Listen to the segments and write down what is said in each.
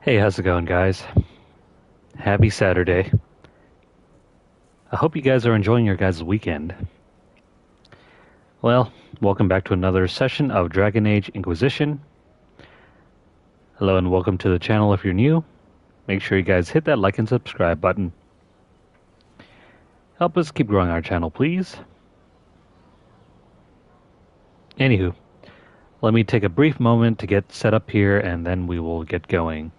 Hey, how's it going, guys? Happy Saturday. I hope you guys are enjoying your guys' weekend. Well, welcome back to another session of Dragon Age Inquisition. Hello and welcome to the channel if you're new. Make sure you guys hit that like and subscribe button. Help us keep growing our channel, please. Anywho, let me take a brief moment to get set up here and then we will get going.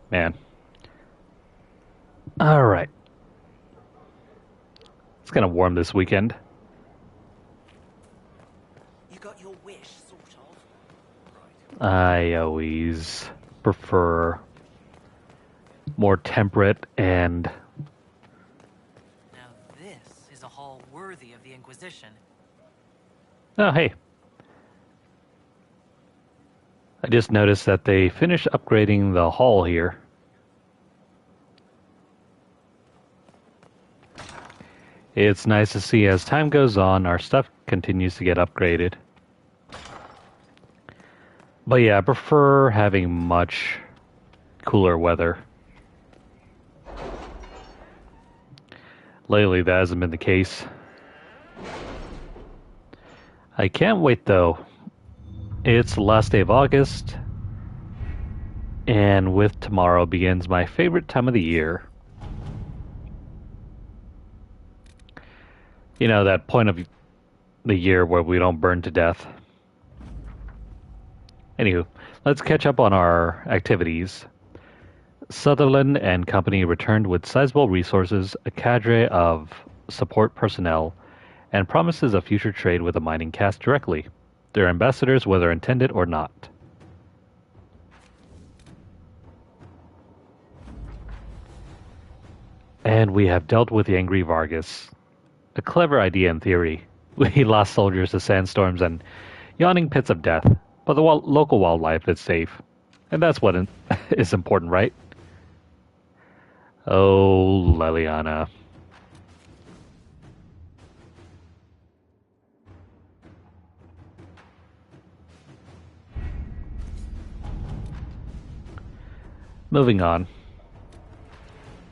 Man. Alright. It's kind of warm this weekend. You got your wish, sort of. I always prefer more temperate and... Now this is a hall worthy of the Inquisition. Oh, hey. I just noticed that they finished upgrading the hall here. It's nice to see as time goes on, our stuff continues to get upgraded. But yeah, I prefer having much cooler weather. Lately, that hasn't been the case. I can't wait though. It's the last day of August, and with tomorrow begins my favorite time of the year. You know, that point of the year where we don't burn to death. Anywho, let's catch up on our activities. Sutherland and company returned with sizable resources, a cadre of support personnel, and promises of future trade with the mining caste directly. Their ambassadors, whether intended or not. And we have dealt with the angry Vargas. A clever idea in theory. We lost soldiers to sandstorms and yawning pits of death, but the local wildlife is safe. And that's what is important, right? Oh, Leliana. Moving on.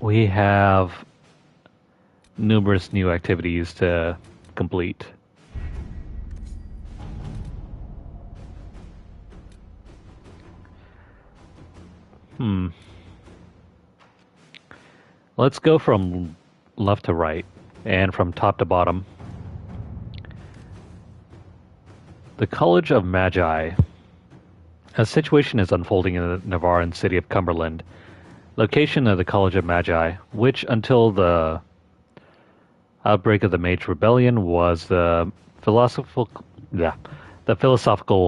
We have numerous new activities to complete. Let's go from left to right and from top to bottom. The College of Magi. A situation is unfolding in the Navaran city of Cumberland. Location of the College of Magi, which until the outbreak of the Mage Rebellion was the philosophical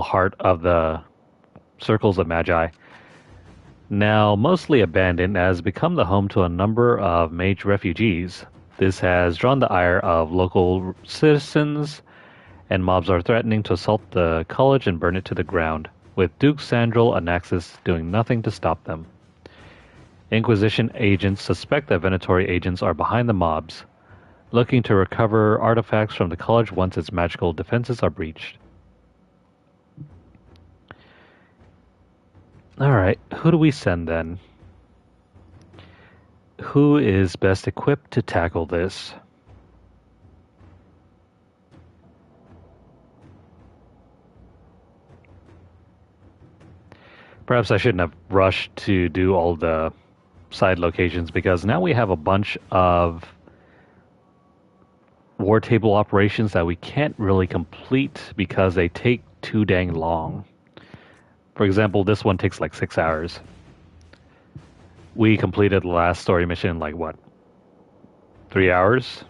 heart of the circles of Magi. Now mostly abandoned, has become the home to a number of mage refugees. This has drawn the ire of local citizens, and mobs are threatening to assault the college and burn it to the ground, with Duke Sandral and Axis doing nothing to stop them. Inquisition agents suspect that Venatori agents are behind the mobs, looking to recover artifacts from the college once its magical defenses are breached. Alright, who do we send then? Who is best equipped to tackle this? Perhaps I shouldn't have rushed to do all the side locations because now we have a bunch of war table operations that we can't really complete because they take too dang long. For example, this one takes like 6 hours. We completed the last story mission in like what? 3 hours?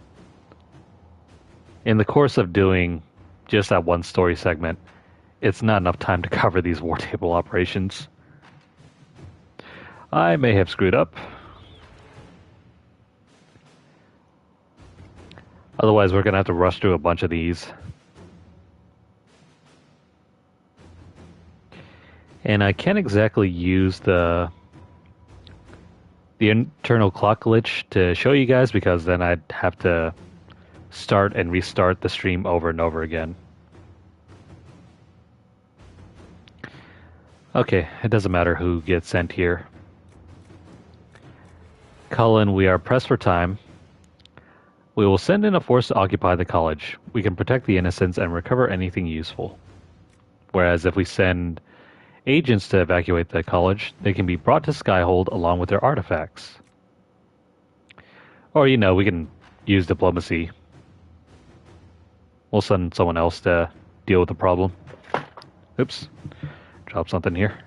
In the course of doing just that one story segment, it's not enough time to cover these war table operations. I may have screwed up. Otherwise, we're going to have to rush through a bunch of these. And I can't exactly use the internal clock glitch to show you guys because then I'd have to start and restart the stream over and over again. Okay, it doesn't matter who gets sent here. Cullen, we are pressed for time. We will send in a force to occupy the college. We can protect the innocents and recover anything useful. Whereas if we send agents to evacuate the college, they can be brought to Skyhold along with their artifacts. Or, we can use diplomacy. We'll send someone else to deal with the problem. Oops. Drop something here.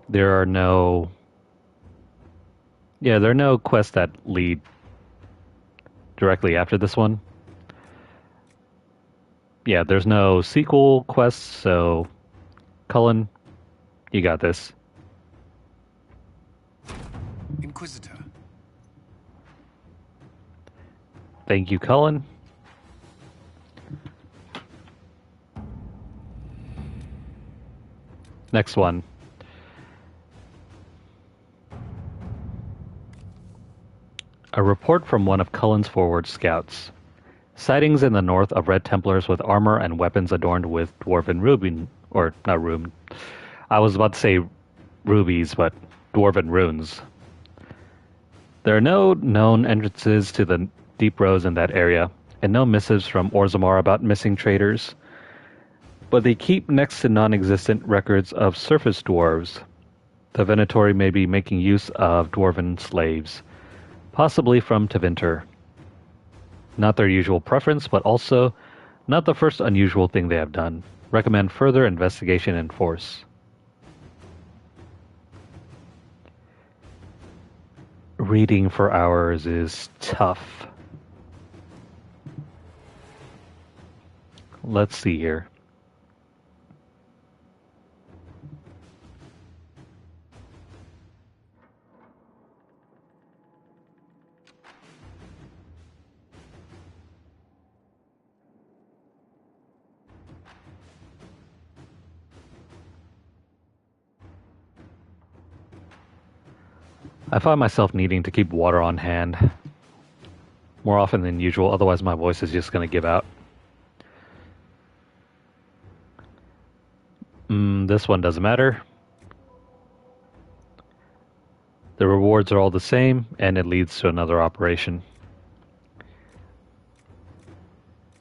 There are no... Yeah, there are no quests that lead directly after this one. Yeah, there's no sequel quests, so... Cullen, you got this. Inquisitor. Thank you, Cullen. Next one. A report from one of Cullen's forward scouts. Sightings in the north of Red Templars with armor and weapons adorned with dwarven ruby, or not rune. I was about to say rubies, but dwarven runes. There are no known entrances to the deep roads in that area, and no missives from Orzammar about missing traders. But they keep next to non-existent records of surface dwarves. The Venatori may be making use of dwarven slaves, possibly from Tevinter. Not their usual preference, but also not the first unusual thing they have done. Recommend further investigation in force. Reading for hours is tough. Let's see here. I find myself needing to keep water on hand more often than usual, otherwise my voice is just going to give out. This one doesn't matter. The rewards are all the same, and it leads to another operation.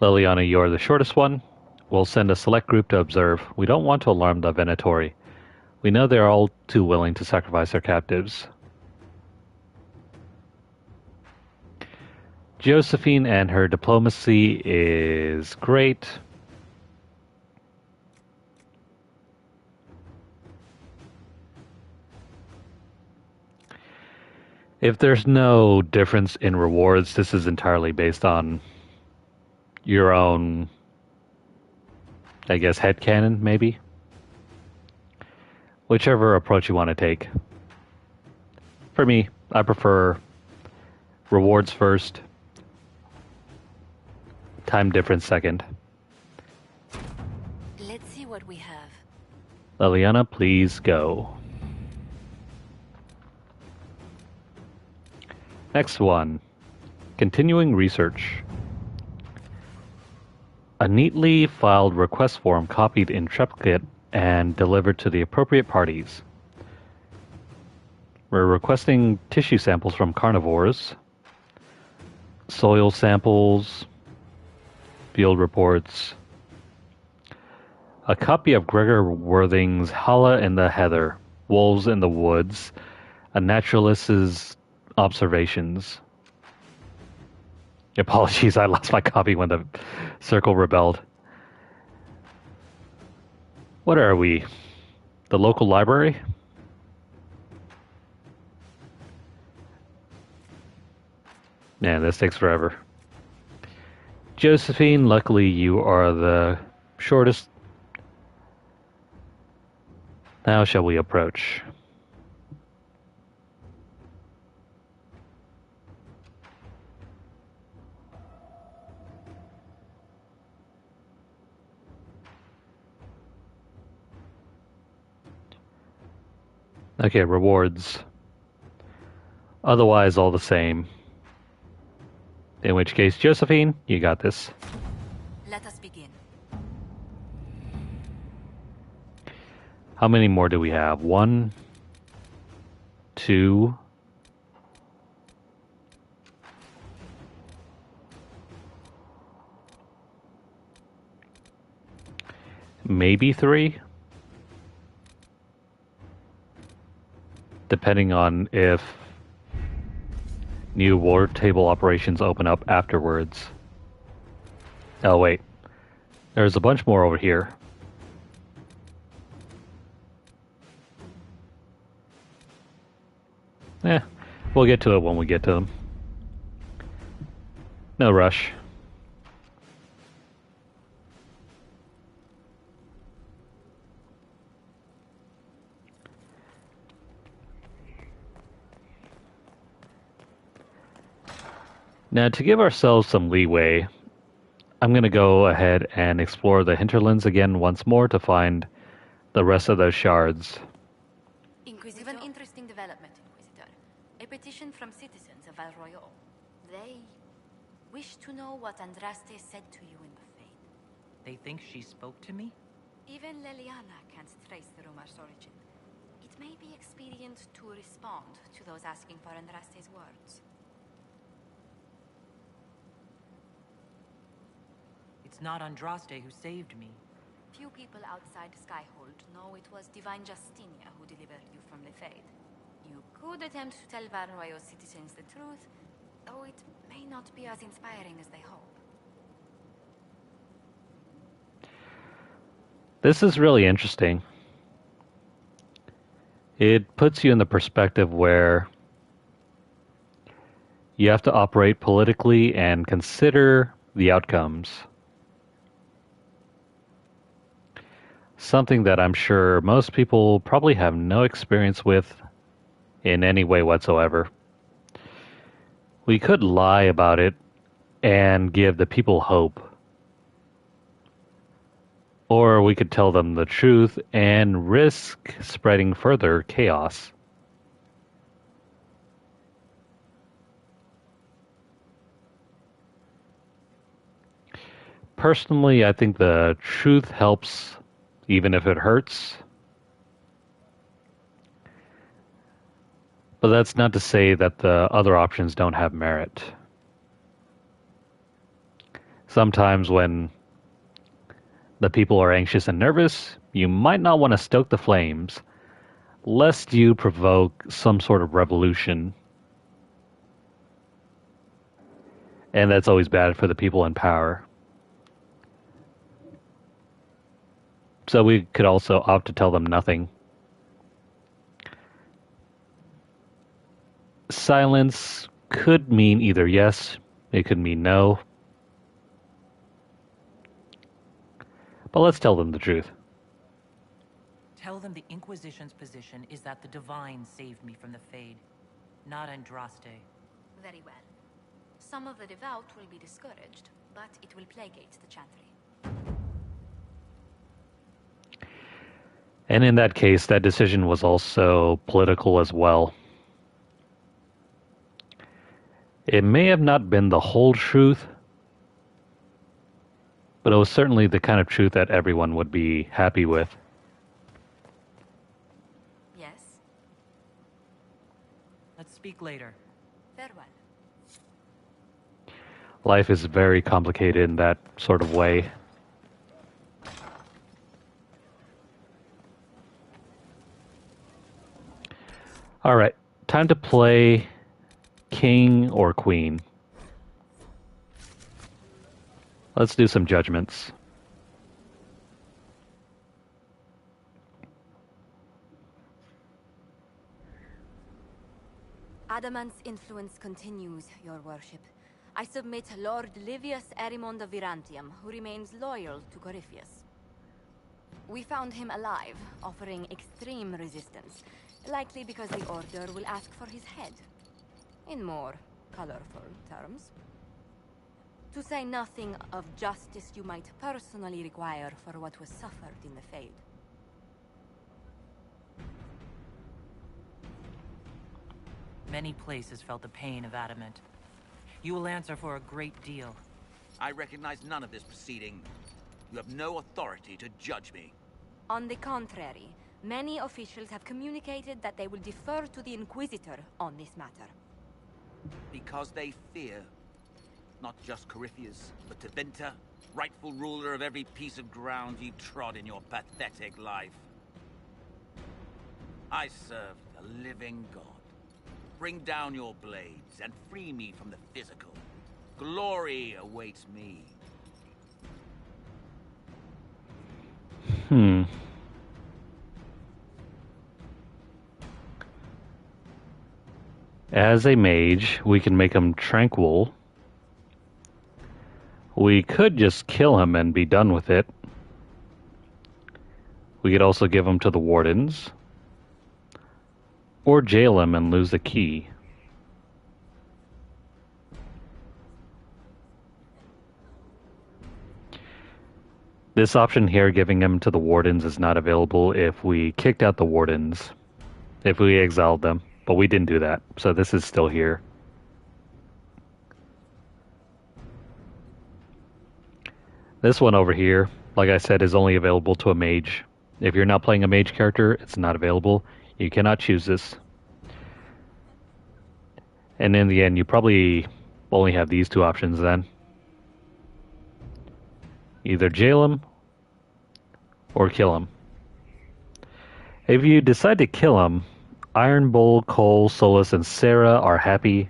Liliana, you are the shortest one. We'll send a select group to observe. We don't want to alarm the Venatori. We know they are all too willing to sacrifice their captives. Josephine and her diplomacy is great. If there's no difference in rewards, this is entirely based on your own, I guess, headcanon, maybe? Whichever approach you want to take. For me, I prefer rewards first, time difference second. Let's see what we have. Liliana, please go. Next one. Continuing research. A neatly filed request form copied in triplicate and delivered to the appropriate parties. We're requesting tissue samples from carnivores, soil samples, field reports, a copy of Gregor Worthing's Hala in the Heather, Wolves in the Woods, a naturalist's observations. Apologies, I lost my copy when the circle rebelled. What are we? The local library? Man, this takes forever. Josephine, luckily you are the shortest. Now shall we approach? Okay, rewards. Otherwise, all the same. In which case, Josephine, you got this. Let us begin. How many more do we have? 1, 2. Maybe 3? Depending on if new war table operations open up afterwards. Oh, wait. There's a bunch more over here. We'll get to it when we get to them. No rush. Now, to give ourselves some leeway, I'm going to go ahead and explore the hinterlands again once more to find the rest of those shards. Inquisitor? We have an interesting development, Inquisitor. A petition from citizens of Val Royal. They wish to know what Andraste said to you in the Fade. They think she spoke to me? Even Leliana can't trace the rumor's origin. It may be expedient to respond to those asking for Andraste's words. It's not Andraste who saved me. Few people outside Skyhold know it was Divine Justinia who delivered you from the Fade. You could attempt to tell Val Royal citizens the truth, though it may not be as inspiring as they hope. This is really interesting. It puts you in the perspective where you have to operate politically and consider the outcomes. Something that I'm sure most people probably have no experience with in any way whatsoever. We could lie about it and give the people hope. Or we could tell them the truth and risk spreading further chaos. Personally, I think the truth helps even if it hurts. But that's not to say that the other options don't have merit. Sometimes when the people are anxious and nervous, you might not want to stoke the flames, lest you provoke some sort of revolution. And that's always bad for the people in power. So we could also opt to tell them nothing. Silence could mean either yes, it could mean no. But let's tell them the truth. Tell them the Inquisition's position is that the Divine saved me from the Fade, not Andraste. Very well. Some of the devout will be discouraged, but it will placate the Chantry. And in that case, that decision was also political as well. It may have not been the whole truth, but it was certainly the kind of truth that everyone would be happy with. Yes? Let's speak later. Farewell. Life is very complicated in that sort of way. Alright, time to play King or Queen. Let's do some judgments. Adamant's influence continues, your worship. I submit Lord Livius Erimond of Virantium, who remains loyal to Corypheus. We found him alive, offering extreme resistance, likely because the Order will ask for his head. In more colorful terms. To say nothing of justice you might personally require for what was suffered in the Fade. Many places felt the pain of adamant. You will answer for a great deal. I recognize none of this proceeding. You have no authority to judge me. On the contrary, many officials have communicated that they will defer to the Inquisitor on this matter. Because they fear. Not just Corypheus, but Tevinter, rightful ruler of every piece of ground you trod in your pathetic life. I serve the living God. Bring down your blades and free me from the physical. Glory awaits me. As a mage, we can make him tranquil. We could just kill him and be done with it. We could also give him to the wardens. Or jail him and lose the key. This option here, giving him to the wardens, is not available if we kicked out the wardens. If we exiled them. But we didn't do that, so this is still here. This one over here, like I said, is only available to a mage. If you're not playing a mage character, it's not available. You cannot choose this. And in the end, you probably only have these two options then. Either jail him or kill him. If you decide to kill him, Iron Bull, Cole, Solus, and Sera are happy.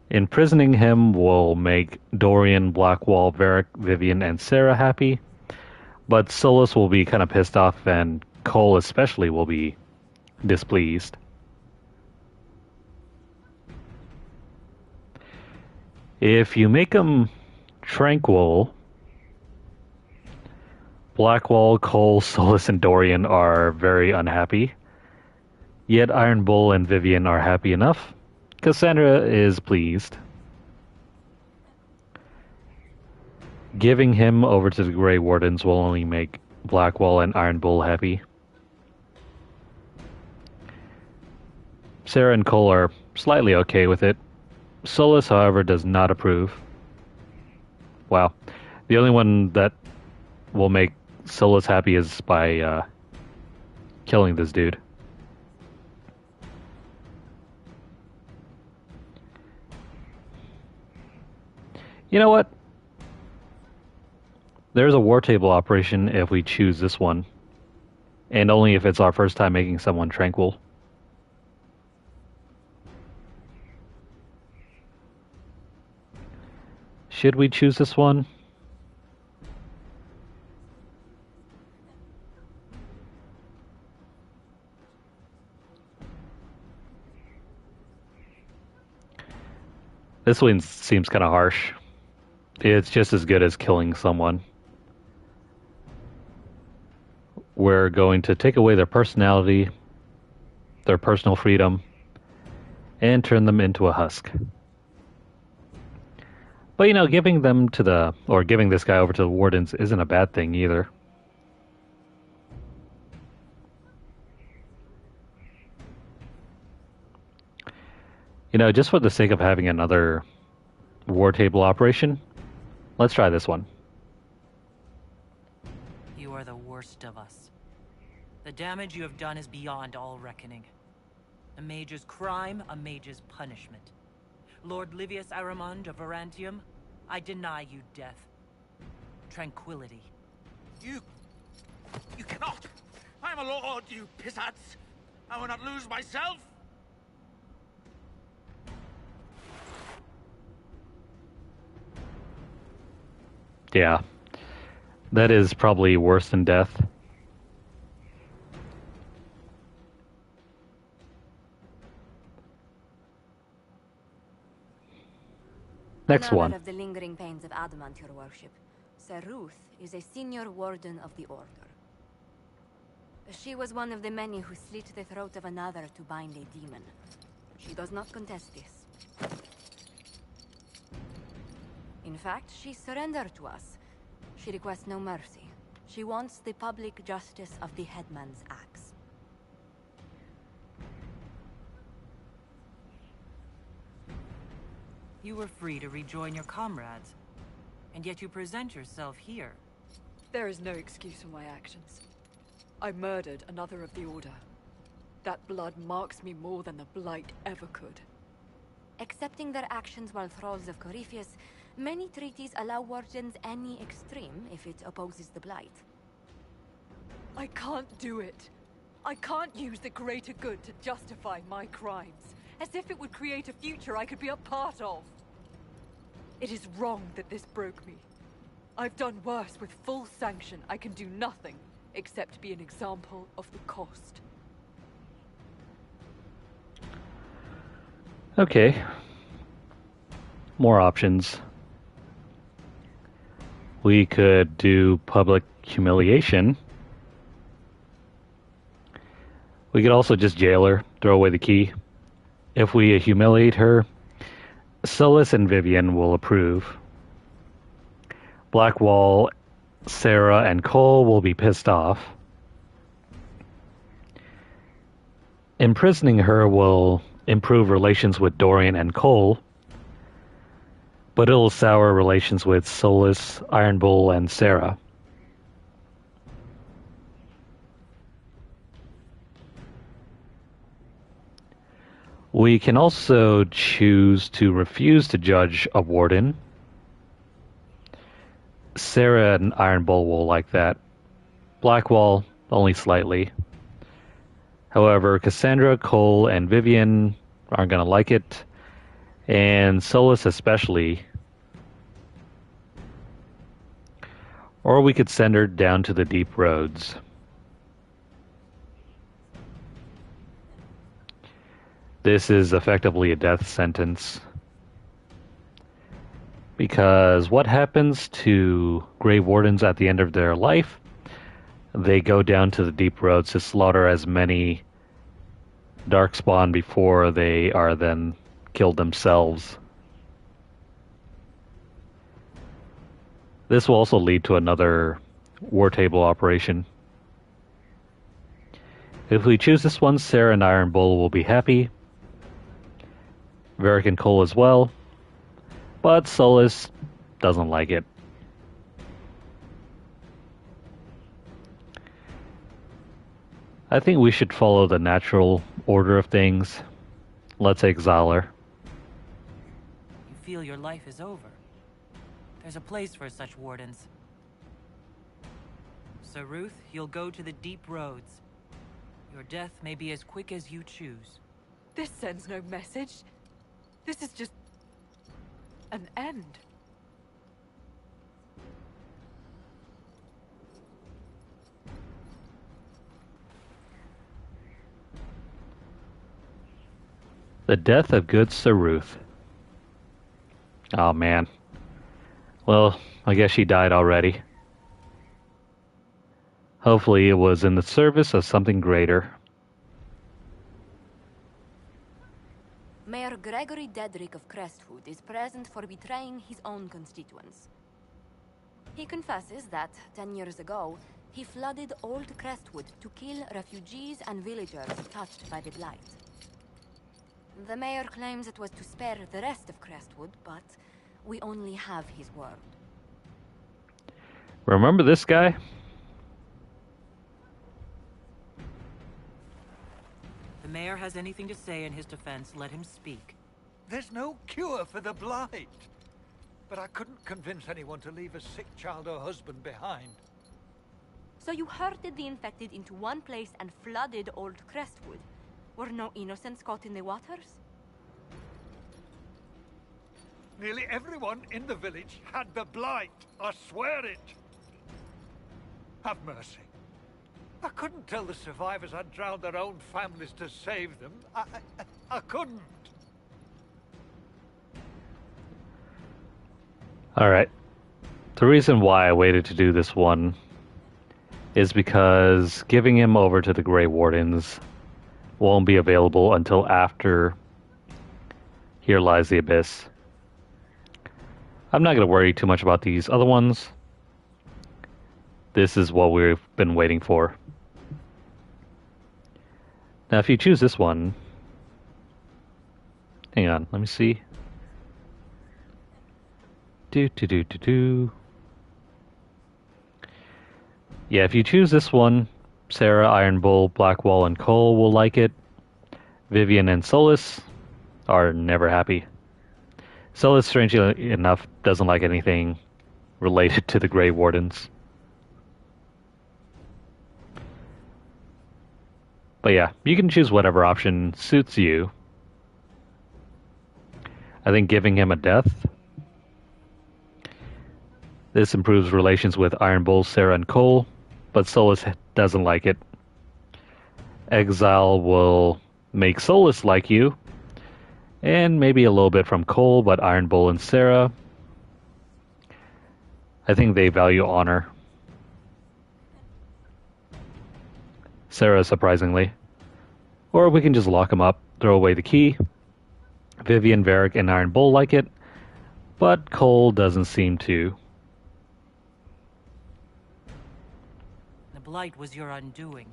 Imprisoning him will make Dorian, Blackwall, Varric, Vivian, and Sera happy. But Solus will be kind of pissed off, and Cole especially will be displeased. If you make him tranquil, Blackwall, Cole, Solus, and Dorian are very unhappy. Yet Iron Bull and Vivian are happy enough. Cassandra is pleased. Giving him over to the Grey Wardens will only make Blackwall and Iron Bull happy. Sera and Cole are slightly okay with it. Solus, however, does not approve. Wow. The only one that will make Solus happy is by killing this dude. You know what? There's a war table operation if we choose this one. And only if it's our first time making someone tranquil. Should we choose this one? This one seems kind of harsh. It's just as good as killing someone. We're going to take away their personality, their personal freedom, and turn them into a husk. But you know, giving this guy over to the wardens isn't a bad thing either. You know, just for the sake of having another war table operation, let's try this one. You are the worst of us. The damage you have done is beyond all reckoning. A mage's crime, a mage's punishment. Lord Livius Aramund of Virantium, I deny you death. Tranquility. You cannot! I am a lord, you pissats! I will not lose myself! Yeah. That is probably worse than death. Next Another one. of the lingering pains of adamant, your worship. Seruth is a senior warden of the order. She was one of the many who slit the throat of another to bind a demon. She does not contest this. In fact, she surrendered to us. She requests no mercy. She wants the public justice of the headman's axe. You were free to rejoin your comrades, and yet you present yourself here. There is no excuse for my actions. I murdered another of the Order. That blood marks me more than the Blight ever could. Accepting their actions while thralls of Corypheus, many treaties allow wardens any extreme if it opposes the Blight. I can't do it. I can't use the greater good to justify my crimes, as if it would create a future I could be a part of. It is wrong that this broke me. I've done worse with full sanction. I can do nothing except be an example of the cost. Okay. More options. We could do public humiliation. We could also just jail her, throw away the key. If we humiliate her, Solus and Vivian will approve. Blackwall, Sera, and Cole will be pissed off. Imprisoning her will improve relations with Dorian and Cole, but it'll sour relations with Solus, Iron Bull, and Sera. We can also choose to refuse to judge a warden. Sera and Iron Bull will like that. Blackwall, only slightly. However, Cassandra, Cole, and Vivian aren't going to like it. And Solus especially. Or we could send her down to the deep roads. This is effectively a death sentence. Because what happens to Grey Wardens at the end of their life? They go down to the deep roads to slaughter as many Darkspawn before they are then killed themselves. This will also lead to another war table operation. If we choose this one, Sera and Iron Bull will be happy. Varric and Cole as well. But Solus doesn't like it. I think we should follow the natural order of things. Let's exile her. You feel your life is over. There's a place for such wardens. Sir Ruth, you'll go to the deep roads. Your death may be as quick as you choose. This sends no message. This is just an end. The death of good Sir Ruth. Oh man. Well, I guess she died already. Hopefully it was in the service of something greater. Mayor Gregory Dedrick of Crestwood is present for betraying his own constituents. He confesses that, 10 years ago, he flooded Old Crestwood to kill refugees and villagers touched by the Blight. The mayor claims it was to spare the rest of Crestwood, but we only have his word. Remember this guy? The mayor has anything to say in his defense, let him speak. There's no cure for the Blight. But I couldn't convince anyone to leave a sick child or husband behind. So you herded the infected into one place and flooded Old Crestwood? Were no innocents caught in the waters? Nearly everyone in the village had the Blight. I swear it. Have mercy. I couldn't tell the survivors I'd drowned their own families to save them. I couldn't. Alright. The reason why I waited to do this one is because giving him over to the Grey Wardens won't be available until after Here Lies the Abyss. I'm not going to worry too much about these other ones. This is what we've been waiting for. Now, if you choose this one... Hang on, let me see. Do do do do do. Yeah, if you choose this one, Sera, Iron Bull, Blackwall, and Cole will like it. Vivian and Solus are never happy. Solus, strangely enough, doesn't like anything related to the Grey Wardens. But yeah, you can choose whatever option suits you. I think giving him a death. This improves relations with Iron Bull, Sera, and Cole, but Solus doesn't like it. Exile will make Solus like you, and maybe a little bit from Cole, but Iron Bull and Sera, I think they value honor. Sera, surprisingly. Or we can just lock him up, throw away the key. Vivian, Varric, and Iron Bull like it, but Cole doesn't seem to. The Blight was your undoing.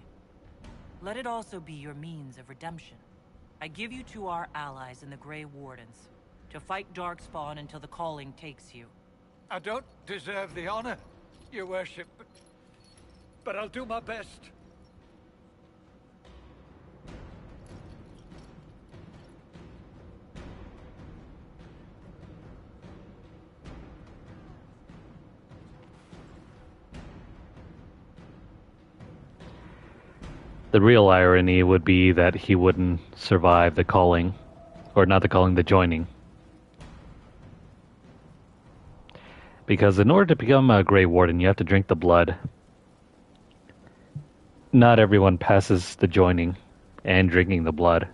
Let it also be your means of redemption. I give you to our allies in the Grey Wardens, to fight Darkspawn until the calling takes you. I don't deserve the honor, your worship, but I'll do my best. The real irony would be that he wouldn't survive the calling, or not the calling, the joining. Because in order to become a Grey Warden, you have to drink the blood. Not everyone passes the joining and drinking the blood.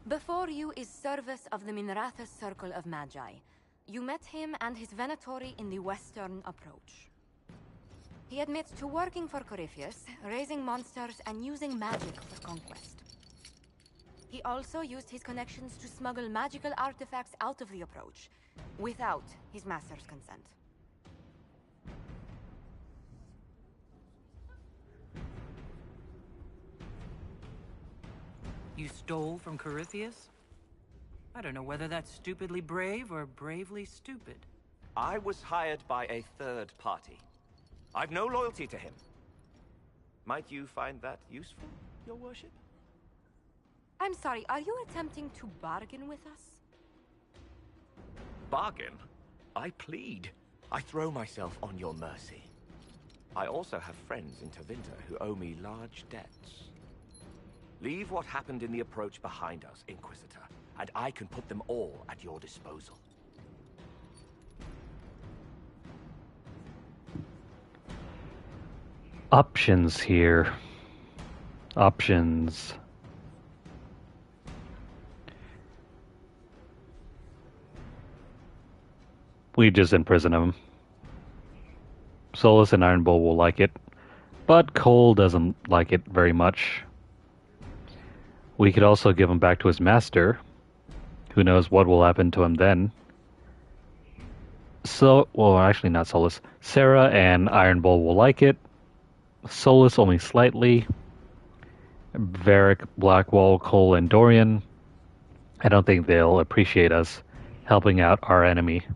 Before you is Service of the Minrathous Circle of Magi. You met him and his Venatori in the Western Approach. He admits to working for Corypheus, raising monsters, and using magic for conquest. He also used his connections to smuggle magical artifacts out of the Approach, without his master's consent. You stole from Corypheus? I don't know whether that's stupidly brave or bravely stupid. I was hired by a third party. I've no loyalty to him. Might you find that useful, your worship? I'm sorry, are you attempting to bargain with us? Bargain? I plead. I throw myself on your mercy. I also have friends in Tevinter who owe me large debts. Leave what happened in the approach behind us, Inquisitor, and I can put them all at your disposal. Options here. Options. We just imprison him. Solus and Iron Bull will like it, but Cole doesn't like it very much. We could also give him back to his master. Who knows what will happen to him then. So, well, actually not Solus. Sera and Iron Bull will like it. Solus only slightly. Varric, Blackwall, Cole, and Dorian. I don't think they'll appreciate us helping out our enemy.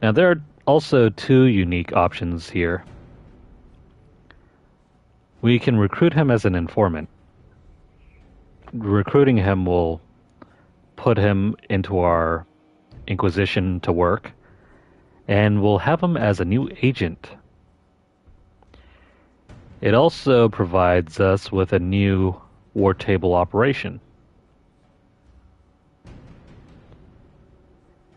Now there are also two unique options here. We can recruit him as an informant. Recruiting him will put him into our Inquisition to work, and we'll have him as a new agent. It also provides us with a new war table operation.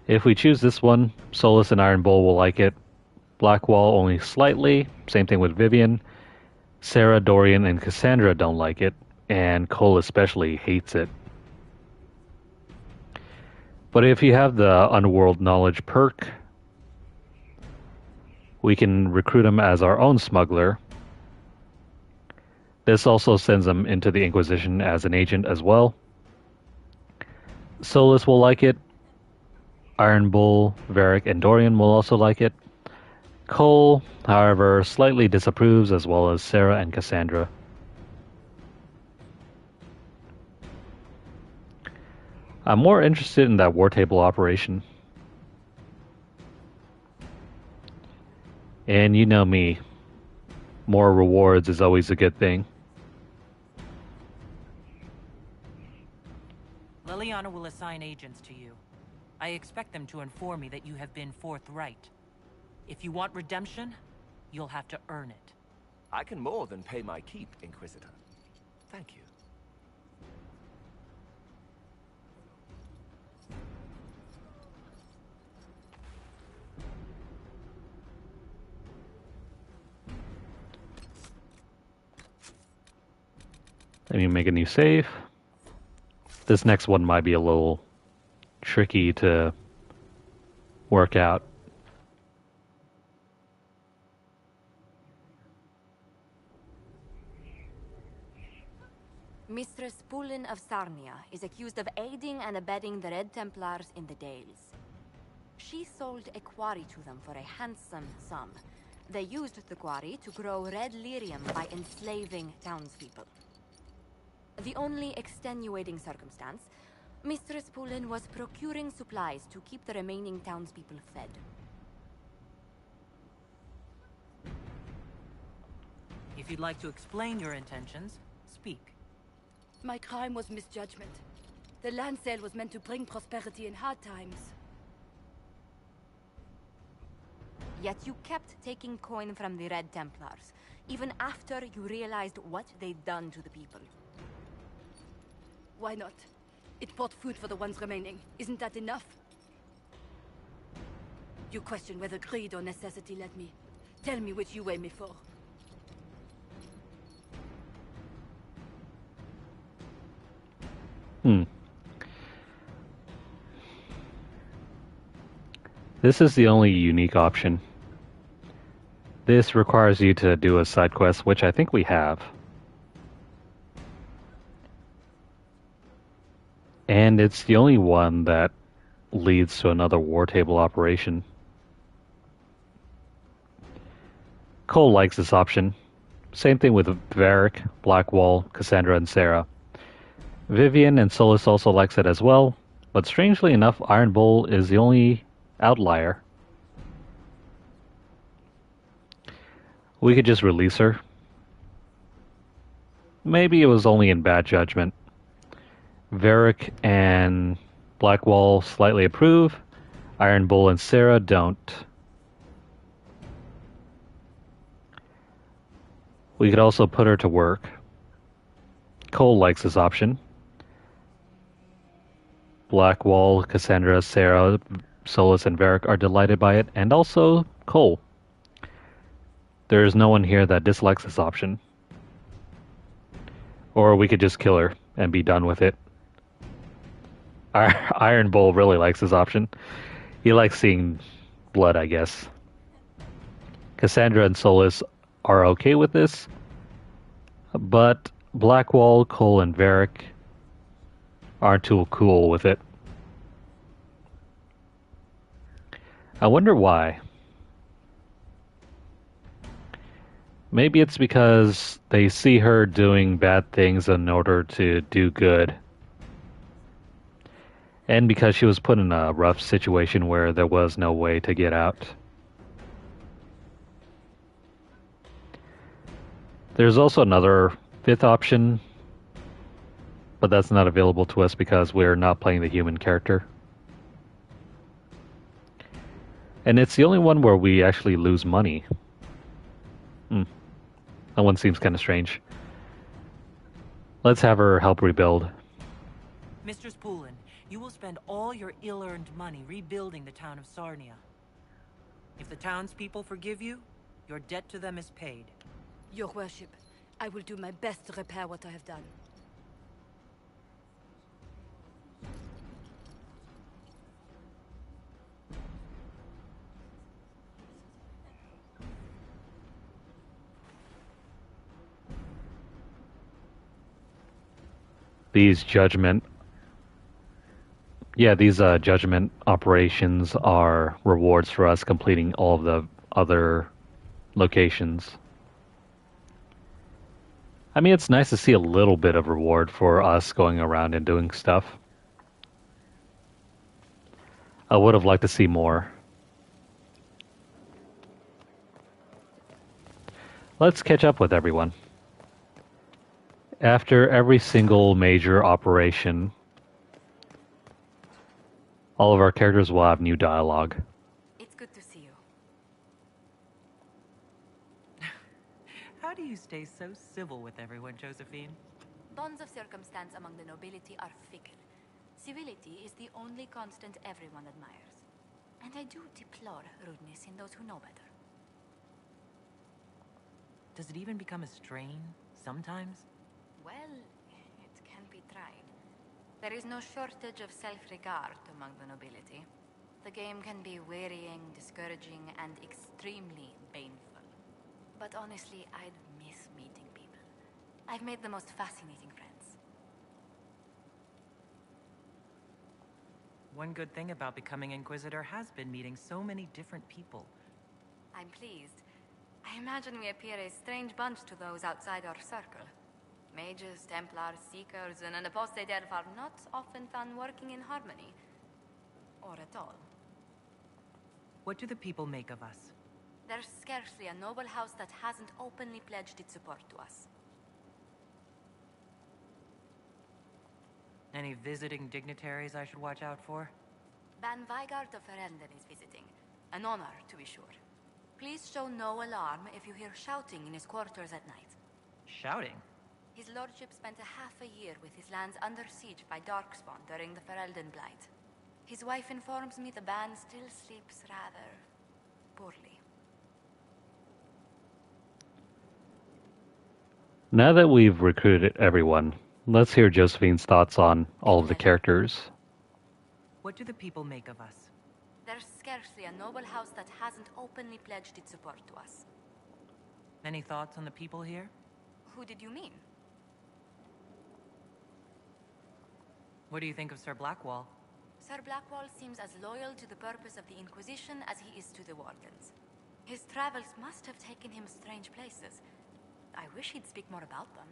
If we choose this one, Solus and Iron Bull will like it. Blackwall only slightly, same thing with Vivian. Sera, Dorian, and Cassandra don't like it, and Cole especially hates it. But if you have the Underworld Knowledge perk, we can recruit him as our own smuggler. This also sends him into the Inquisition as an agent as well. Solus will like it. Iron Bull, Varric, and Dorian will also like it. Cole, however, slightly disapproves, as well as Sera and Cassandra. I'm more interested in that war table operation. And you know me, more rewards is always a good thing. Liliana will assign agents to you. I expect them to inform me that you have been forthright. If you want redemption, you'll have to earn it. I can more than pay my keep, Inquisitor. Thank you. Let me make a new save. This next one might be a little tricky to work out. Mistress Pulin of Sarnia is accused of aiding and abetting the Red Templars in the Dales. She sold a quarry to them for a handsome sum. They used the quarry to grow red lyrium by enslaving townspeople. The only extenuating circumstance, Mistress Pulin was procuring supplies to keep the remaining townspeople fed. If you'd like to explain your intentions, speak. My crime was misjudgment. The land sale was meant to bring prosperity in hard times. Yet you kept taking coin from the Red Templars, even after you realized what they'd done to the people. Why not? It bought food for the ones remaining. Isn't that enough? You question whether greed or necessity led me. Tell me which you weigh me for. This is the only unique option. This requires you to do a side quest, which I think we have. And it's the only one that leads to another war table operation. Cole likes this option. Same thing with Varric, Blackwall, Cassandra, and Sera. Vivian and Solus also likes it as well, but strangely enough, Iron Bull is the only outlier. We could just release her. Maybe it was only in bad judgment. Varric and Blackwall slightly approve. Iron Bull and Sera don't. We could also put her to work. Cole likes this option. Blackwall, Cassandra, Sera, Solus, and Varric are delighted by it, and also Cole. There is no one here that dislikes this option. Or we could just kill her and be done with it. Iron Bull really likes this option. He likes seeing blood, I guess. Cassandra and Solus are okay with this, but Blackwall, Cole, and Varric aren't too cool with it. I wonder why. Maybe it's because they see her doing bad things in order to do good. And because she was put in a rough situation where there was no way to get out. There's also another fifth option, but that's not available to us because we're not playing the human character. And it's the only one where we actually lose money. That one seems kind of strange. Let's have her help rebuild. Mistress Pulin, you will spend all your ill-earned money rebuilding the town of Sarnia. If the townspeople forgive you, your debt to them is paid. Your worship, I will do my best to repair what I have done. These judgment operations are rewards for us completing all of the other locations. I mean, it's nice to see a little bit of reward for us going around and doing stuff. I would have liked to see more. Let's catch up with everyone. After every single major operation, all of our characters will have new dialogue. It's good to see you. How do you stay so civil with everyone, Josephine? Bonds of circumstance among the nobility are fickle. Civility is the only constant everyone admires. And I do deplore rudeness in those who know better. Does it even become a strain sometimes? Well, it can be tried. There is no shortage of self-regard among the nobility. The game can be wearying, discouraging, and extremely painful. But honestly, I'd miss meeting people. I've made the most fascinating friends. One good thing about becoming Inquisitor has been meeting so many different people. I'm pleased. I imagine we appear a strange bunch to those outside our circle. Mages, Templars, Seekers, and an apostate elf are not often found working in harmony. Or at all. What do the people make of us? There's scarcely a noble house that hasn't openly pledged its support to us. Any visiting dignitaries I should watch out for? Ban Vigard of Ferenden is visiting. An honor, to be sure. Please show no alarm if you hear shouting in his quarters at night. Shouting? His lordship spent half a year with his lands under siege by Darkspawn during the Ferelden Blight. His wife informs me the Ban still sleeps rather poorly. Now that we've recruited everyone, let's hear Josephine's thoughts on all of the characters. What do the people make of us? There's scarcely a noble house that hasn't openly pledged its support to us. Any thoughts on the people here? Who did you mean? What do you think of Sir Blackwall? Sir Blackwall seems as loyal to the purpose of the Inquisition as he is to the Wardens. His travels must have taken him strange places. I wish he'd speak more about them.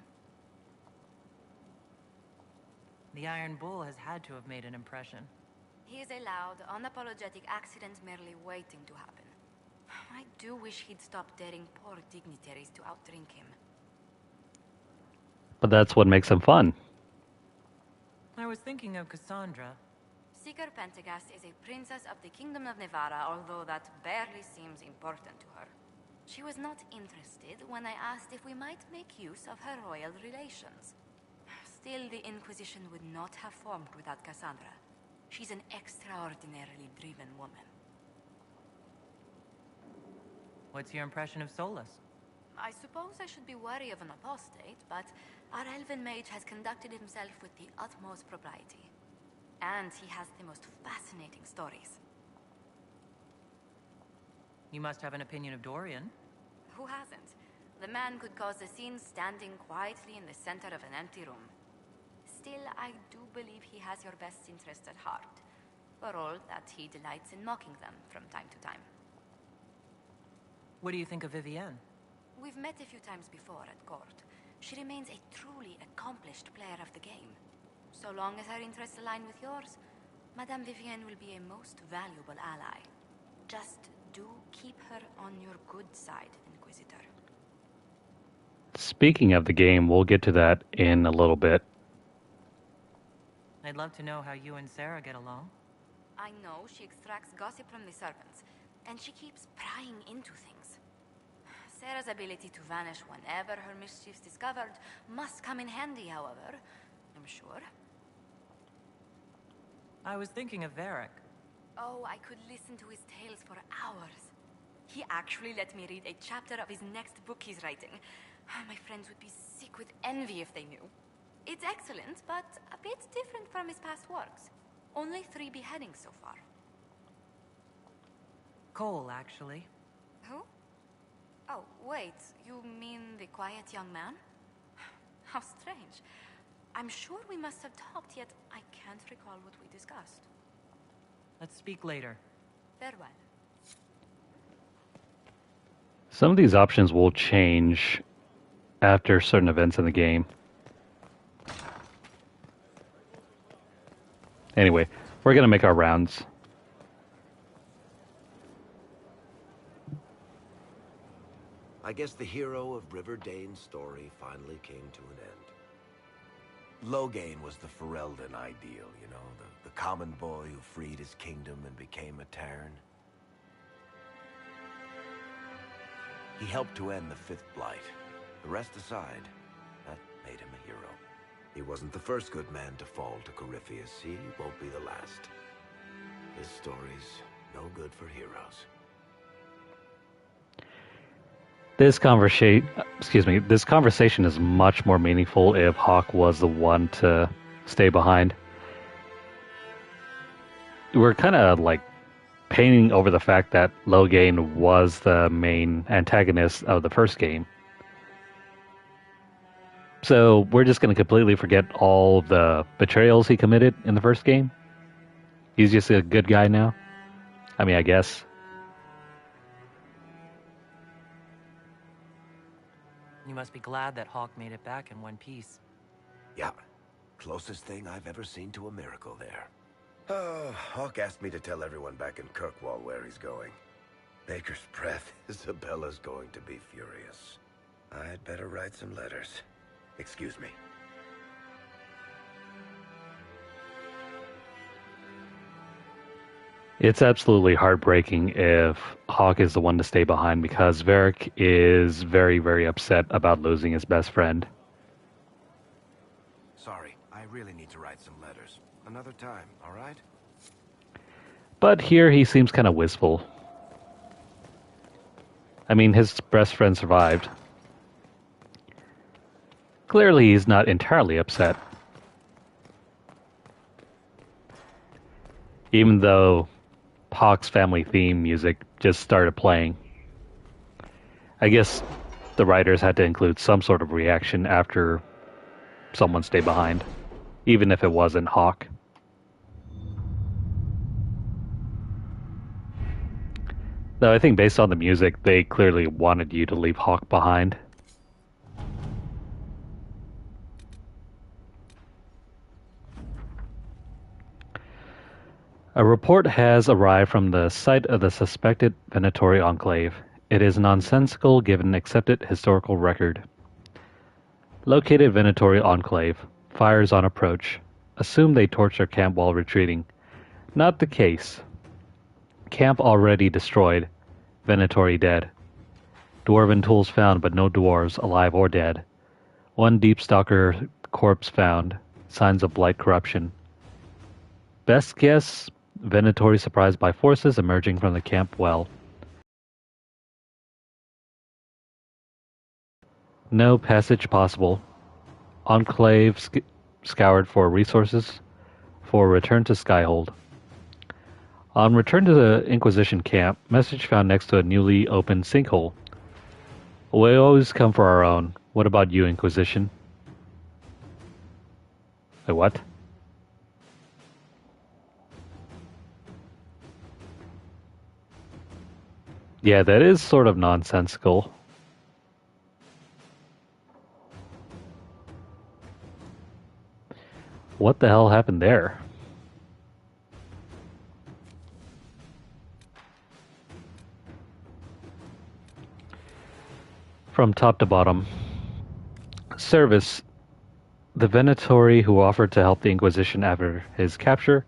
The Iron Bull has had to have made an impression. He is a loud, unapologetic accident merely waiting to happen. I do wish he'd stop daring poor dignitaries to outdrink him. But that's what makes him fun. I was thinking of Cassandra. Seeker Pentagast is a princess of the Kingdom of Nevarra, although that barely seems important to her. She was not interested when I asked if we might make use of her royal relations. Still, the Inquisition would not have formed without Cassandra. She's an extraordinarily driven woman. What's your impression of Solus? I suppose I should be wary of an apostate, but our elven mage has conducted himself with the utmost propriety. And he has the most fascinating stories. You must have an opinion of Dorian. Who hasn't? The man could cause a scene standing quietly in the center of an empty room. Still, I do believe he has your best interest at heart, for all that he delights in mocking them from time to time. What do you think of Vivienne? We've met a few times before at court. She remains a truly accomplished player of the game. So long as her interests align with yours, Madame Vivienne will be a most valuable ally. Just do keep her on your good side, Inquisitor. Speaking of the game, we'll get to that in a little bit. I'd love to know how you and Sera get along. I know she extracts gossip from the servants, and she keeps prying into things. Sera's ability to vanish whenever her mischief's discovered must come in handy, however, I'm sure. I was thinking of Varric. Oh, I could listen to his tales for hours. He actually let me read a chapter of his next book he's writing. My friends would be sick with envy if they knew. It's excellent, but a bit different from his past works. Only 3 beheadings so far. Cole, actually. Who? Oh, wait, you mean the quiet young man? How strange. I'm sure we must have talked, yet I can't recall what we discussed. Let's speak later. Farewell. Some of these options will change after certain events in the game. Anyway, we're going to make our rounds. I guess the hero of River Dane's story finally came to an end. Loghain was the Ferelden ideal, you know, the common boy who freed his kingdom and became a Terran. He helped to end the Fifth Blight. The rest aside, that made him a hero. He wasn't the first good man to fall to Corypheus. He won't be the last. This story's no good for heroes. This conversation is much more meaningful if Hawke was the one to stay behind. We're kind of like painting over the fact that Loghain was the main antagonist of the first game. So we're just going to completely forget all the betrayals he committed in the first game? He's just a good guy now? I mean, I guess. You must be glad that Hawke made it back in one piece. Yeah, closest thing I've ever seen to a miracle there. Hawke asked me to tell everyone back in Kirkwall where he's going. Baker's breath, Isabella's going to be furious. I'd better write some letters. Excuse me. It's absolutely heartbreaking if Hawke is the one to stay behind because Varric is very, very upset about losing his best friend. Sorry, I really need to write some letters. Another time, all right? But here he seems kind of wistful. I mean, his best friend survived. Clearly he's not entirely upset. Even though Hawke's family theme music just started playing. I guess the writers had to include some sort of reaction after someone stayed behind, even if it wasn't Hawke. Though I think based on the music, they clearly wanted you to leave Hawke behind. A report has arrived from the site of the suspected Venatori enclave. It is nonsensical given accepted historical record. Located Venatori enclave. Fires on approach. Assume they torched their camp while retreating. Not the case. Camp already destroyed. Venatori dead. Dwarven tools found, but no dwarves, alive or dead. One deep stalker corpse found. Signs of blight corruption. Best guess, Venatori surprised by forces emerging from the camp well. No passage possible. Enclave scoured for resources for return to Skyhold. On return to the Inquisition camp, message found next to a newly opened sinkhole. We always come for our own. What about you, Inquisition? Wait, what? Yeah, that is sort of nonsensical. What the hell happened there? From top to bottom. Service. The Venatori who offered to help the Inquisition after his capture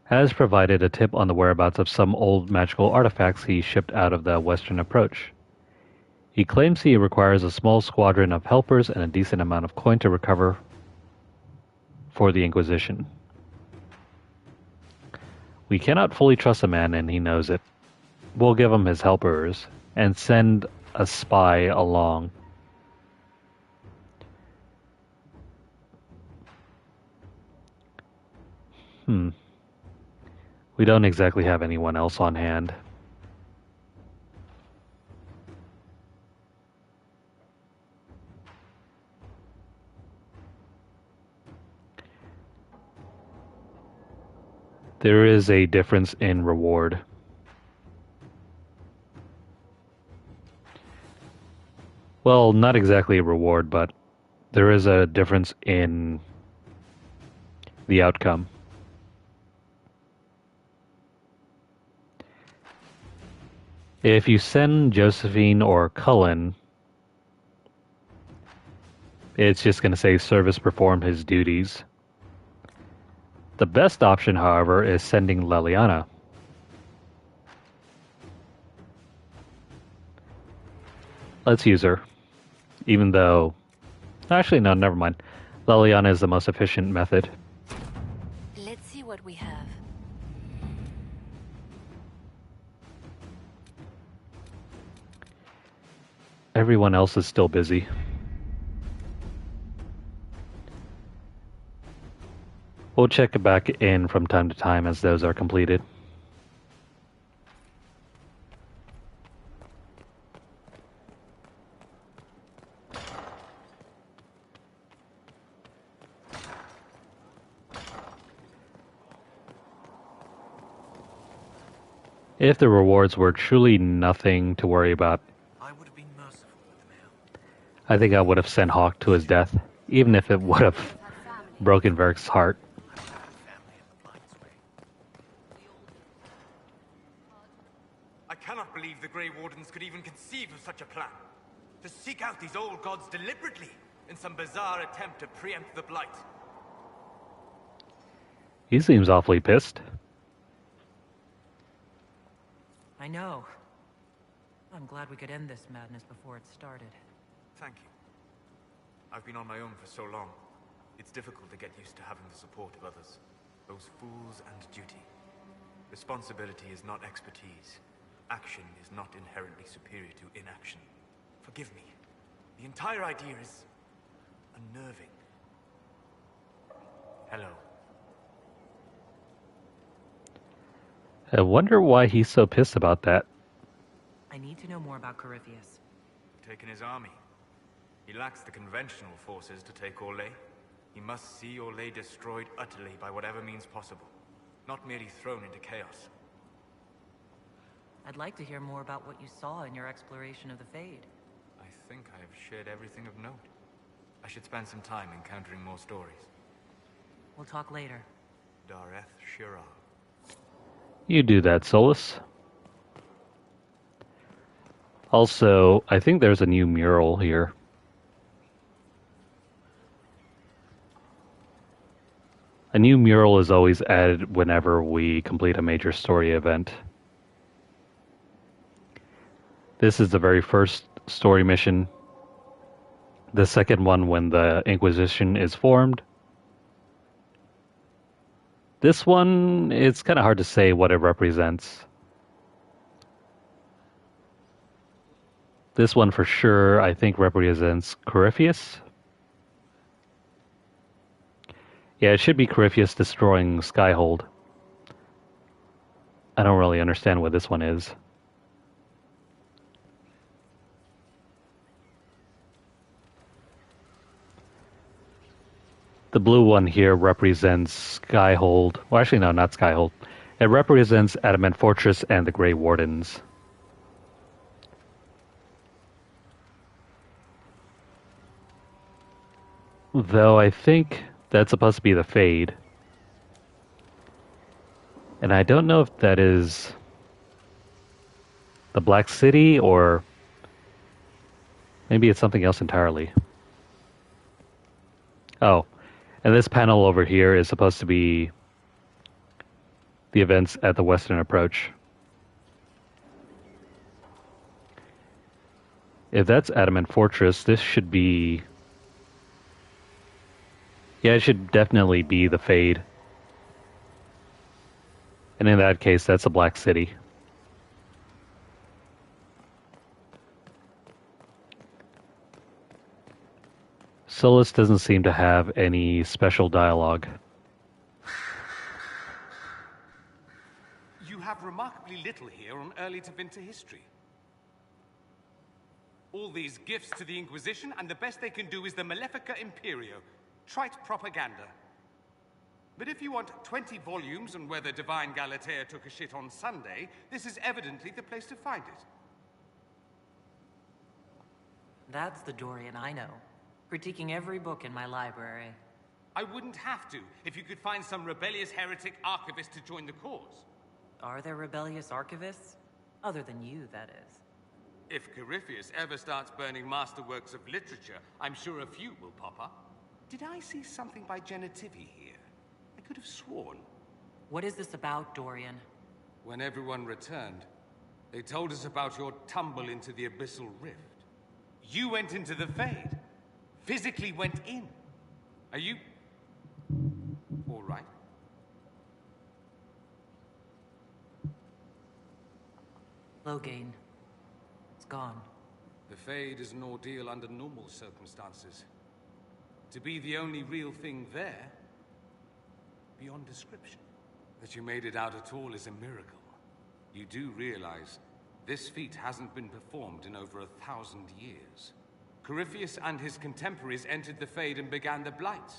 has provided a tip on the whereabouts of some old magical artifacts he shipped out of the Western Approach. He claims he requires a small squadron of helpers and a decent amount of coin to recover for the Inquisition. We cannot fully trust a man, and he knows it. We'll give him his helpers and send a spy along. We don't exactly have anyone else on hand. There is a difference in reward. Well, not exactly a reward, but there is a difference in the outcome. If you send Josephine or Cullen, it's just going to say service performed his duties. The best option, however, is sending Leliana. Let's use her. Even though... Actually, no, never mind. Leliana is the most efficient method. Let's see what we have. Everyone else is still busy. We'll check back in from time to time as those are completed. If the rewards were truly nothing to worry about, I think I would have sent Hawk to his death, even if it would have broken Verk's heart. I cannot believe the Grey Wardens could even conceive of such a plan. To seek out these old gods deliberately in some bizarre attempt to preempt the Blight. He seems awfully pissed. I know. I'm glad we could end this madness before it started. Thank you. I've been on my own for so long. It's difficult to get used to having the support of others. Those fools and duty. Responsibility is not expertise. Action is not inherently superior to inaction. Forgive me. The entire idea is unnerving. Hello. I wonder why he's so pissed about that. I need to know more about Corypheus. Taken his army. He lacks the conventional forces to take Orlais. He must see Orlais destroyed utterly by whatever means possible, not merely thrown into chaos. I'd like to hear more about what you saw in your exploration of the Fade. I think I have shared everything of note. I should spend some time encountering more stories. We'll talk later. Dareth Shira. You do that, Solus. Also, I think there's a new mural here. A new mural is always added whenever we complete a major story event. This is the very first story mission. The second one when the Inquisition is formed. This one, it's kind of hard to say what it represents. This one for sure, I think, represents Corypheus. Yeah, it should be Corypheus destroying Skyhold. I don't really understand what this one is. The blue one here represents Skyhold. Well, actually, no, not Skyhold. It represents Adamant Fortress and the Grey Wardens. Though I think that's supposed to be the Fade. And I don't know if that is the Black City or maybe it's something else entirely. Oh, and this panel over here is supposed to be the events at the Western Approach. If that's Adamant Fortress, this should be... Yeah, it should definitely be the Fade. And in that case, that's a Black City. Solus doesn't seem to have any special dialogue. You have remarkably little here on early Tevinter history. All these gifts to the Inquisition, and the best they can do is the Malefica Imperio. Trite propaganda. But if you want 20 volumes on whether Divine Galatea took a shit on Sunday, this is evidently the place to find it. That's the Dorian I know. Critiquing every book in my library. I wouldn't have to, if you could find some rebellious heretic archivist to join the cause. Are there rebellious archivists? Other than you, that is. If Corypheus ever starts burning masterworks of literature, I'm sure a few will pop up. Did I see something by Genitivi here? I could have sworn. What is this about, Dorian? When everyone returned, they told us about your tumble into the Abyssal Rift. You went into the Fade. Physically went in. Are you... all right? Logain. It's gone. The Fade is an ordeal under normal circumstances. To be the only real thing there, beyond description. That you made it out at all is a miracle. You do realize this feat hasn't been performed in over 1,000 years. Corypheus and his contemporaries entered the Fade and began the Blights.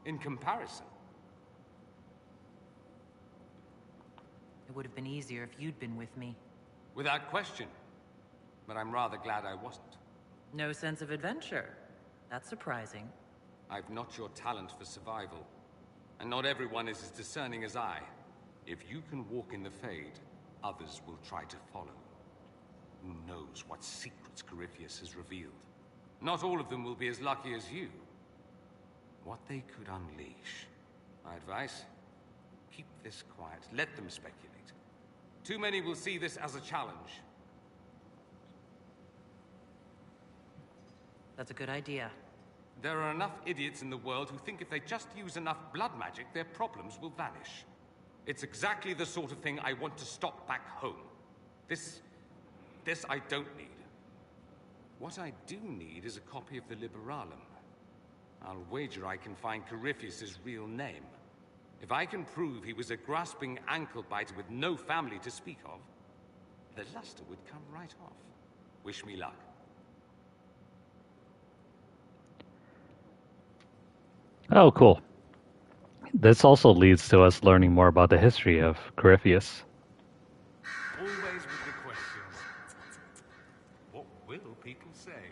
In comparison. It would have been easier if you'd been with me. Without question. But I'm rather glad I wasn't. No sense of adventure. That's surprising. I've not your talent for survival. And not everyone is as discerning as I. If you can walk in the Fade, others will try to follow. Who knows what secrets Corypheus has revealed? Not all of them will be as lucky as you. What they could unleash. My advice? Keep this quiet. Let them speculate. Too many will see this as a challenge. That's a good idea. There are enough idiots in the world who think if they just use enough blood magic, their problems will vanish. It's exactly the sort of thing I want to stop back home. This I don't need. What I do need is a copy of the Liberalum. I'll wager I can find Corypheus' real name. If I can prove he was a grasping ankle-biter with no family to speak of, the luster would come right off. Wish me luck. Oh, cool. This also leads to us learning more about the history of Corypheus. Always with the questions. What will people say?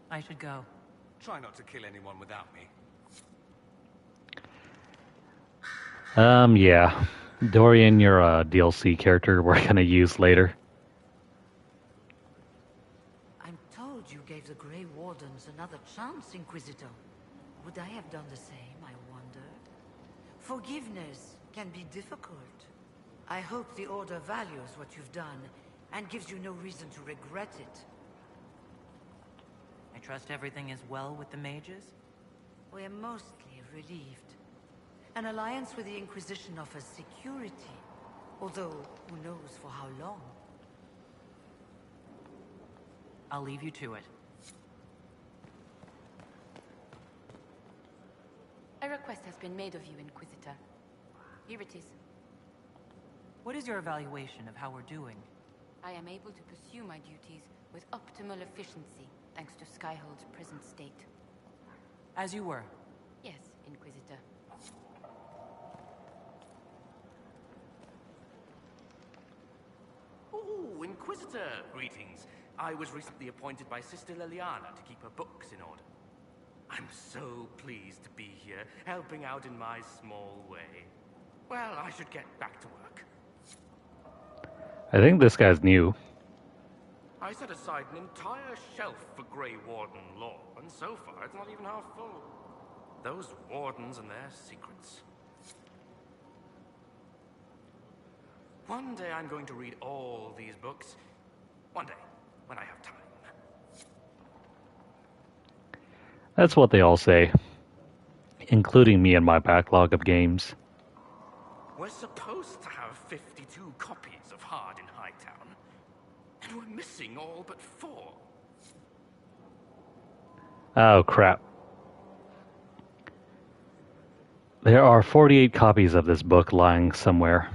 I should go. Try not to kill anyone without me. Yeah. Dorian, you're a DLC character we're gonna use later. I'm told you gave the Grey Wardens another chance, Inquisitor. Would I have done the same, I wonder? Forgiveness can be difficult. I hope the Order values what you've done and gives you no reason to regret it. I trust everything is well with the mages? We're mostly relieved. An alliance with the Inquisition offers security, although who knows for how long. I'll leave you to it. A request has been made of you, Inquisitor. Here it is. What is your evaluation of how we're doing? I am able to pursue my duties with optimal efficiency, thanks to Skyhold's present state. As you were. Yes, Inquisitor. Ooh, Inquisitor! Greetings. I was recently appointed by Sister Liliana to keep her books in order. I'm so pleased to be here, helping out in my small way. Well, I should get back to work. I think this guy's new. I set aside an entire shelf for Grey Warden lore, and so far it's not even half full. Those Wardens and their secrets. One day I'm going to read all these books. One day, when I have time. That's what they all say. Including me and my backlog of games. We're supposed to have 52 copies of Hard in Hightown. And we're missing all but 4. Oh, crap. There are 48 copies of this book lying somewhere.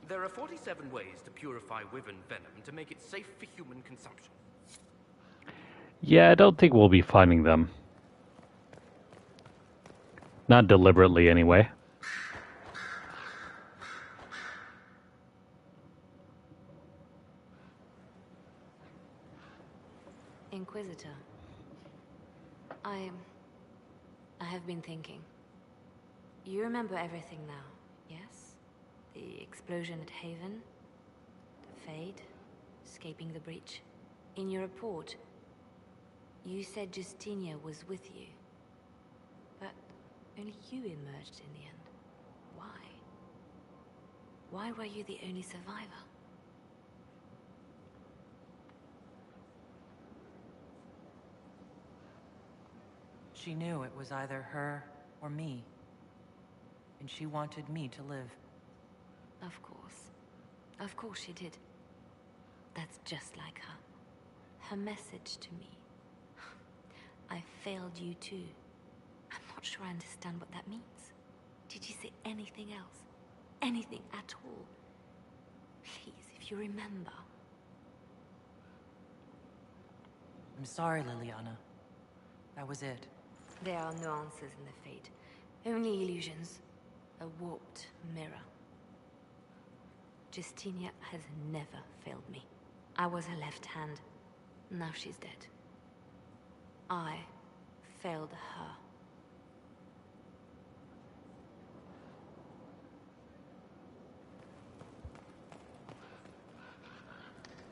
There are 47 ways to purify wyvern venom to make it safe for human consumption. Yeah, I don't think we'll be finding them. Not deliberately, anyway. Inquisitor. I have been thinking. You remember everything now, yes? The explosion at Haven? Fade, escaping the breach. In your report, you said Justinia was with you. But only you emerged in the end. Why? Why were you the only survivor? She knew it was either her or me. And she wanted me to live. Of course. Of course she did. That's just like her. Her message to me. I failed you too. I'm not sure I understand what that means. Did you say anything else? Anything at all? Please, if you remember. I'm sorry, Liliana. That was it. There are no answers in the fate. Only illusions. A warped mirror. Justinia has never failed me. I was her left hand. Now she's dead. I failed her.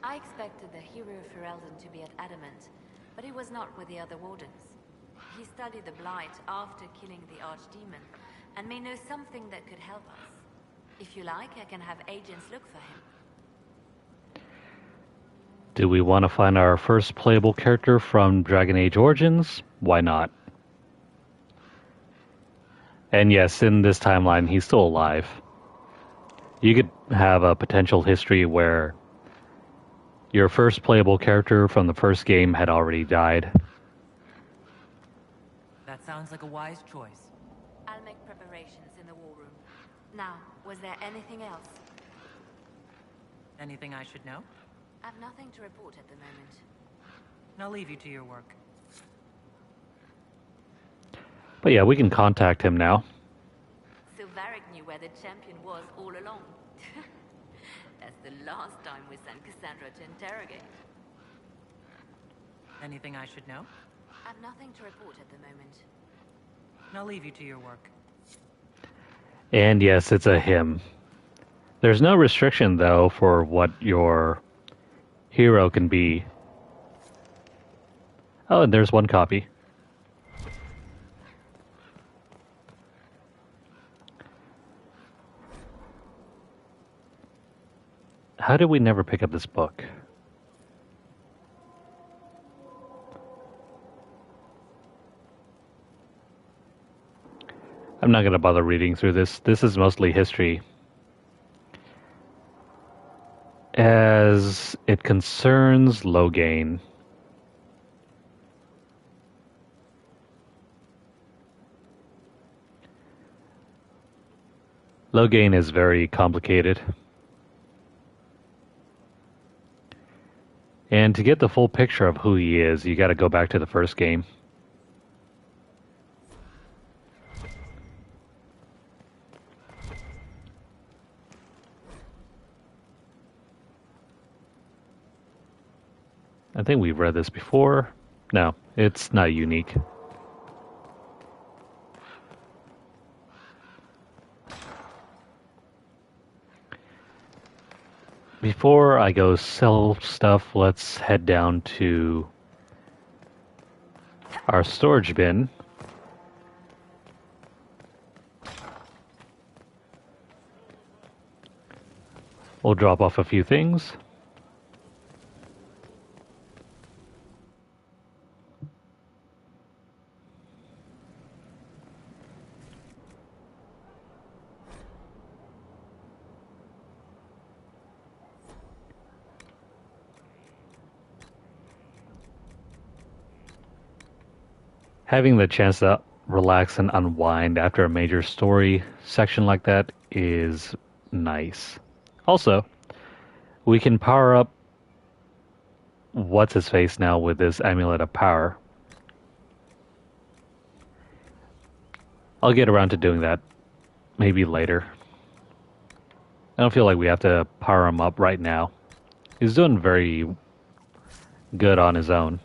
I expected the hero Ferelden to be at Adamant, but he was not with the other wardens. He studied the Blight after killing the Archdemon, and may know something that could help us. If you like, I can have agents look for him. Do we want to find our first playable character from Dragon Age Origins? Why not? And yes, in this timeline, he's still alive. You could have a potential history where your first playable character from the first game had already died. That sounds like a wise choice. I'll make preparations in the war room. Now, was there anything else? Anything I should know? I've nothing to report at the moment. I'll leave you to your work. But yeah, we can contact him now. So Varric knew where the champion was all along. That's the last time we sent Cassandra to interrogate. Anything I should know? I've nothing to report at the moment. I'll leave you to your work. And yes, it's a him. There's no restriction, though, for what your hero can be. Oh, and there's one copy. How did we never pick up this book? I'm not going to bother reading through this. This is mostly history. As it concerns Loghain. Loghain is very complicated. And to get the full picture of who he is, you got to go back to the first game. I think we've read this before. No, it's not unique. Before I go sell stuff, let's head down to our storage bin. We'll drop off a few things. Having the chance to relax and unwind after a major story section like that is nice. Also, we can power up what's-his-face now with this Amulet of Power. I'll get around to doing that maybe later. I don't feel like we have to power him up right now. He's doing very good on his own.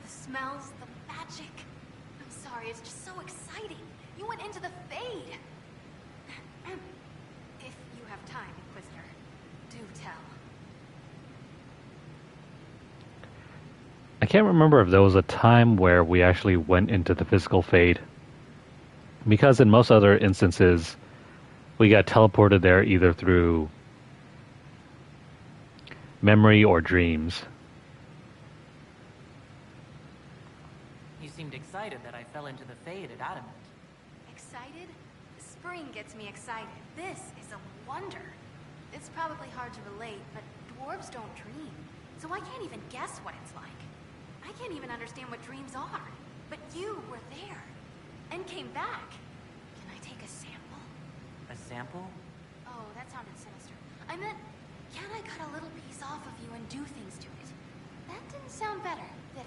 Smells, the magic. I'm sorry, sorry, it's just so exciting. You went into the Fade. If you have time, Inquisitor, do tell. I can't remember if there was a time where we actually went into the physical Fade. Because in most other instances, we got teleported there either through memory or dreams. You seemed excited that I fell into the Fade at Adamant. Excited? Spring gets me excited. This is a wonder. It's probably hard to relate, but dwarves don't dream. So I can't even guess what it's like. I can't even understand what dreams are. But you were there. And came back. Can I take a sample? A sample? Oh, that sounded sinister. I meant, can I cut a little piece off of you and do things to it? That didn't sound better, did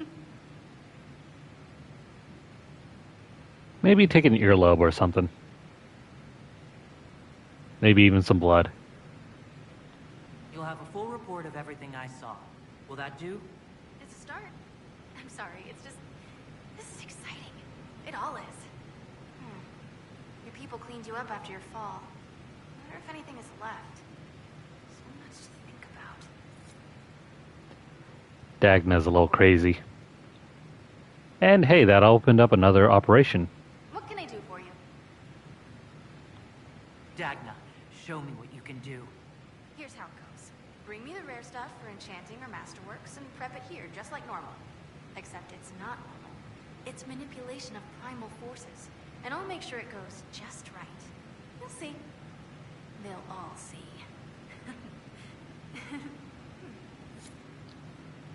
it? Maybe take an earlobe or something. Maybe even some blood. You'll have a full report of everything I saw. Will that do? It's a start. I'm sorry, it's just... This is exciting. It all is. Your people cleaned you up after your fall. I wonder if anything is left. So much to think about. Dagna's a little crazy. And hey, that opened up another operation. What can I do for you? Dagna, show me what you can do. Here's how it goes. Bring me the rare stuff for enchanting or masterworks and prep it here, just like normal. Except it's not normal. It's manipulation of primal forces. And I'll make sure it goes just right. You'll see. They'll all see.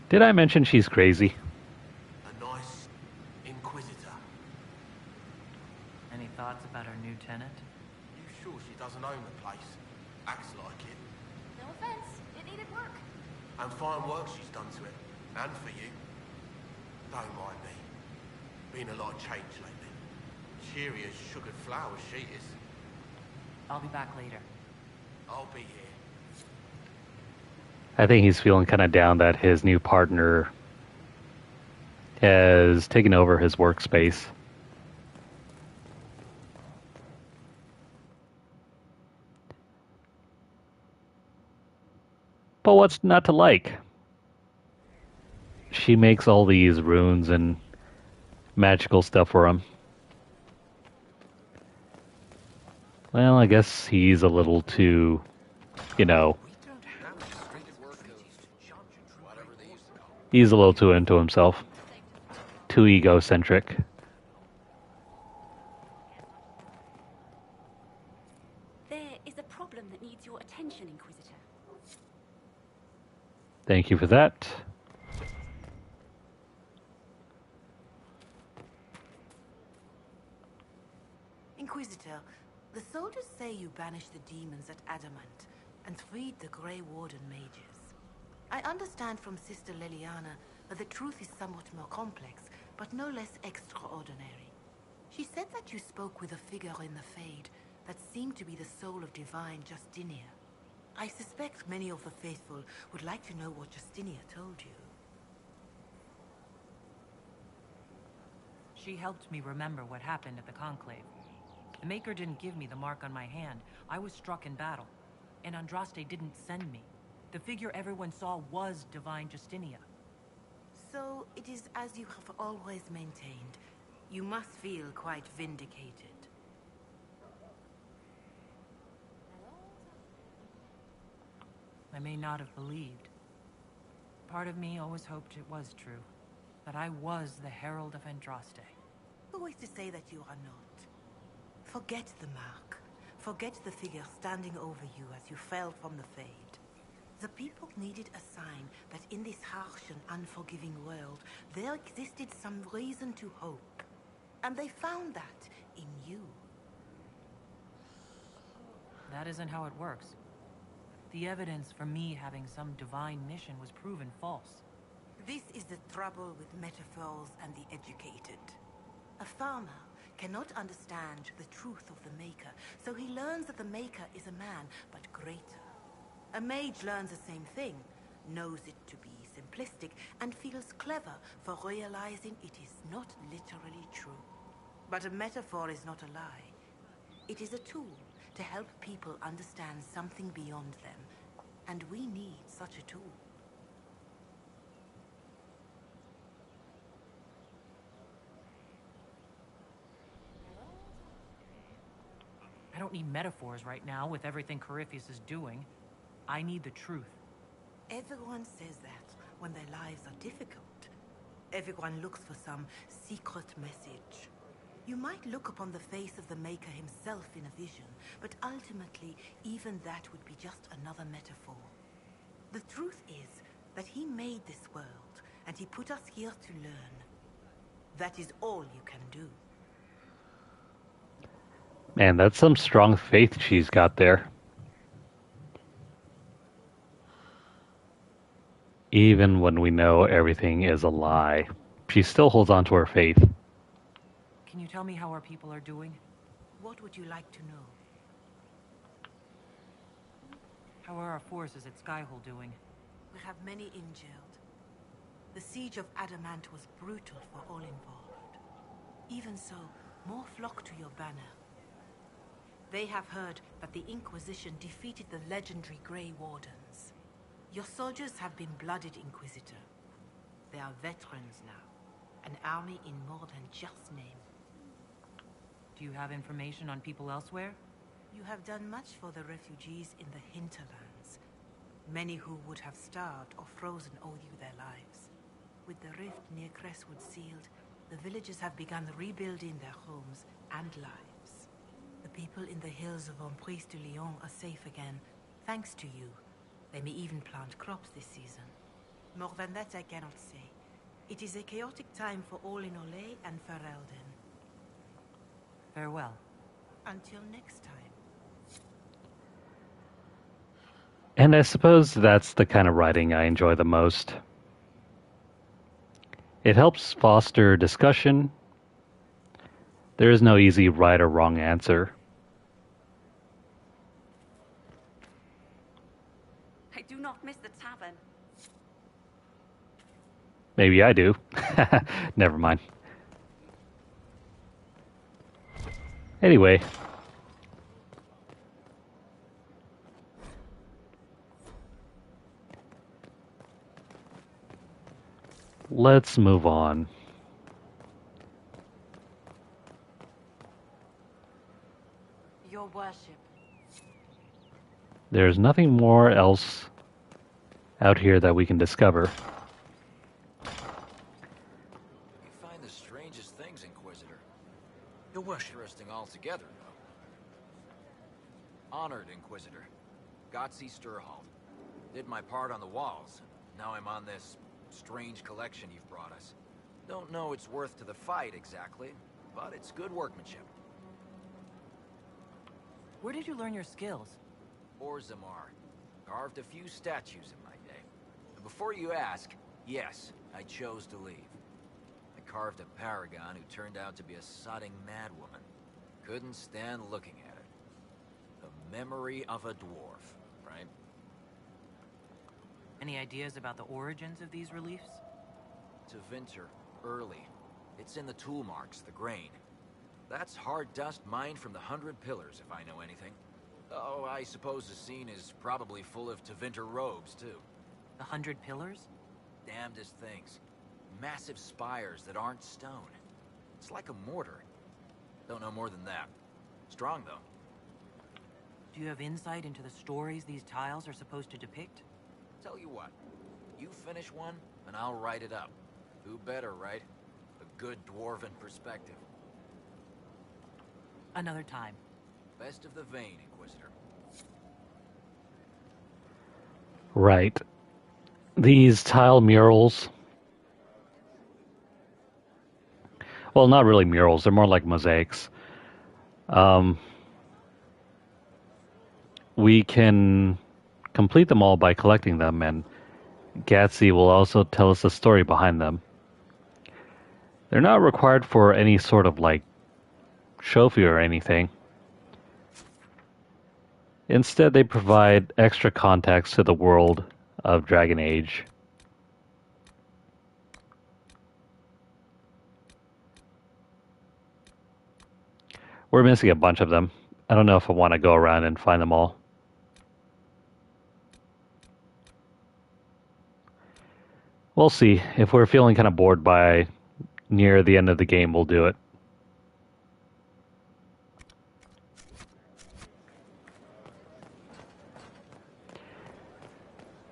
Did I mention she's crazy? A nice Inquisitor. Any thoughts about our new tenant? You sure she doesn't own the place? Acts like it. No offense. It needed work. And fine work she's done to it. And for you. Don't mind me. Been a lot of change lately. Cheery as sugared flowers she is. I'll be back later. I'll be here. I think he's feeling kind of down that his new partner has taken over his workspace. But what's not to like? She makes all these runes and magical stuff for him. Well, I guess he's a little too, he's a little too into himself. Too egocentric. There is a problem that needs your attention, Inquisitor. Thank you for that. Inquisitor, the soldiers say you banished the demons at Adamant and freed the Grey Warden mages. I understand from Sister Leliana that the truth is somewhat more complex, but no less extraordinary. She said that you spoke with a figure in the Fade that seemed to be the soul of divine Justinia. I suspect many of the faithful would like to know what Justinia told you. She helped me remember what happened at the Conclave. The Maker didn't give me the mark on my hand. I was struck in battle. And Andraste didn't send me. The figure everyone saw was Divine Justinia. So it is as you have always maintained. You must feel quite vindicated. I may not have believed. Part of me always hoped it was true. That I was the Herald of Andraste. Who is to say that you are not? Forget the mark. Forget the figure standing over you as you fell from the Fade. The people needed a sign that in this harsh and unforgiving world, there existed some reason to hope. And they found that in you. That isn't how it works. The evidence for me having some divine mission was proven false. This is the trouble with metaphors and the educated. A farmer cannot understand the truth of the Maker, so he learns that the Maker is a man, but greater. A mage learns the same thing, knows it to be simplicity. simplistic and feels clever for realizing it is not literally true. But a metaphor is not a lie. It is a tool to help people understand something beyond them. And we need such a tool. I don't need metaphors right now with everything Corypheus is doing. I need the truth. Everyone says that when their lives are difficult. Everyone looks for some secret message. You might look upon the face of the Maker himself in a vision, but ultimately, even that would be just another metaphor. The truth is that he made this world, and he put us here to learn. That is all you can do. Man, that's some strong faith she's got there. Even when we know everything is a lie, she still holds on to her faith. Can you tell me how our people are doing? What would you like to know? How are our forces at Skyhole doing? We have many injured. The siege of Adamant was brutal for all involved. Even so, more flock to your banner. They have heard that the Inquisition defeated the legendary Grey Wardens. Your soldiers have been blooded, Inquisitor. They are veterans now. An army in more than just name. Do you have information on people elsewhere? You have done much for the refugees in the hinterlands. Many who would have starved or frozen owe you their lives. With the rift near Crestwood sealed, the villagers have begun rebuilding their homes and lives. The people in the hills of Emprise de Lyon are safe again, thanks to you. They may even plant crops this season. More than that I cannot say. It is a chaotic time for all in Olay and Ferelden. Farewell. Until next time. And I suppose that's the kind of writing I enjoy the most. It helps foster discussion. There is no easy right or wrong answer. I do not miss the tavern. Maybe I do. Never mind. Anyway. Let's move on. Your worship. There's nothing more else out here that we can discover. You find the strangest things, Inquisitor. Your worship. Interesting altogether, though. Honored, Inquisitor. Gotzi Sturhall. Did my part on the walls. Now I'm on this strange collection you've brought us. Don't know its worth to the fight exactly, but it's good workmanship. Where did you learn your skills? Orzammar. Carved a few statues in my day. And before you ask, yes, I chose to leave. I carved a paragon who turned out to be a sodding madwoman. Couldn't stand looking at it. The memory of a dwarf, right? Any ideas about the origins of these reliefs? To Vinter, early. It's in the tool marks, the grain. That's hard dust mined from the 100 Pillars, if I know anything. Oh, I suppose the scene is probably full of Tevinter robes, too. The 100 Pillars? Damnedest things. Massive spires that aren't stone. It's like a mortar. Don't know more than that. Strong, though. Do you have insight into the stories these tiles are supposed to depict? Tell you what. You finish one, and I'll write it up. Who better, right? A good dwarven perspective. Another time. Best of the vein, Inquisitor. Right. These tile murals. Well, not really murals. They're more like mosaics. We can complete them all by collecting them, and Gatsy will also tell us the story behind them. They're not required for any sort of, like, trophy or anything. Instead, they provide extra context to the world of Dragon Age. We're missing a bunch of them. I don't know if I want to go around and find them all. We'll see. If we're feeling kind of bored by near the end of the game, we'll do it.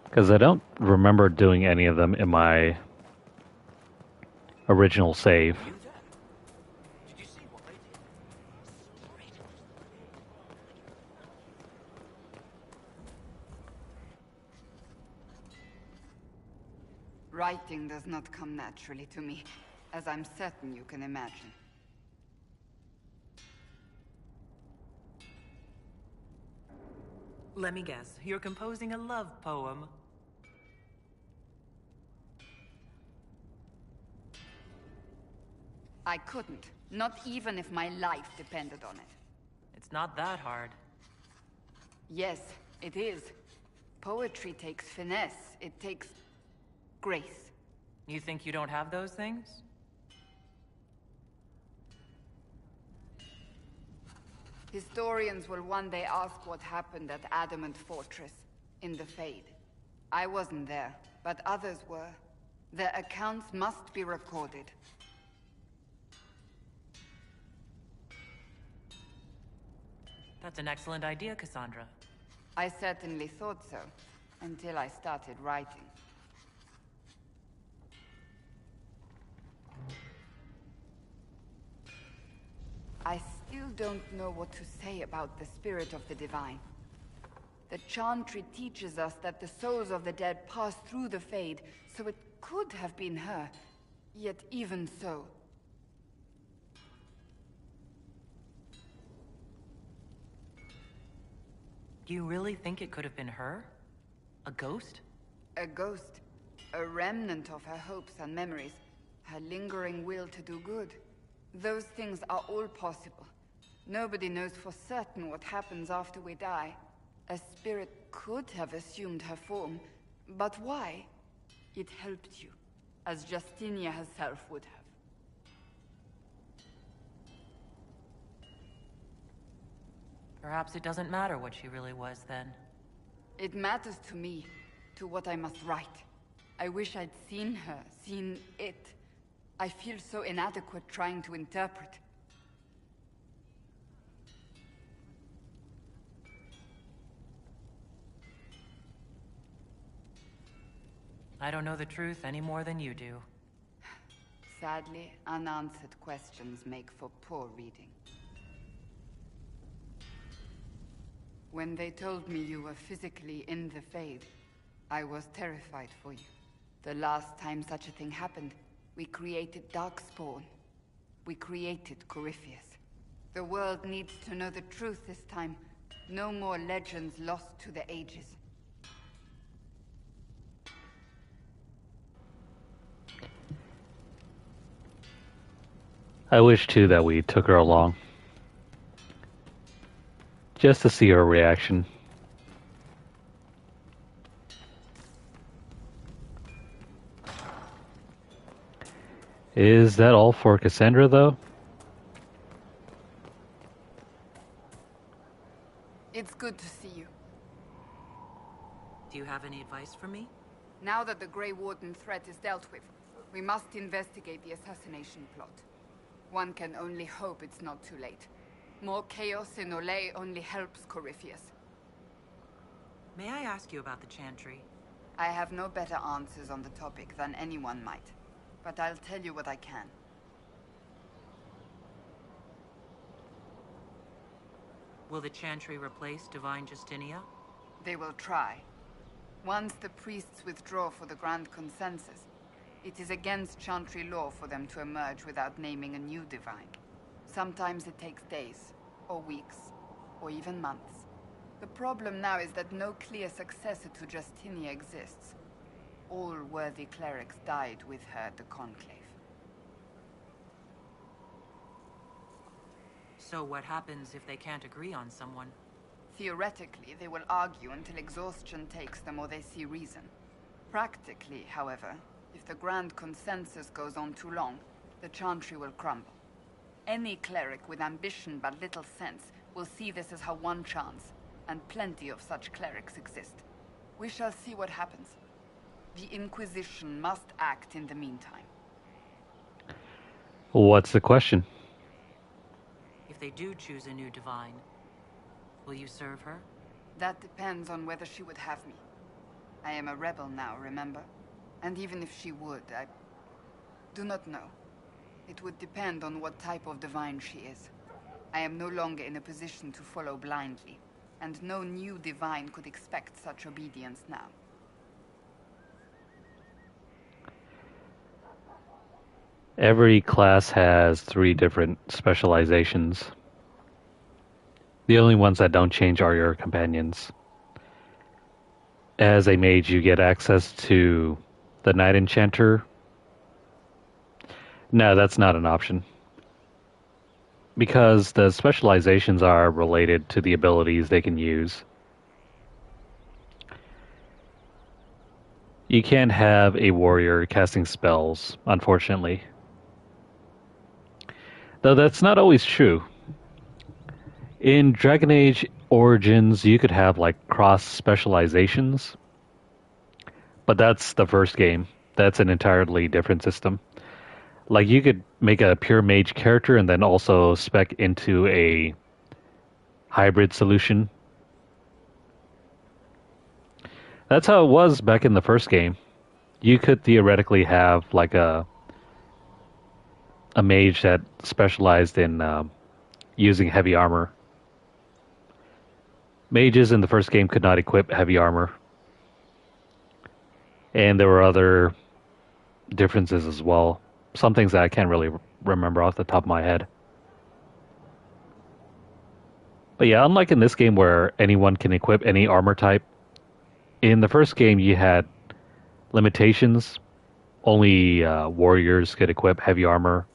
Because I don't remember doing any of them in my original save. Writing does not come naturally to me, as I'm certain you can imagine. Let me guess, you're composing a love poem. I couldn't, not even if my life depended on it. It's not that hard. Yes, it is. Poetry takes finesse, it takes grace. You think you don't have those things? Historians will one day ask what happened at Adamant Fortress, in the Fade. I wasn't there, but others were. Their accounts must be recorded. That's an excellent idea, Cassandra. I certainly thought so, until I started writing. I still don't know what to say about the spirit of the divine. The Chantry teaches us that the souls of the dead pass through the Fade, so it could have been her. Yet even so... You really think it could have been her? A ghost? A ghost. A remnant of her hopes and memories. Her lingering will to do good. Those things are all possible. Nobody knows for certain what happens after we die. A spirit could have assumed her form, but why? It helped you, as Justinia herself would have. Perhaps it doesn't matter what she really was then. It matters to me, to what I must write. I wish I'd seen her, seen it. I feel so inadequate trying to interpret. I don't know the truth any more than you do. Sadly, unanswered questions make for poor reading. When they told me you were physically in the Fade, I was terrified for you. The last time such a thing happened, we created Darkspawn. We created Corypheus. The world needs to know the truth this time. No more legends lost to the ages. I wish too that we took her along. Just to see her reaction. Is that all for Cassandra, though? It's good to see you. Do you have any advice for me? Now that the Grey Warden threat is dealt with, we must investigate the assassination plot. One can only hope it's not too late. More chaos in Olay only helps Corypheus. May I ask you about the Chantry? I have no better answers on the topic than anyone might, but I'll tell you what I can. Will the Chantry replace Divine Justinia? They will try. Once the priests withdraw for the Grand Consensus, it is against Chantry law for them to emerge without naming a new Divine. Sometimes it takes days, or weeks, or even months. The problem now is that no clear successor to Justinia exists. All worthy clerics died with her at the Conclave. So what happens if they can't agree on someone? Theoretically, they will argue until exhaustion takes them or they see reason. Practically, however, if the Grand Consensus goes on too long, the Chantry will crumble. Any cleric with ambition but little sense will see this as her one chance, and plenty of such clerics exist. We shall see what happens. The Inquisition must act in the meantime. What's the question? If they do choose a new divine, will you serve her? That depends on whether she would have me. I am a rebel now, remember? And even if she would, I do not know. It would depend on what type of divine she is. I am no longer in a position to follow blindly, and no new divine could expect such obedience now. Every class has 3 different specializations. The only ones that don't change are your companions. As a mage, you get access to the Night Enchanter. No, that's not an option. Because the specializations are related to the abilities they can use. You can't have a warrior casting spells, unfortunately. Though that's not always true. In Dragon Age Origins, you could have like cross specializations. But that's the first game. That's an entirely different system. Like you could make a pure mage character and then also spec into a hybrid solution. That's how it was back in the first game. You could theoretically have like a mage that specialized in using heavy armor. Mages in the first game could not equip heavy armor. And there were other differences as well. Some things that I can't really remember off the top of my head. But yeah, unlike in this game where anyone can equip any armor type, in the first game you had limitations. Only warriors could equip heavy armor.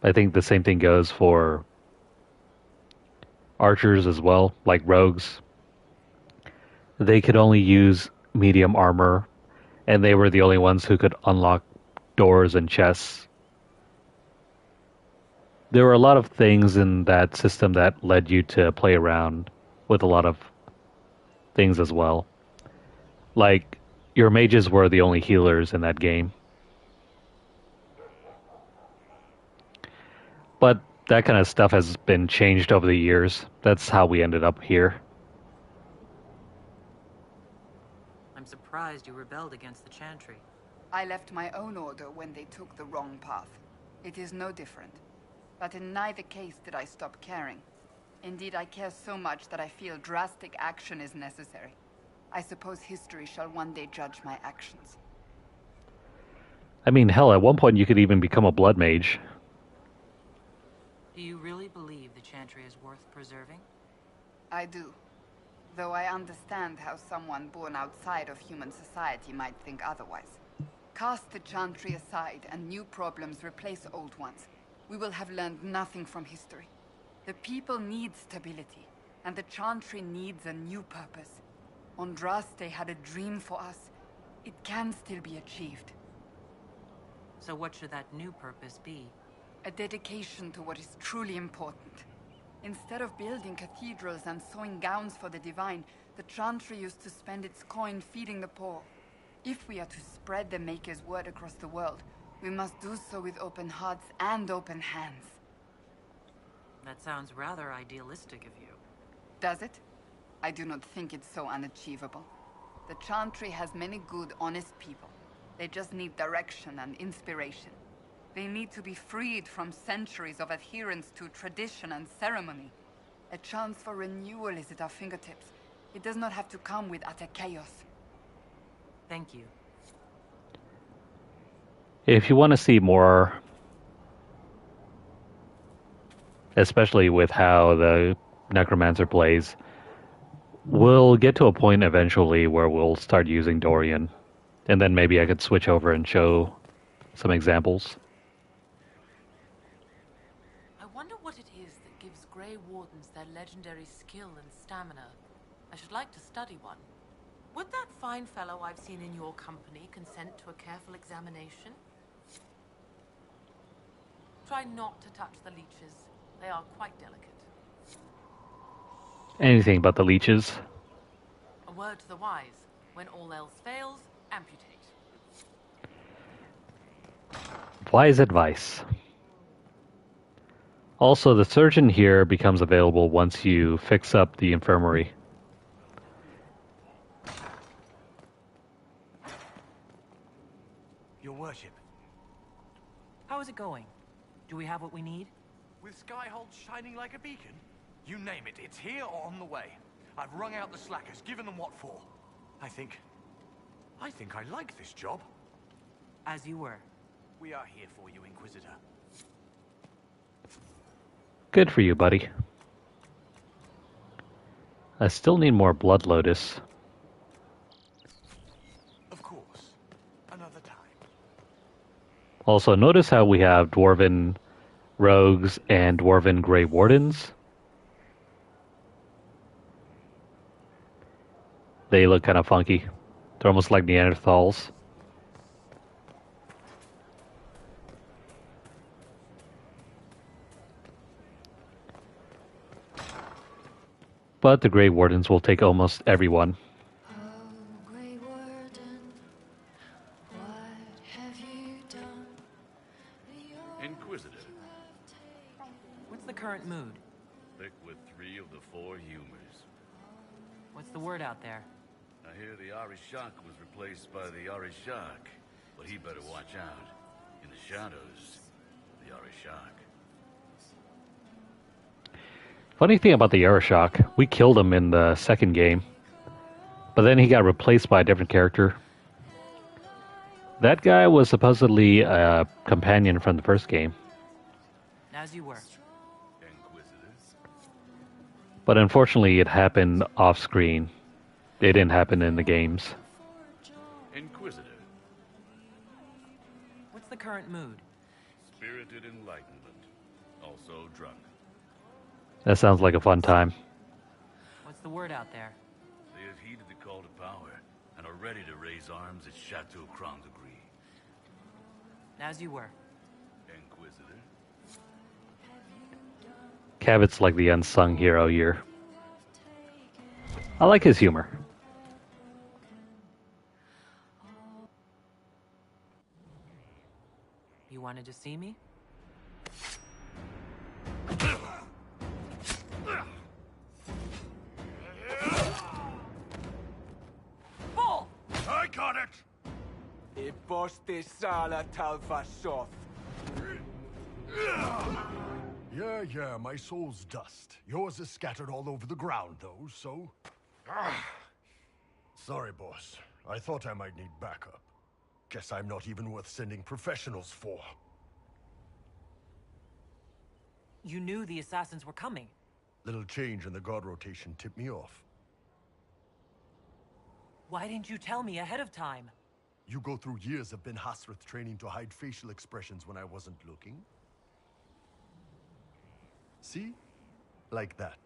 I think the same thing goes for archers as well, like rogues. They could only use medium armor, and they were the only ones who could unlock doors and chests. There were a lot of things in that system that led you to play around with a lot of things as well. Like, your mages were the only healers in that game. But that kind of stuff has been changed over the years. That's how we ended up here. I'm surprised you rebelled against the Chantry. I left my own order when they took the wrong path. It is no different. But in neither case did I stop caring. Indeed, I care so much that I feel drastic action is necessary. I suppose history shall one day judge my actions. I mean, hell, at one point you could even become a blood mage. Do you really believe the Chantry is worth preserving? I do. Though I understand how someone born outside of human society might think otherwise. Cast the Chantry aside and new problems replace old ones. We will have learned nothing from history. The people need stability, and the Chantry needs a new purpose. Andraste had a dream for us. It can still be achieved. So what should that new purpose be? A dedication to what is truly important. Instead of building cathedrals and sewing gowns for the divine, the Chantry used to spend its coin feeding the poor. If we are to spread the Maker's word across the world, we must do so with open hearts and open hands. That sounds rather idealistic of you. Does it? I do not think it's so unachievable. The Chantry has many good, honest people. They just need direction and inspiration. They need to be freed from centuries of adherence to tradition and ceremony. A chance for renewal is at our fingertips. It does not have to come with utter chaos. Thank you. If you want to see more, especially with how the Necromancer plays, we'll get to a point eventually where we'll start using Dorian. And then maybe I could switch over and show some examples. I wonder what it is that gives Grey Wardens their legendary skill and stamina. I should like to study one. Would that fine fellow I've seen in your company consent to a careful examination? Try not to touch the leeches. They are quite delicate. Anything but the leeches. A word to the wise. When all else fails, amputate. Wise advice. Also, the surgeon here becomes available once you fix up the infirmary. Your worship. How is it going? Do we have what we need? With Skyhold shining like a beacon? You name it, it's here or on the way. I've wrung out the slackers, given them what for. I think I like this job. As you were. We are here for you, Inquisitor. Good for you, buddy. I still need more Blood Lotus. Of course. Another time. Also, notice how we have Dwarven Rogues and Dwarven Grey Wardens. They look kind of funky. They're almost like Neanderthals. But the Grey Wardens will take almost everyone. Inquisitor. What's the current mood? Thick with 3 of the 4 humors. What's the word out there? I hear the Arishak was replaced by the Arishak, but he better watch out. In the shadows, the Arishak. Funny thing about the Arishak, we killed him in the second game, but then he got replaced by a different character. That guy was supposedly a companion from the first game. As you were. But unfortunately it happened off screen. It didn't happen in the games. Inquisitor. What's the current mood? Spirited enlightenment. Also drunk. That sounds like a fun time. What's the word out there? They have heeded the call to power and are ready to raise arms at Chateau Crown de Gris. As you were. Inquisitor. Cabot's like the unsung hero here. I like his humor. You wanted to see me? Bull! I got it! E poste sala talvashoth. Yeah, my soul's dust. Yours is scattered all over the ground, though, so... Sorry, boss. I thought I might need backup. Guess I'm not even worth sending professionals for. You knew the assassins were coming. Little change in the guard rotation tipped me off. Why didn't you tell me ahead of time? You go through years of Ben Hasrath training to hide facial expressions when I wasn't looking? See? Like that.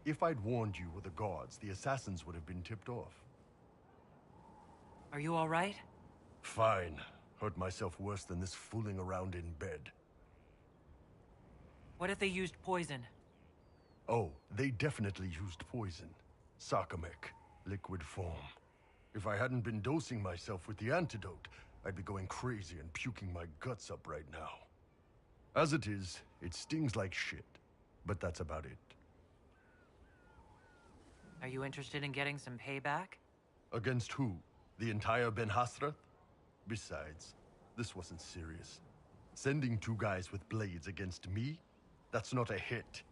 If I'd warned you with the guards, the assassins would have been tipped off. Are you all right? Fine. Hurt myself worse than this fooling around in bed. What if they used poison? Oh, they definitely used poison. Sarcomec, liquid form. If I hadn't been dosing myself with the antidote, I'd be going crazy and puking my guts up right now. As it is, it stings like shit. But that's about it. Are you interested in getting some payback? Against who? The entire Ben Hasrath? Besides, this wasn't serious. Sending 2 guys with blades against me? That's not a hit.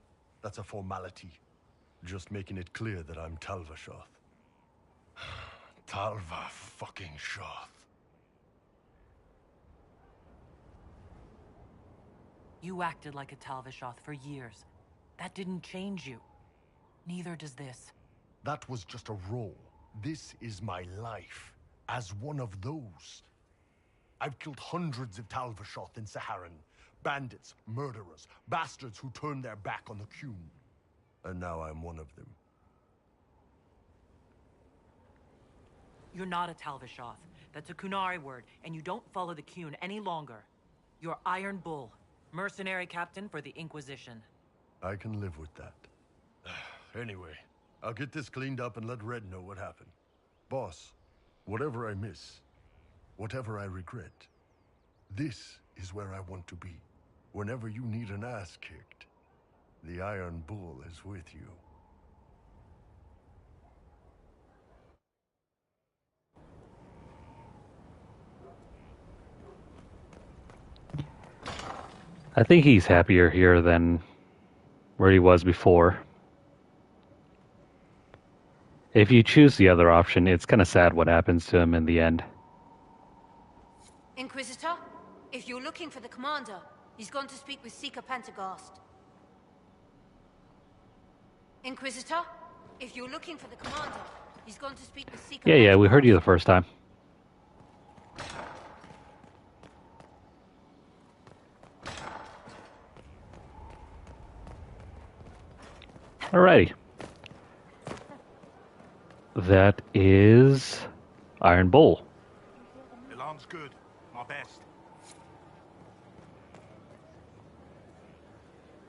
That's a formality. Just making it clear that I'm Talvashoth. Talva fucking Shoth. You acted like a Talvishoth for years. That didn't change you. Neither does this. That was just a role. This is my life. As one of those. I've killed hundreds of Talvishoth in Saharan. Bandits, murderers, bastards who turned their back on the Qun. And now I'm one of them. You're not a Talvishoth. That's a Qunari word, and you don't follow the Qun any longer. You're Iron Bull. Mercenary captain for the Inquisition. I can live with that. Anyway, I'll get this cleaned up and let Red know what happened. Boss, whatever I miss, whatever I regret, this is where I want to be. Whenever you need an ass kicked, the Iron Bull is with you. I think he's happier here than where he was before. If you choose the other option, it's kind of sad what happens to him in the end. Inquisitor, if you're looking for the commander, he's gone to speak with Seeker Pentecost. Inquisitor, if you're looking for the commander, he's gone to speak with Seeker Yeah, Pentecost. we heard you the first time. Alrighty. That is Iron Bull. Alarm's good. My best.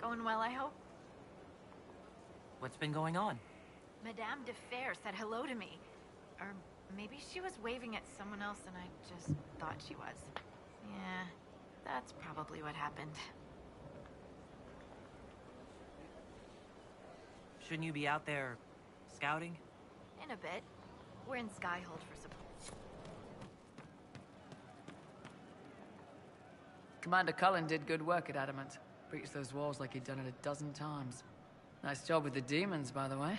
Going well, I hope? What's been going on? Madame de Fer said hello to me. Or maybe she was waving at someone else and I just thought she was. Yeah, that's probably what happened. Shouldn't you be out there scouting? In a bit. We're in Skyhold for support. Commander Cullen did good work at Adamant. Breached those walls like he'd done it a dozen times. Nice job with the demons, by the way.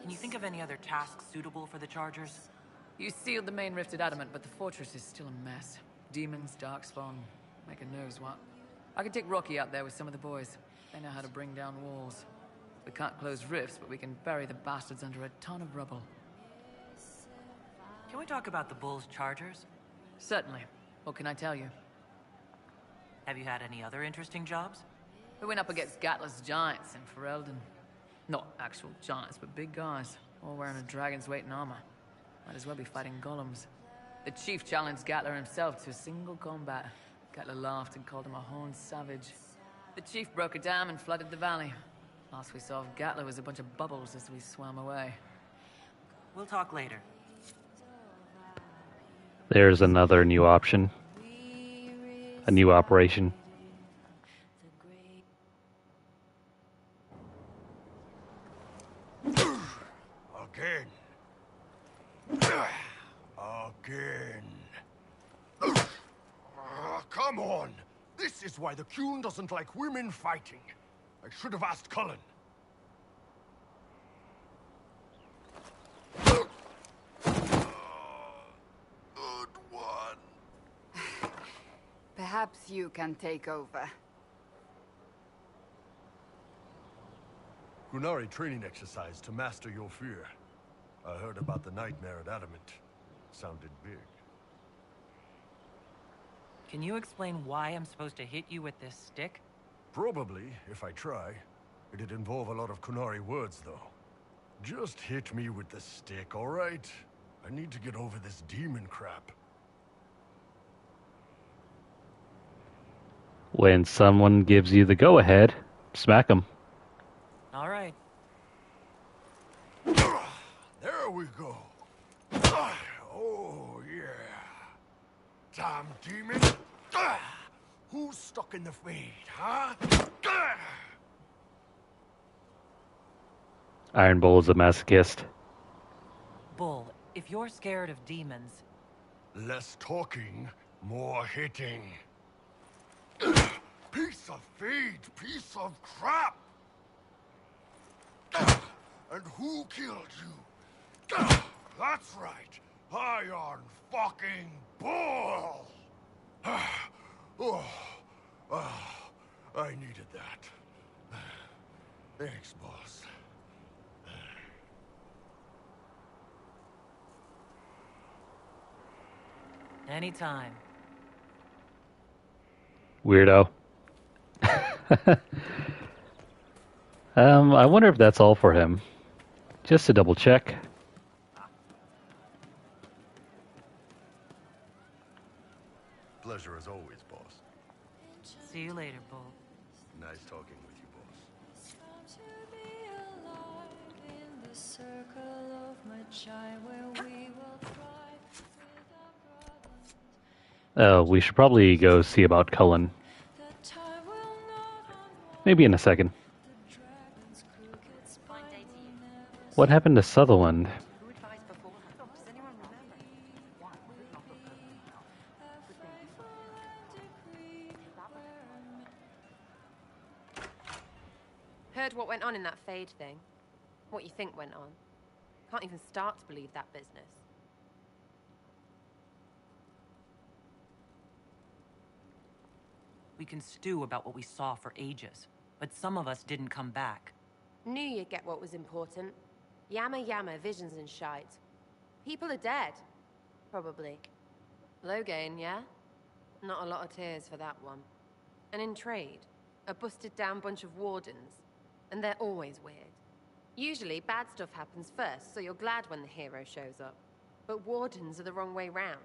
Can you think of any other tasks suitable for the Chargers? You sealed the main rift at Adamant, but the fortress is still a mess. Demons, Darkspawn, make a knows what. I could take Rocky out there with some of the boys. They know how to bring down walls. We can't close rifts, but we can bury the bastards under a ton of rubble. Can we talk about the Bull's Chargers? Certainly. What can I tell you? Have you had any other interesting jobs? We went up against Gatler's giants in Ferelden. Not actual giants, but big guys, all wearing a dragon's weight in armor. Might as well be fighting golems. The chief challenged Gatler himself to a single combat. Gatler laughed and called him a horned savage. The chief broke a dam and flooded the valley. Last we saw of Gatler was a bunch of bubbles as we swam away. We'll talk later. There's another new option. A new operation. Again. Again. Come on! This is why the Qun doesn't like women fighting. I should have asked Cullen. Good one. Perhaps you can take over. Qunari training exercise to master your fear. I heard about the nightmare at Adamant. Sounded big. Can you explain why I'm supposed to hit you with this stick? Probably, if I try. It'd involve a lot of Qunari words, though. Just hit me with the stick, all right? I need to get over this demon crap. When someone gives you the go-ahead, smack them. All right. There we go. Oh, yeah. Damn demon. Who's stuck in the fade, huh? Iron Bull is a masochist. Bull, if you're scared of demons... Less talking, more hitting. Piece of feed, piece of crap! And who killed you? That's right, Iron fucking Bull! I needed that. Thanks, boss. Anytime. Weirdo. I wonder if that's all for him. Just to double check. Pleasure as always, boss. you later, Bull. Nice talking with you, boss. We should probably go see about Cullen. Maybe in a second. What happened to Sutherland? Heard what went on in that Fade thing? What you think went on? Can't even start to believe that business. We can stew about what we saw for ages, but some of us didn't come back. Knew you'd get what was important. Yammer yammer, visions and shite. People are dead. Probably. Low gain, yeah? Not a lot of tears for that one. And in trade, a busted down bunch of wardens. And they're always weird. Usually, bad stuff happens first, so you're glad when the hero shows up. But wardens are the wrong way round.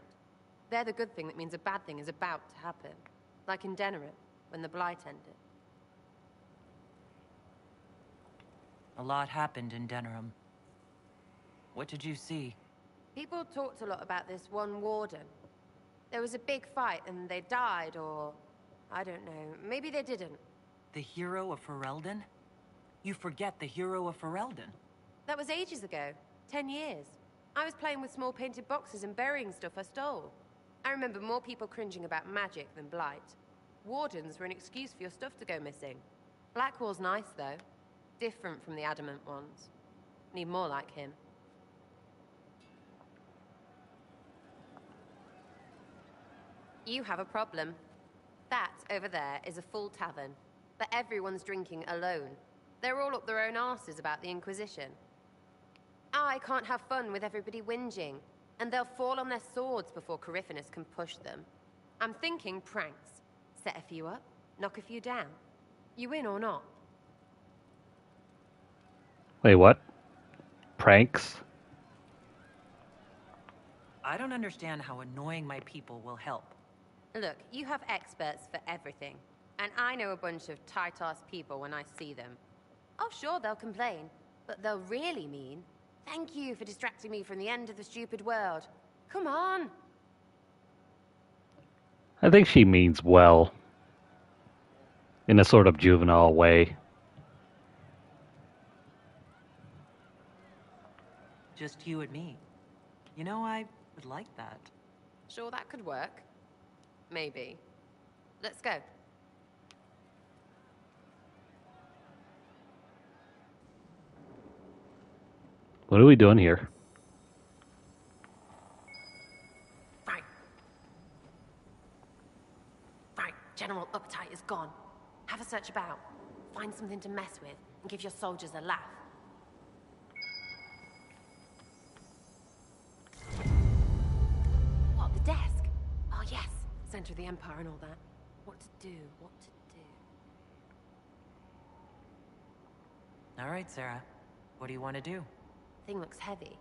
They're the good thing that means a bad thing is about to happen. Like in Denerim, when the Blight ended. A lot happened in Denerim. What did you see? People talked a lot about this one warden. There was a big fight and they died, or... I don't know, maybe they didn't. The hero of Ferelden? You forget the hero of Ferelden. That was ages ago. 10 years. I was playing with small painted boxes and burying stuff I stole. I remember more people cringing about magic than Blight. Wardens were an excuse for your stuff to go missing. Blackwall's nice, though. Different from the adamant ones. Need more like him. You have a problem. That, over there, is a full tavern. But everyone's drinking alone. They're all up their own arses about the Inquisition. I can't have fun with everybody whinging. And they'll fall on their swords before Corypheus can push them. I'm thinking pranks. Set a few up, knock a few down. You win or not? Wait, what? Pranks? I don't understand how annoying my people will help. Look, you have experts for everything. And I know a bunch of tight-ass people when I see them. Oh, sure, they'll complain. But they'll really mean, thank you for distracting me from the end of the stupid world. Come on! I think she means well. In a sort of juvenile way. Just you and me. You know, I would like that. Sure, that could work. Maybe. Let's go. What are we doing here? Right, General Uptight is gone. Have a search about. Find something to mess with, and give your soldiers a laugh. What, the desk? Oh yes, center of the Empire and all that. What to do, what to do. All right, Sera. What do you want to do? Thing looks heavy.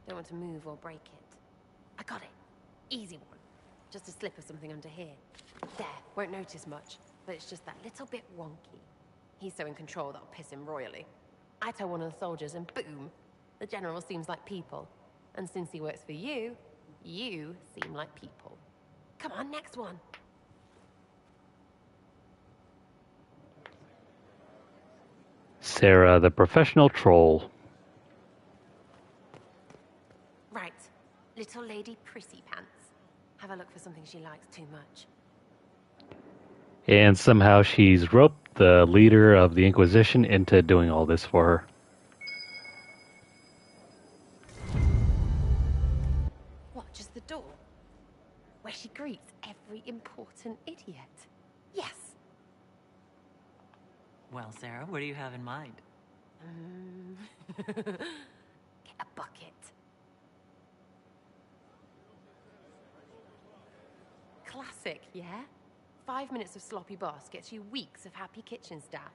Don't want to move or break it. I got it. Easy one. Just a slip of something under here. There, won't notice much, but it's just that little bit wonky. He's so in control that'll piss him royally. I tell one of the soldiers and boom, the general seems like people. And since he works for you, you seem like people. Come on, next one. Sera, the professional troll. Right. Little lady prissy pants. Have a look for something she likes too much. And somehow she's roped the leader of the Inquisition into doing all this for her. What, just the door? Where she greets every important idiot. Yes. Well, Sera, what do you have in mind? Get a bucket. Classic, yeah? 5 minutes of sloppy boss gets you weeks of happy kitchen staff.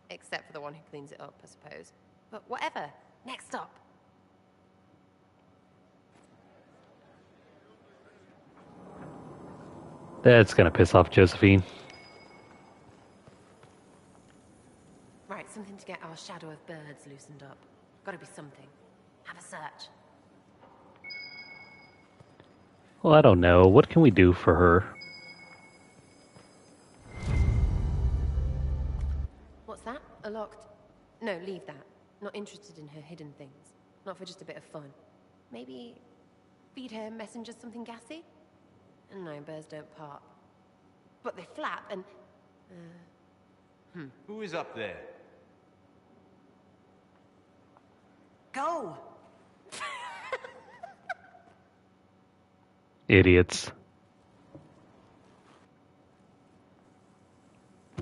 Except for the one who cleans it up, I suppose. But whatever. Next up. That's gonna piss off Josephine. Right, something to get our shadow of birds loosened up. Gotta be something. Have a search. Well, I don't know. What can we do for her? What's that? A locked... No, leave that. Not interested in her hidden things. Not for just a bit of fun. Maybe... feed her messengers something gassy? No, birds don't pop. But they flap and... Who is up there? Go! Idiots.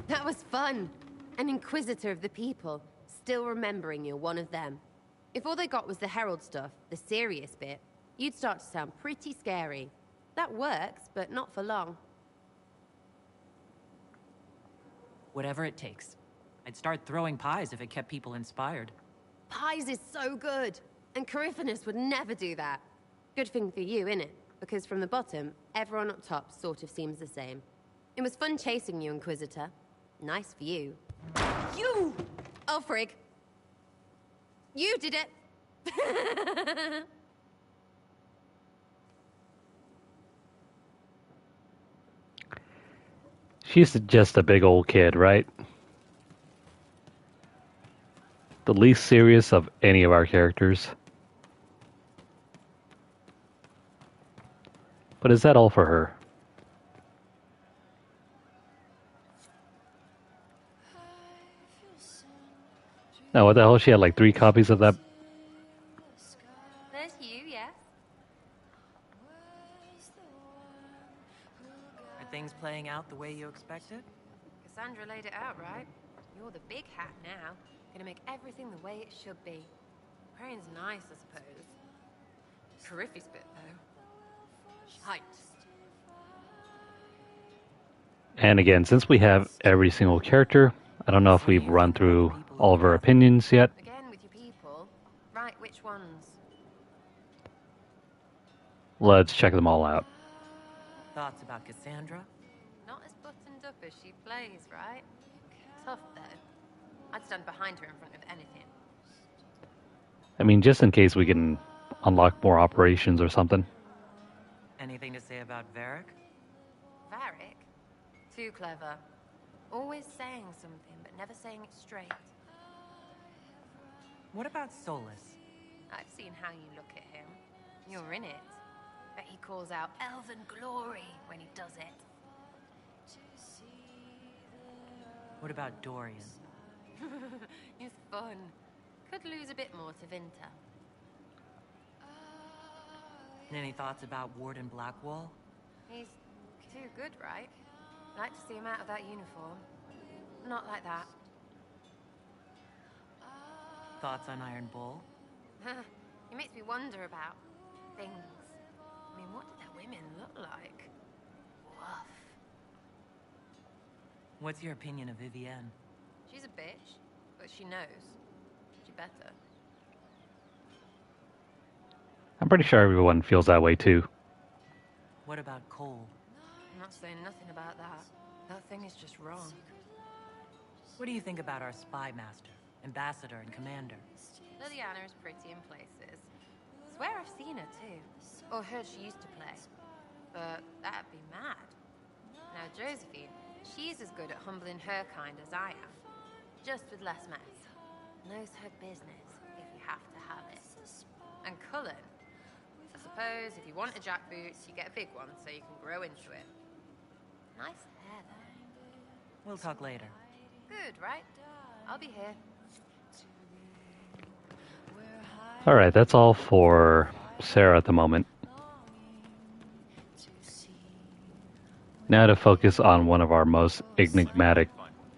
That was fun. An Inquisitor of the people. Still remembering you're one of them. If all they got was the Herald stuff, the serious bit, you'd start to sound pretty scary. That works, but not for long. Whatever it takes. I'd start throwing pies if it kept people inspired. Pies is so good. And Coryphanus would never do that. Good thing for you, innit? Because from the bottom, everyone up top sort of seems the same. It was fun chasing you, Inquisitor. Nice for you. You! Oh, frig. You did it! She's just a big old kid, right? The least serious of any of our characters. But is that all for her? No, what the hell? She had like 3 copies of that. There's you, yes? Are things playing out the way you expected? Cassandra laid it out, right? You're the big hat now. Gonna make everything the way it should be. Praying's nice, I suppose. Coryphe's bit, though. Height. And again, since we have every single character, I don't know if we've run through all of our opinions yet. Again with your people. Right, which ones? Let's check them all out. Thoughts about Cassandra? Not as buttoned up as she plays, right? Tough, though. I'd stand behind her in front of anything. I mean, just in case we can unlock more operations or something. Anything to say about Varric? Varric? Too clever. Always saying something, but never saying it straight. What about Solus? I've seen how you look at him. You're in it. Bet he calls out elven glory when he does it. What about Dorian? He's fun. Could lose a bit more to Vinter. And any thoughts about Warden Blackwall? He's too good, right? I'd like to see him out of that uniform. Not like that. Thoughts on Iron Bull? He makes me wonder about things. I mean, what do their women look like? Woof. What's your opinion of Vivienne? She's a bitch, but she knows. She better. I'm pretty sure everyone feels that way too. What about Cole? I'm not saying nothing about that. That thing is just wrong. What do you think about our spy master, ambassador, and commander? Liliana is pretty in places. Swear I've seen her too. Or heard she used to play. But that'd be mad. Now Josephine, she's as good at humbling her kind as I am. Just with less mess. Knows her business, if you have to have it. And Cullen, I suppose if you want a jackboot, you get a big one so you can grow into it. Nice hair, though. We'll talk later. Good, right? I'll be here. Alright, that's all for Sera at the moment. Now to focus on one of our most enigmatic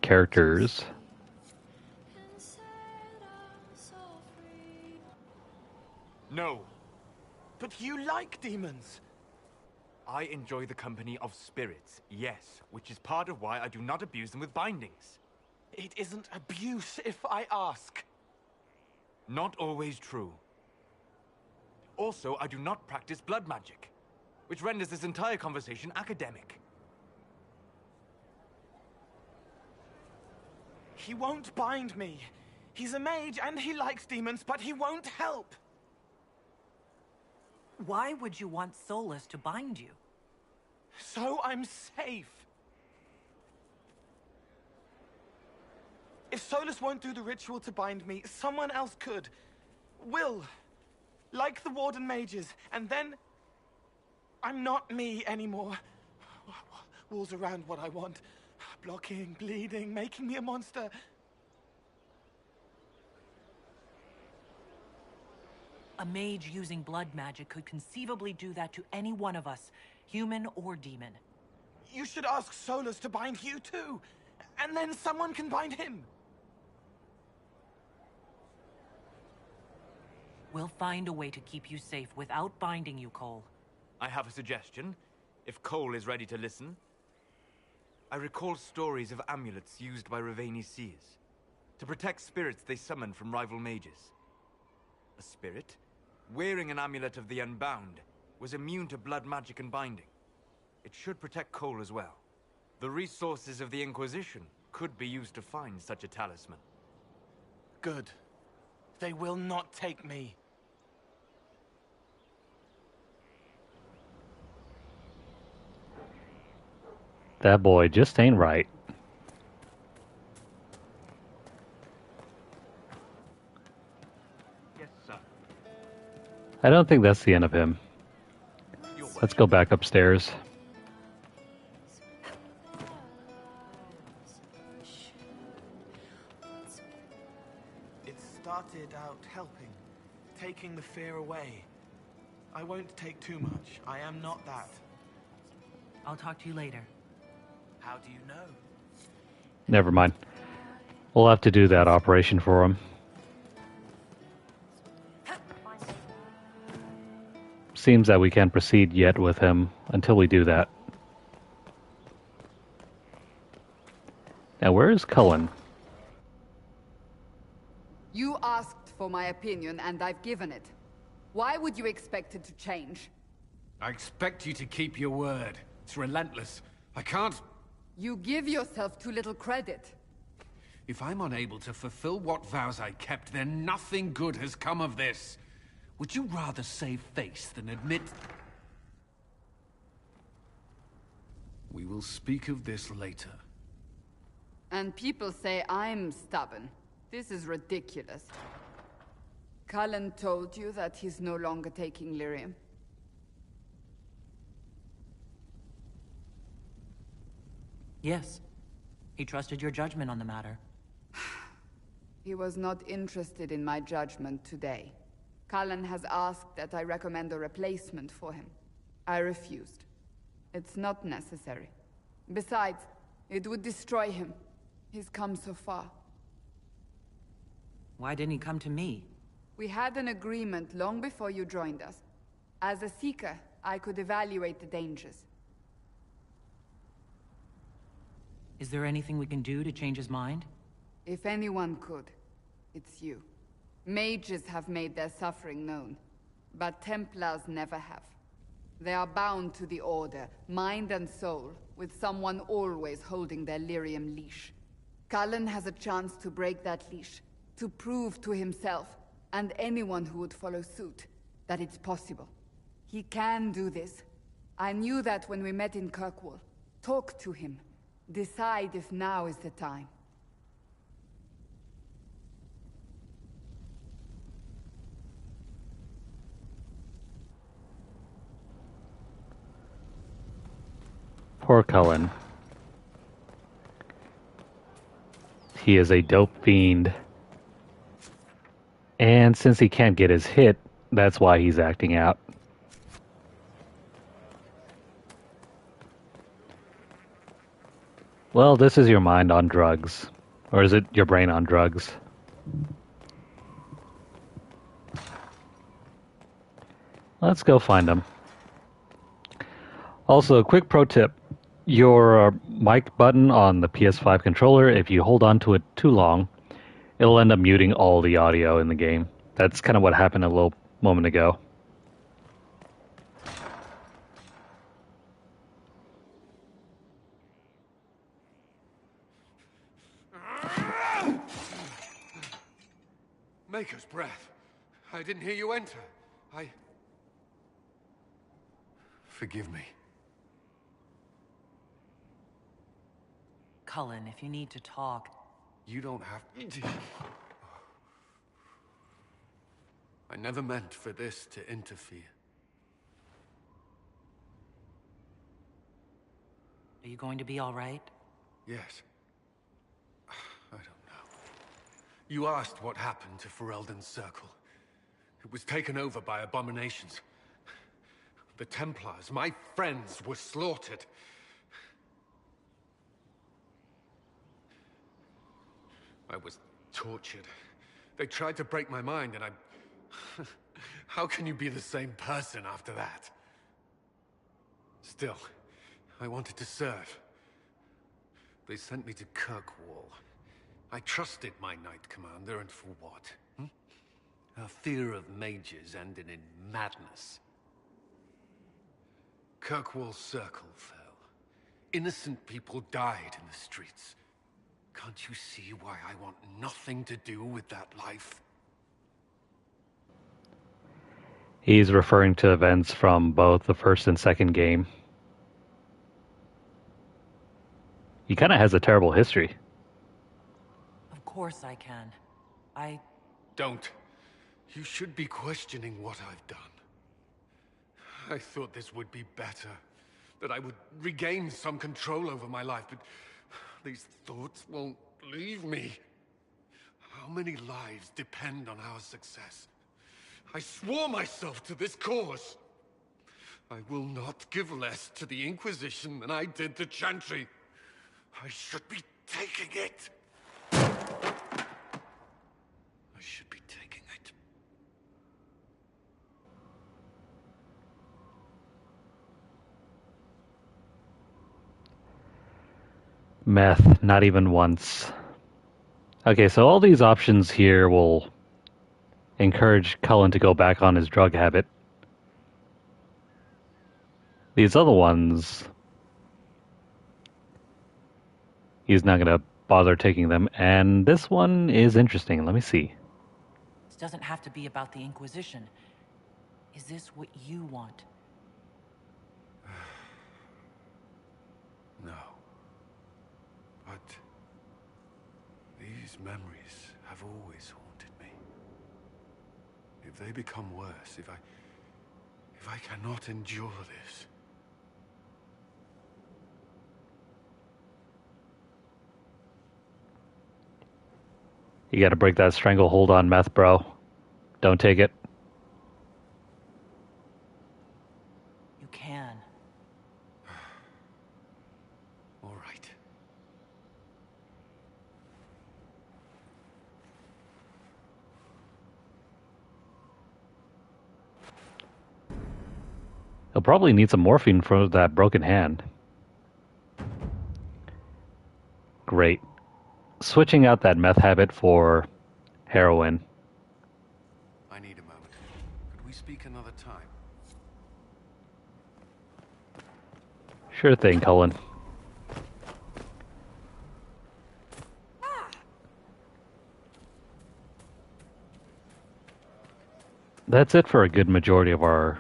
characters. No. But you like demons. I enjoy the company of spirits, yes, which is part of why I do not abuse them with bindings. It isn't abuse, if I ask. Not always true. Also, I do not practice blood magic, which renders this entire conversation academic. He won't bind me. He's a mage and he likes demons, but he won't help. Why would you want Solus to bind you? So I'm safe. If Solus won't do the ritual to bind me, someone else could. Will. Like the Warden mages. And then I'm not me anymore. Walls around what I want. Blocking, bleeding, making me a monster. A mage using blood magic could conceivably do that to any one of us, human or demon. You should ask Solus to bind you too. And then someone can bind him. We'll find a way to keep you safe without binding you, Cole. I have a suggestion, if Cole is ready to listen. I recall stories of amulets used by Raveni seers to protect spirits they summoned from rival mages. A spirit, wearing an amulet of the Unbound, was immune to blood magic and binding. It should protect Cole as well. The resources of the Inquisition could be used to find such a talisman. Good. They will not take me. That boy just ain't right. Yes, sir. I don't think that's the end of him. Let's go back upstairs. It started out helping, taking the fear away. I won't take too much. I am not that. I'll talk to you later. How do you know? Never mind. We'll have to do that operation for him. Seems that we can't proceed yet with him until we do that. Now, where is Cullen? You asked for my opinion, and I've given it. Why would you expect it to change? I expect you to keep your word. It's relentless. I can't... You give yourself too little credit. If I'm unable to fulfill what vows I kept, then nothing good has come of this. Would you rather save face than admit... We will speak of this later. And people say I'm stubborn. This is ridiculous. Cullen told you that he's no longer taking lyrium. Yes. He trusted your judgment on the matter. He was not interested in my judgment today. Cullen has asked that I recommend a replacement for him. I refused. It's not necessary. Besides, it would destroy him. He's come so far. Why didn't he come to me? We had an agreement long before you joined us. As a Seeker, I could evaluate the dangers. Is there anything we can do to change his mind? If anyone could, it's you. Mages have made their suffering known, but Templars never have. They are bound to the Order, mind and soul, with someone always holding their lyrium leash. Cullen has a chance to break that leash, to prove to himself, and anyone who would follow suit, that it's possible. He can do this. I knew that when we met in Kirkwall. Talk to him. Decide if now is the time. Poor Cullen. He is a dope fiend. And since he can't get his hit, that's why he's acting out. Well, this is your mind on drugs. Or is it your brain on drugs? Let's go find him. Also, a quick pro tip. Your mic button on the PS5 controller, if you hold on to it too long, it'll end up muting all the audio in the game. That's kind of what happened a little moment ago. Maker's breath. I didn't hear you enter. Forgive me. Cullen, if you need to talk... You don't have to. I never meant for this to interfere. Are you going to be all right? Yes. I don't know. You asked what happened to Ferelden's Circle. It was taken over by abominations. The Templars, my friends, were slaughtered. I was tortured. They tried to break my mind, and I... How can you be the same person after that? Still, I wanted to serve. They sent me to Kirkwall. I trusted my Knight Commander, and for what? Her fear of mages ended in madness. Kirkwall's Circle fell. Innocent people died in the streets. Can't you see why I want nothing to do with that life? He's referring to events from both the first and second game. He kind of has a terrible history. Of course I can. Don't. You should be questioning what I've done. I thought this would be better. That I would regain some control over my life, but these thoughts won't leave me. How many lives depend on our success? I swore myself to this cause. I will not give less to the Inquisition than I did to Chantry. I should be taking it. I should be taking it. Meth, not even once. Okay, so all these options here will encourage Cullen to go back on his drug habit. These other ones, he's not going to bother taking them. And this one is interesting. Let me see. This doesn't have to be about the Inquisition. Is this what you want? No. But these memories have always haunted me. If they become worse, if I cannot endure this... You got to break that stranglehold on meth, bro. Don't take it. You can. All right. He'll probably need some morphine for that broken hand. Great. Switching out that meth habit for heroin. I need a moment. Could we speak another time? Sure thing, Cullen. That's it for a good majority of our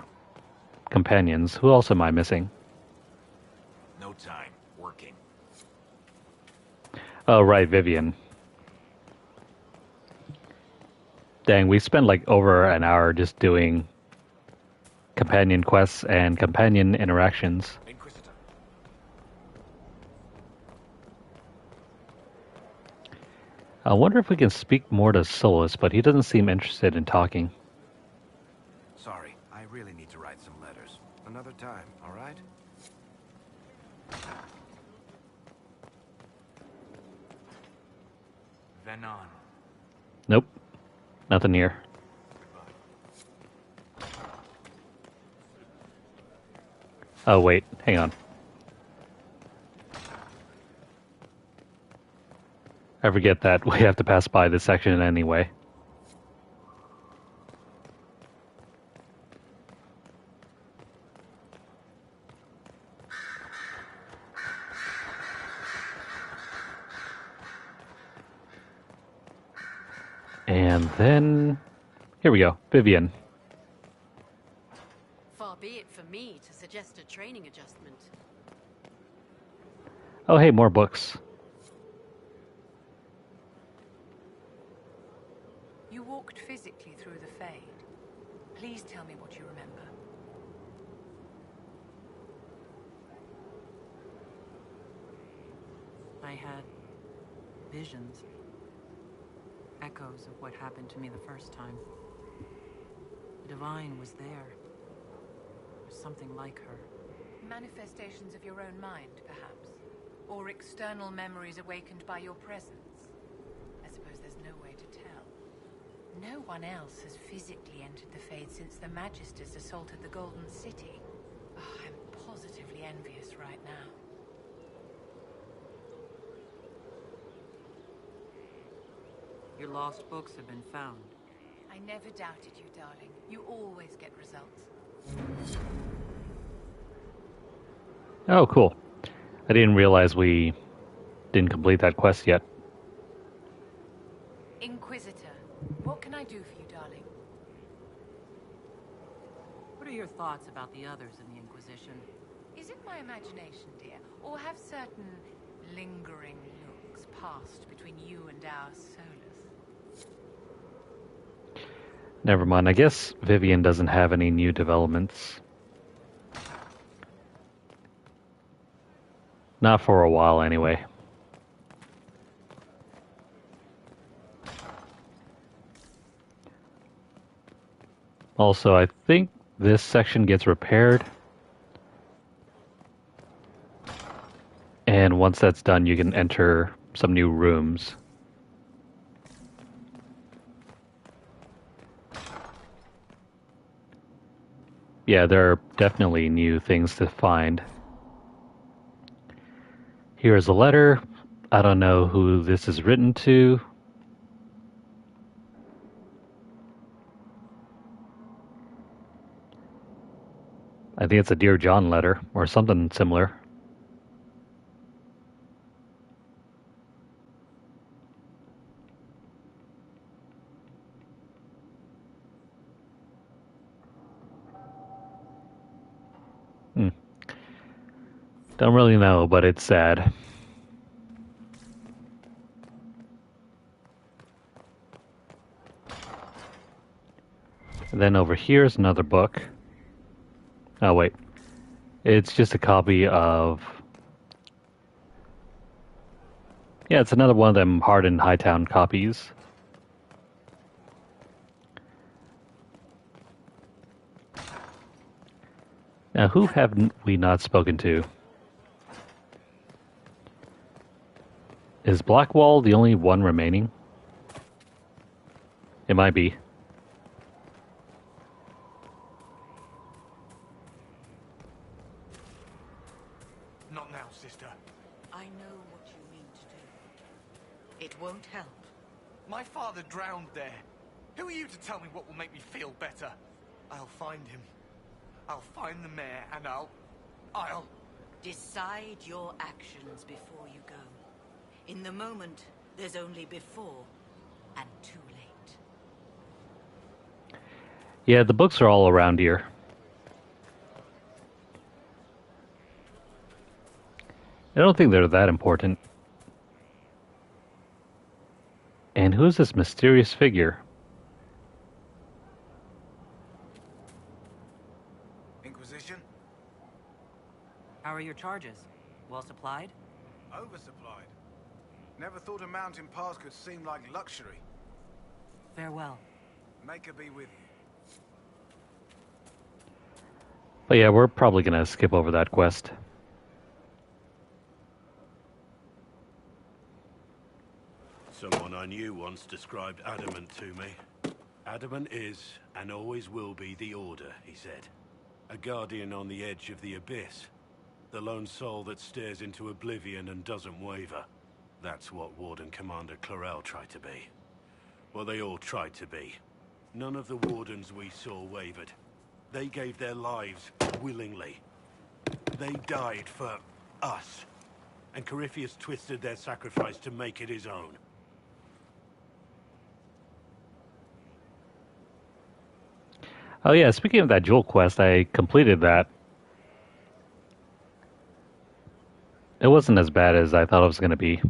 companions. Who else am I missing? No time. Working. Oh, right, Vivian. Dang, we spent like over an hour just doing companion quests and companion interactions. Inquisitor. I wonder if we can speak more to Solus, but he doesn't seem interested in talking. Sorry, I really need to write some letters. Another time, all right? Venon. Nope. Nothing here. Oh, wait. Hang on. I forget that we have to pass by this section anyway. And then, here we go, Vivian. Far be it for me to suggest a training adjustment. Oh, hey, more books. You walked physically through the Fade. Please tell me what you remember. I had visions. Echoes of what happened to me the first time. The Divine was there. Or something like her. Manifestations of your own mind, perhaps? Or external memories awakened by your presence? I suppose there's no way to tell. No one else has physically entered the Fade since the Magisters assaulted the Golden City. Oh, I'm positively envious right now. Your lost books have been found. I never doubted you, darling. You always get results. Oh, cool. I didn't realize we didn't complete that quest yet. Inquisitor, what can I do for you, darling? What are your thoughts about the others in the Inquisition? Is it my imagination, dear? Or have certain lingering looks passed between you and our Solus? Never mind, I guess Vivian doesn't have any new developments. Not for a while, anyway. Also, I think this section gets repaired. And once that's done, you can enter some new rooms. Yeah, there are definitely new things to find. Here's a letter. I don't know who this is written to. I think it's a Dear John letter or something similar. Don't really know, but it's sad. And then over here is another book. Oh, wait. It's just a copy of... Yeah, it's another one of them hardened Hightown copies. Now, who have we not spoken to? Is Blackwall the only one remaining? It might be. Not now, sister. I know what you mean to do. It won't help. My father drowned there. Who are you to tell me what will make me feel better? I'll find him. I'll find the mayor and I'll... Decide your actions before you go. In the moment, there's only before and too late. Yeah, the books are all around here. I don't think they're that important. And who's this mysterious figure? Inquisition? How are your charges? Well supplied? Oversupplied. Never thought a mountain pass could seem like luxury. Farewell. Make her be with you. But yeah, we're probably gonna skip over that quest. Someone I knew once described Adamant to me. Adamant is, and always will be, the Order, he said. A guardian on the edge of the abyss. The lone soul that stares into oblivion and doesn't waver. That's what Warden Commander Clarel tried to be. Well, they all tried to be. None of the Wardens we saw wavered. They gave their lives willingly. They died for us. And Corypheus twisted their sacrifice to make it his own. Oh yeah, speaking of that jewel quest, I completed that. It wasn't as bad as I thought it was going to be.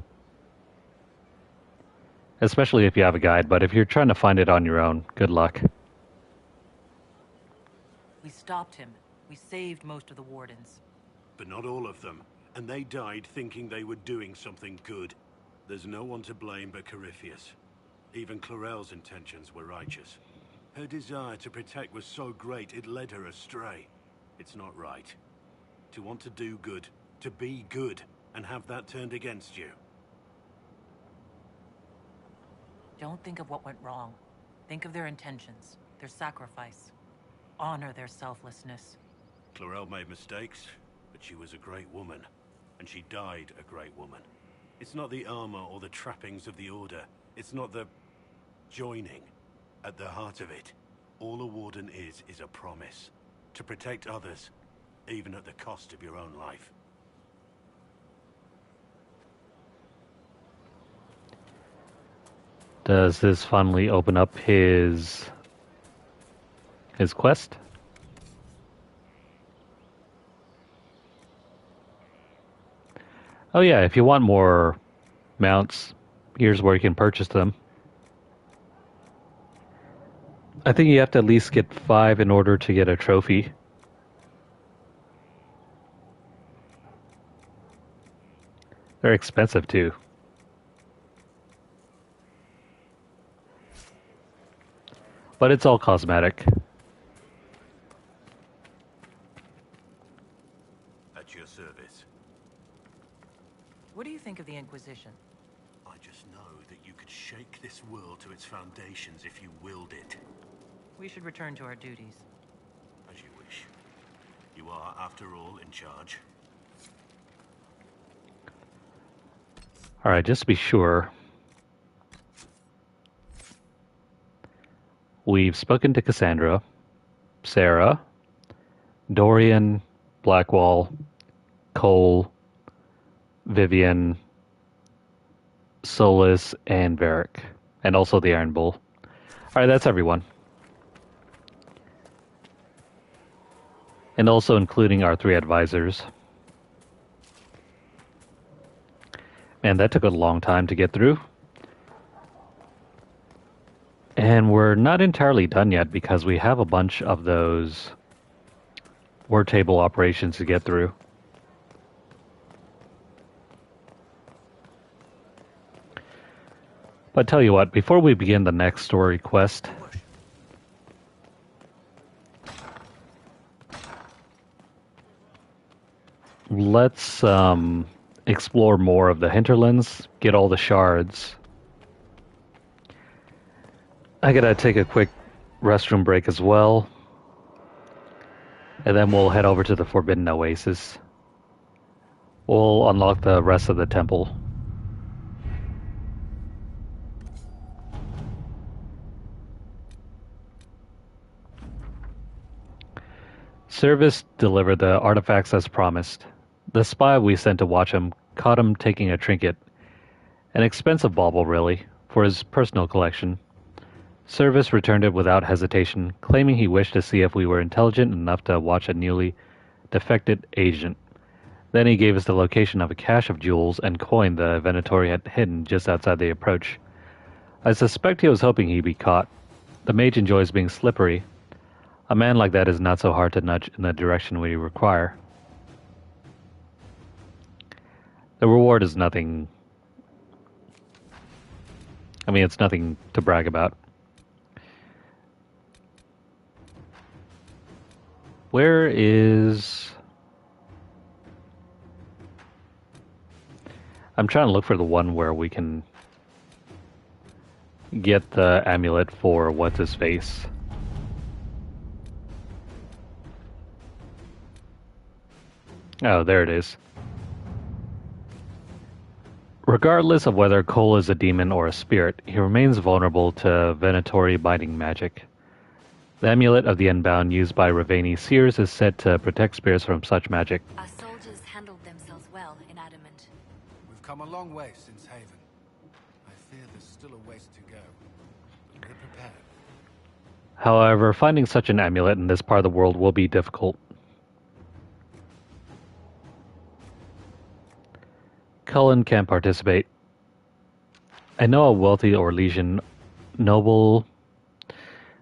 Especially if you have a guide, but if you're trying to find it on your own, good luck. We stopped him. We saved most of the wardens. But not all of them. And they died thinking they were doing something good. There's no one to blame but Corypheus. Even Chlorel's intentions were righteous. Her desire to protect was so great it led her astray. It's not right. To want to do good, to be good, and have that turned against you. Don't think of what went wrong. Think of their intentions, their sacrifice. Honor their selflessness. Chlorel made mistakes, but she was a great woman. And she died a great woman. It's not the armor or the trappings of the Order. It's not the joining. At the heart of it, all a warden is a promise. To protect others, even at the cost of your own life. Does this finally open up his quest? Oh yeah, if you want more mounts, here's where you can purchase them. I think you have to at least get 5 in order to get a trophy. They're expensive too. But it's all cosmetic. At your service. What do you think of the Inquisition? I just know that you could shake this world to its foundations if you willed it. We should return to our duties. As you wish. You are, after all, in charge. Alright, just to be sure. We've spoken to Cassandra, Sera, Dorian, Blackwall, Cole, Vivian, Solus, and Varric. And also the Iron Bull. Alright, that's everyone. And also including our 3 advisors. And that took a long time to get through. And we're not entirely done yet because we have a bunch of those word table operations to get through. But tell you what, before we begin the next story quest, let's explore more of the hinterlands, get all the shards. I gotta take a quick restroom break as well. And then we'll head over to the Forbidden Oasis. We'll unlock the rest of the temple. Service delivered the artifacts as promised. The spy we sent to watch him caught him taking a trinket. An expensive bauble, really, for his personal collection. Service returned it without hesitation, claiming he wished to see if we were intelligent enough to watch a newly defected agent. Then he gave us the location of a cache of jewels and coin the Venatori had hidden just outside the approach. I suspect he was hoping he'd be caught. The mage enjoys being slippery. A man like that is not so hard to nudge in the direction we require. The reward is nothing. I mean, it's nothing to brag about. Where is... I'm trying to look for the one where we can get the amulet for what's-his-face. Oh, there it is. Regardless of whether Cole is a demon or a spirit, he remains vulnerable to Venatori binding magic. The amulet of the Unbound used by Ravani Seers is said to protect spirits from such magic. Our soldiers handled themselves well in Adamant. We've come a long way since Haven. I fear there's still a ways to go. But we're prepared. However, finding such an amulet in this part of the world will be difficult. Cullen can't participate. I know a wealthy Orlesian noble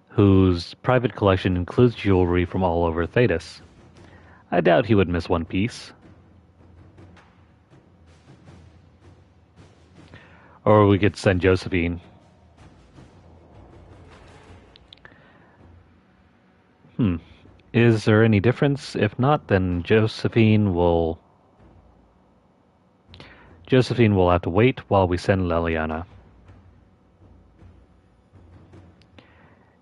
whose private collection includes jewelry from all over Thedas. I doubt he would miss one piece. Or we could send Josephine. Is there any difference? If not, then Josephine will have to wait while we send Leliana.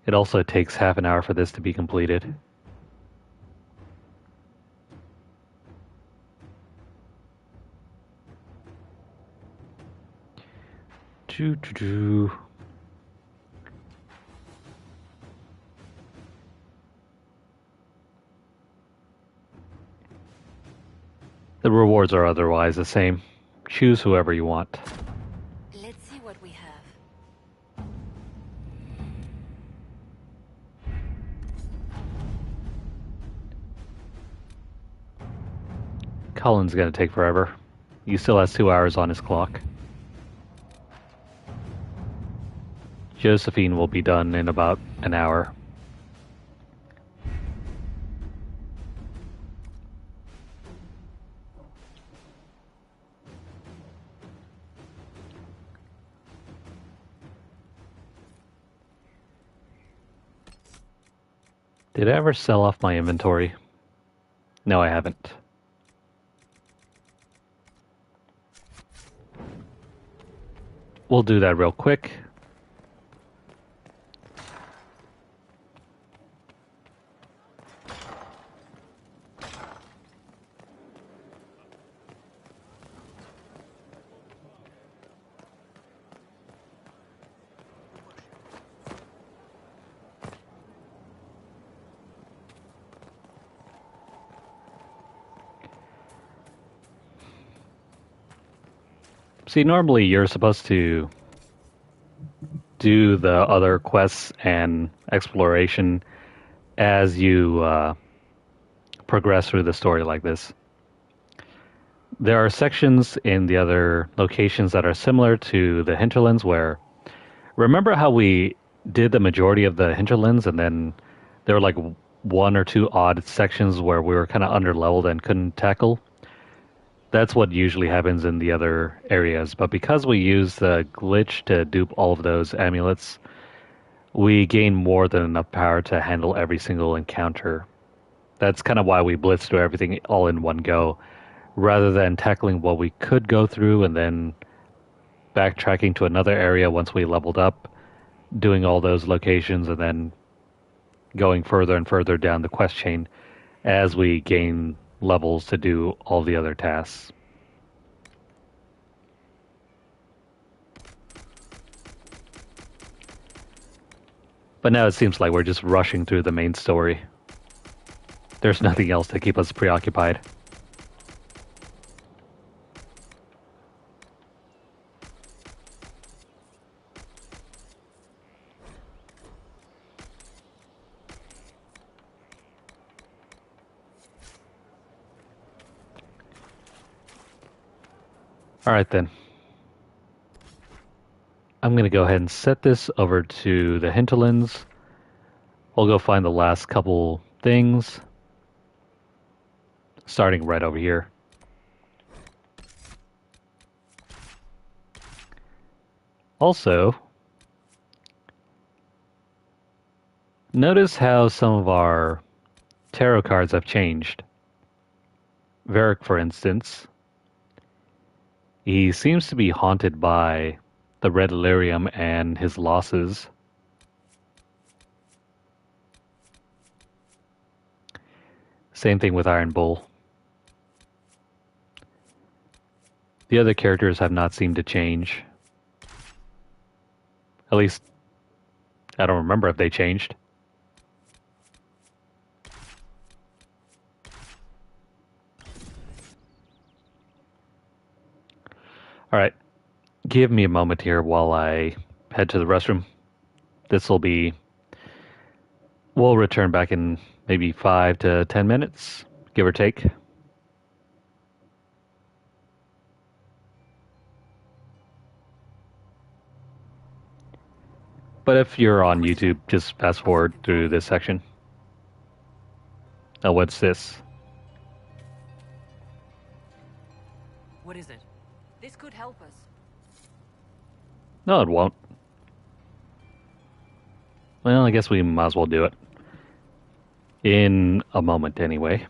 It also takes half an hour for this to be completed. The rewards are otherwise the same. Choose whoever you want. Let's see what we have. Cullen's gonna take forever. He still has 2 hours on his clock. Josephine will be done in about an hour. Did I ever sell off my inventory? No, I haven't. We'll do that real quick. See, normally you're supposed to do the other quests and exploration as you progress through the story like this. There are sections in the other locations that are similar to the hinterlands where... Remember how we did the majority of the hinterlands and then there were like 1 or 2 odd sections where we were kind of underleveled and couldn't tackle? That's what usually happens in the other areas, but because we use the glitch to dupe all of those amulets, we gain more than enough power to handle every single encounter. That's kind of why we blitz through everything all in one go, rather than tackling what we could go through and then backtracking to another area once we leveled up, doing all those locations and then going further and further down the quest chain as we gain levels to do all the other tasks. But now it seems like we're just rushing through the main story. There's nothing else to keep us preoccupied. Alright then. I'm going to go ahead and set this over to the hinterlands. We'll go find the last couple things. Starting right over here. Also, notice how some of our tarot cards have changed. Varric, for instance, he seems to be haunted by the Red Lyrium and his losses. Same thing with Iron Bull. The other characters have not seemed to change. At least, I don't remember if they changed. Alright, give me a moment here while I head to the restroom. This will be We'll return back in maybe 5 to 10 minutes, give or take. But if you're on YouTube, just fast forward through this section. Oh, what's this? What is it? This could help us. No, it won't. Well, I guess we might as well do it. In a moment, anyway.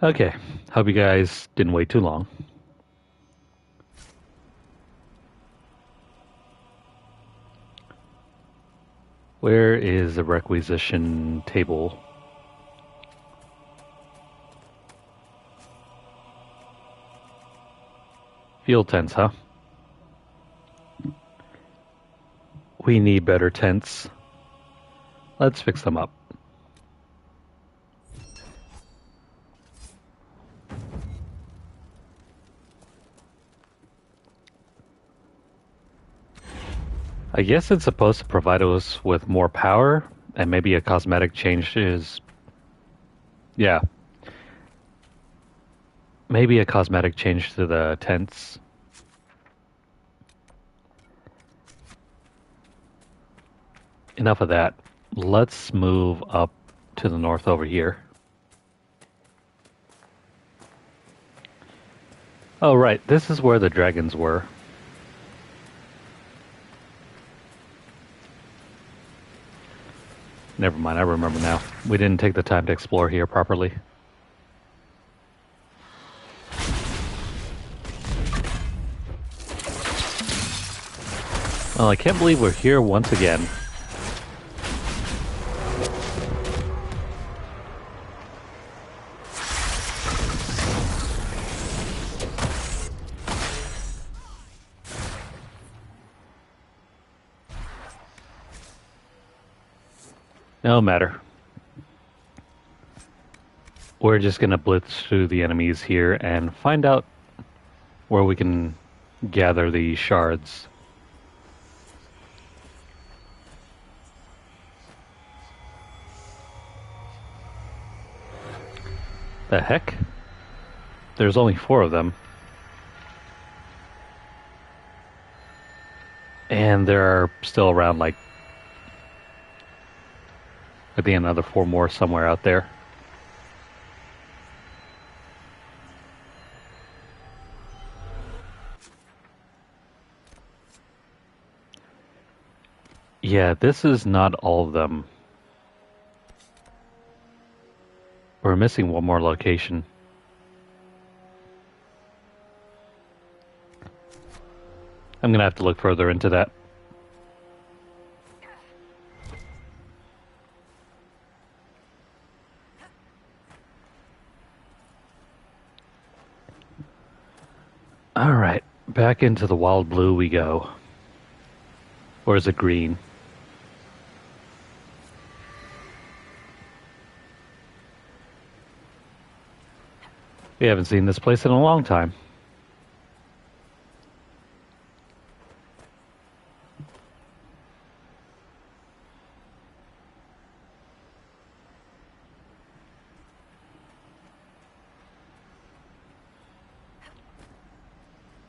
Okay, hope you guys didn't wait too long. Where is the requisition table? Field tents, huh? We need better tents. Let's fix them up. I guess it's supposed to provide us with more power and maybe a cosmetic change is... Yeah. Maybe a cosmetic change to the tents. Enough of that. Let's move up to the north over here. Oh, right. This is where the dragons were. Never mind, I remember now. We didn't take the time to explore here properly. Well, I can't believe we're here once again. No matter. We're just gonna blitz through the enemies here and find out where we can gather the shards. The heck? There's only 4 of them. And there are still around, like, I think another 4 more somewhere out there. Yeah, this is not all of them. We're missing one more location. I'm gonna have to look further into that. Alright, back into the wild blue we go. Or is it green? We haven't seen this place in a long time.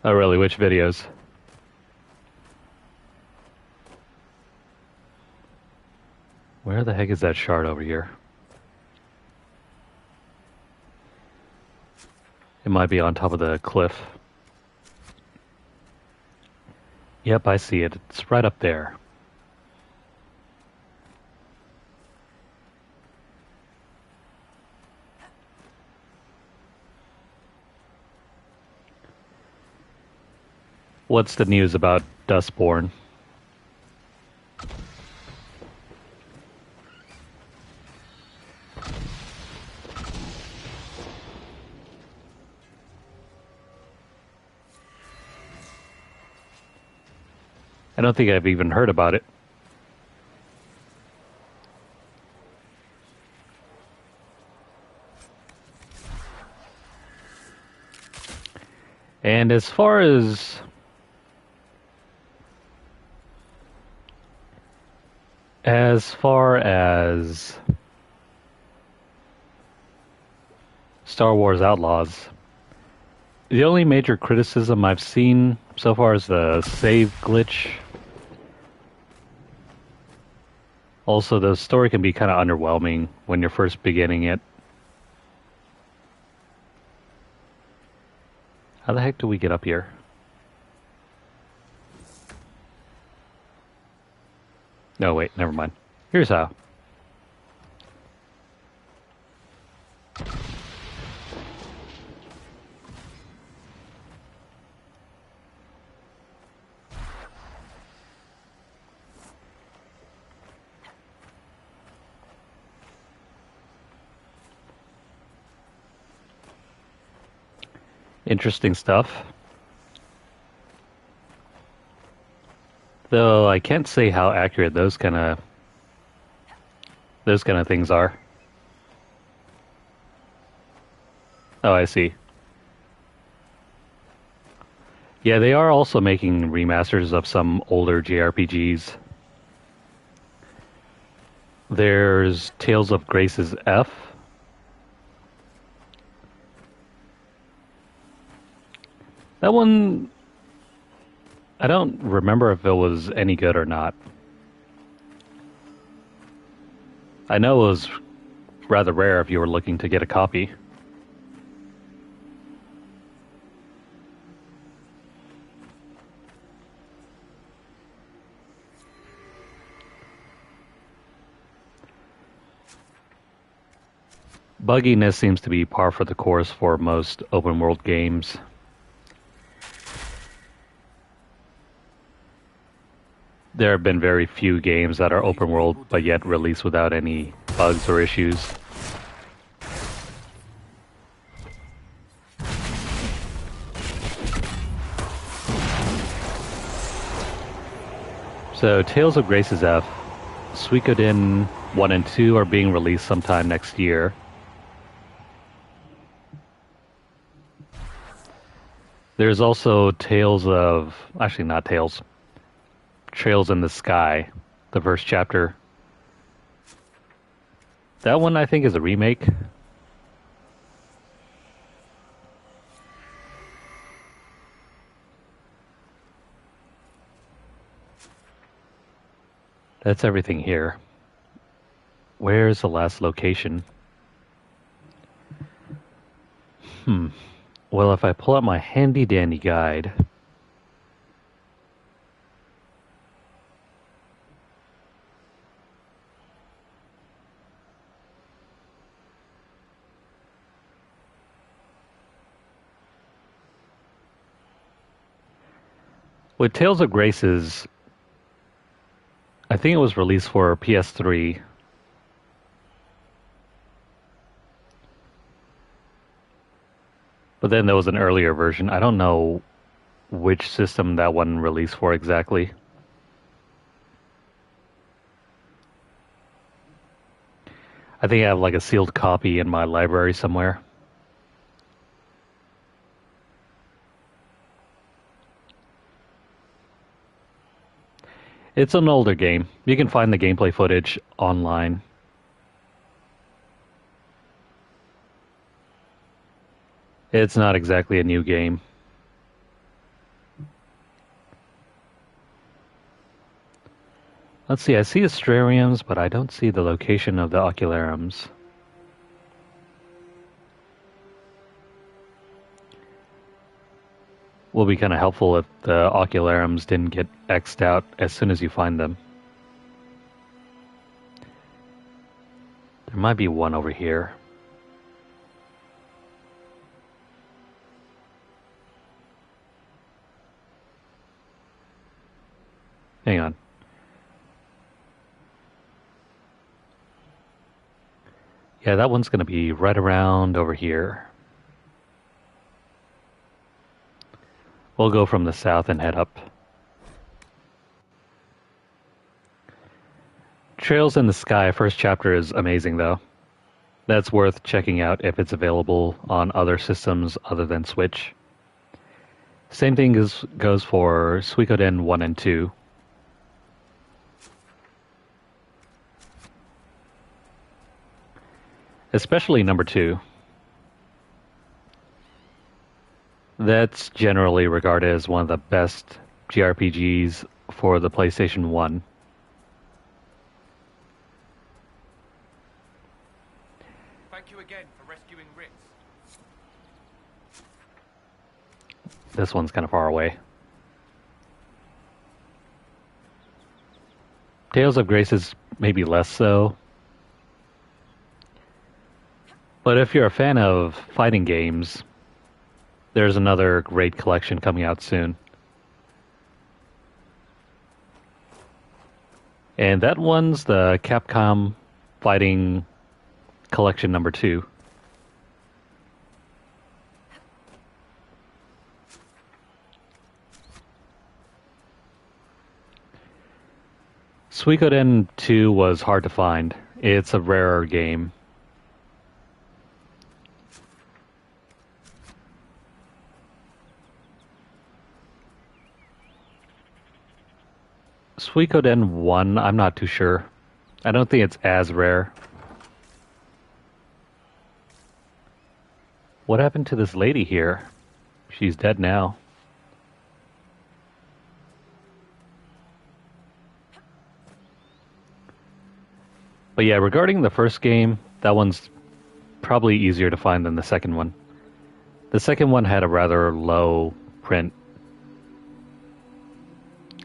Oh really, which videos? Where the heck is that shard over here? It might be on top of the cliff. Yep, I see it. It's right up there. What's the news about Dustborn? I don't think I've even heard about it. And as far as Star Wars Outlaws, the only major criticism I've seen so far is the save glitch. Also, the story can be kind of underwhelming when you're first beginning it. How the heck do we get up here? No, wait, never mind. Here's how. Interesting stuff. Though I can't say how accurate those kind of things are. Oh, I see. Yeah, they are also making remasters of some older JRPGs. There's Tales of Grace's F. That one, I don't remember if it was any good or not. I know it was rather rare if you were looking to get a copy. Bugginess seems to be par for the course for most open world games. There have been very few games that are open world but yet released without any bugs or issues. So, Tales of Grace's F, Suikoden 1 and 2 are being released sometime next year. There's also Trails in the Sky, the first chapter. That one I think is a remake. That's everything here. Where's the last location? Well, if I pull out my handy dandy guide... With Tales of Grace's, I think it was released for PS3. But then there was an earlier version. I don't know which system that one released for exactly. I think I have like a sealed copy in my library somewhere. It's an older game. You can find the gameplay footage online. It's not exactly a new game. Let's see, I see Astrariums, but I don't see the location of the Ocularums. Will be kind of helpful if the Ocularums didn't get X'd out as soon as you find them. There might be one over here. Hang on. Yeah, that one's going to be right around over here. We'll go from the south and head up. Trails in the Sky, first chapter is amazing though. That's worth checking out if it's available on other systems other than Switch. Same thing goes for Suikoden 1 and 2. Especially number 2. That's generally regarded as one of the best JRPGs for the PlayStation 1. Thank you again for rescuing Ritz. This one's kind of far away. Tales of Grace is maybe less so. But if you're a fan of fighting games, there's another great collection coming out soon. And that one's the Capcom Fighting Collection number 2. Suikoden 2 was hard to find. It's a rarer game. Suikoden 1, I'm not too sure. I don't think it's as rare. What happened to this lady here? She's dead now. But yeah, regarding the first game, that one's probably easier to find than the second one. The second one had a rather low print.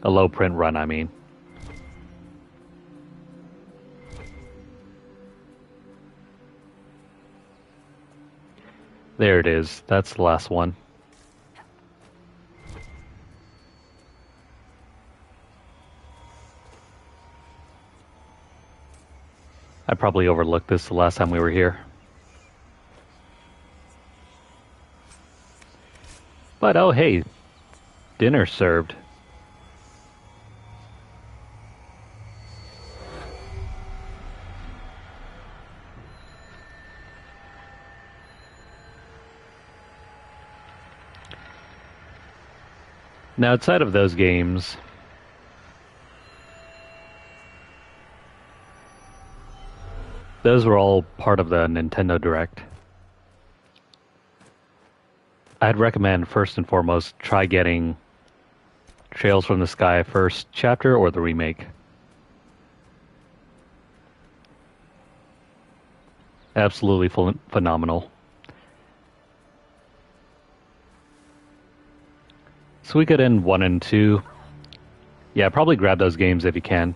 A low print run, I mean. There it is. That's the last one. I probably overlooked this the last time we were here. But oh hey, dinner served. Now outside of those games, those were all part of the Nintendo Direct. I'd recommend first and foremost try getting Trails from the Sky first chapter or the remake. Absolutely phenomenal. Suikoden 1 and 2. Yeah, probably grab those games if you can.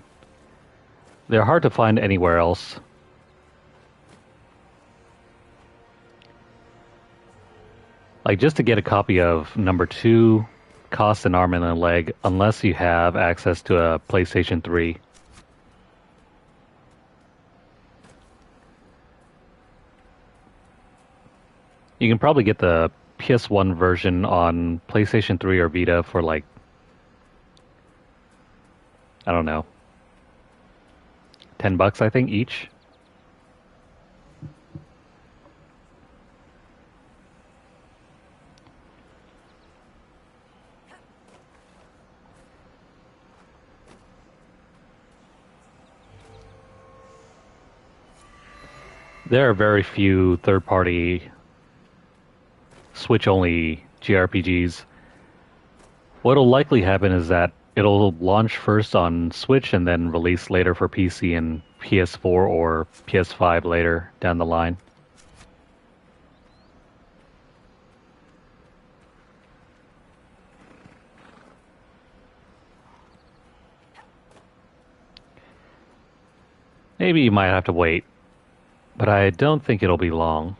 They're hard to find anywhere else. Like, just to get a copy of number 2 costs an arm and a leg unless you have access to a PlayStation 3. You can probably get the PS1 version on PlayStation 3 or Vita for like, I don't know, $10 I think each. There are very few third-party Switch-only JRPGs. What'll likely happen is that it'll launch first on Switch and then release later for PC and PS4 or PS5 later down the line. Maybe you might have to wait, but I don't think it'll be long.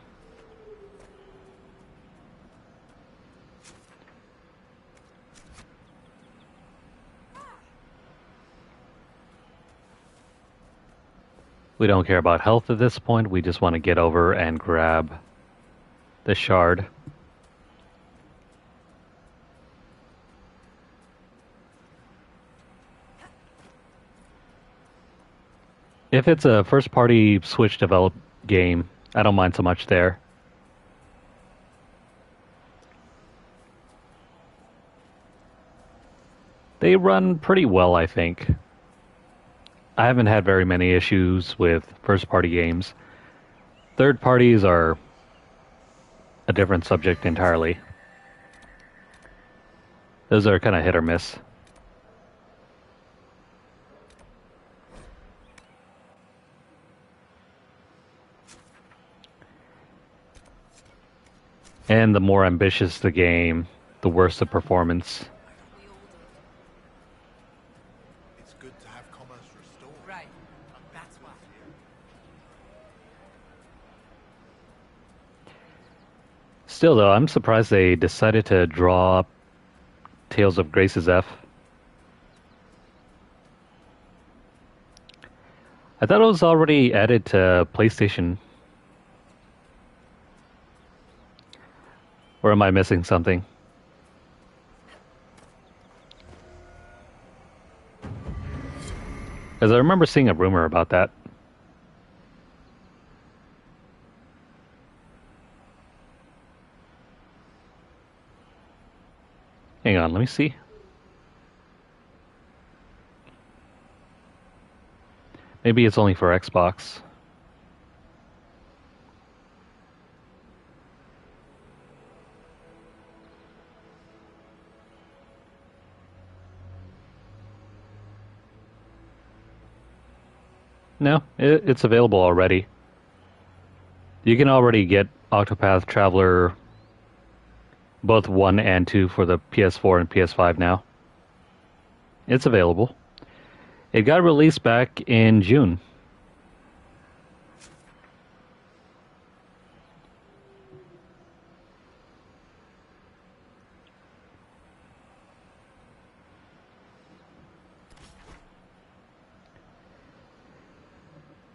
We don't care about health at this point, we just want to get over and grab the shard. If it's a first-party Switch-developed game, I don't mind so much there. They run pretty well, I think. I haven't had very many issues with first-party games. Third parties are a different subject entirely. Those are kind of hit or miss. And the more ambitious the game, the worse the performance. Still, though, I'm surprised they decided to draw up Tales of Grace's F. I thought it was already added to PlayStation. Or am I missing something? Because I remember seeing a rumor about that. Hang on, let me see. Maybe it's only for Xbox. No, it's available already. You can already get Octopath Traveler both 1 and 2 for the PS4 and PS5 now. It's available. It got released back in June.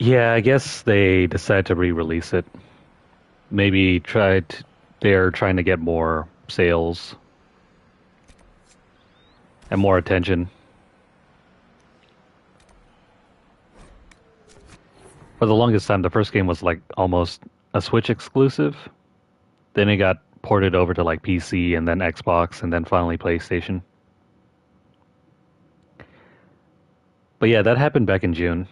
Yeah, I guess they decided to re-release it. Maybe they're trying to get more sales and more attention. For the longest time, the first game was like almost a Switch exclusive. Then it got ported over to like PC and then Xbox and then finally PlayStation. But yeah, that happened back in June.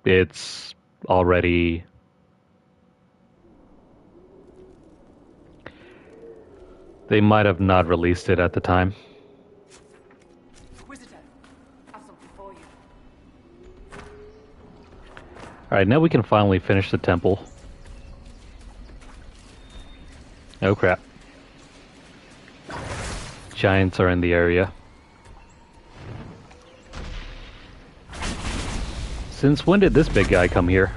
It's already... They might have not released it at the time. Inquisitor, I have something for you. Alright, now we can finally finish the temple. Oh crap. Giants are in the area. Since when did this big guy come here?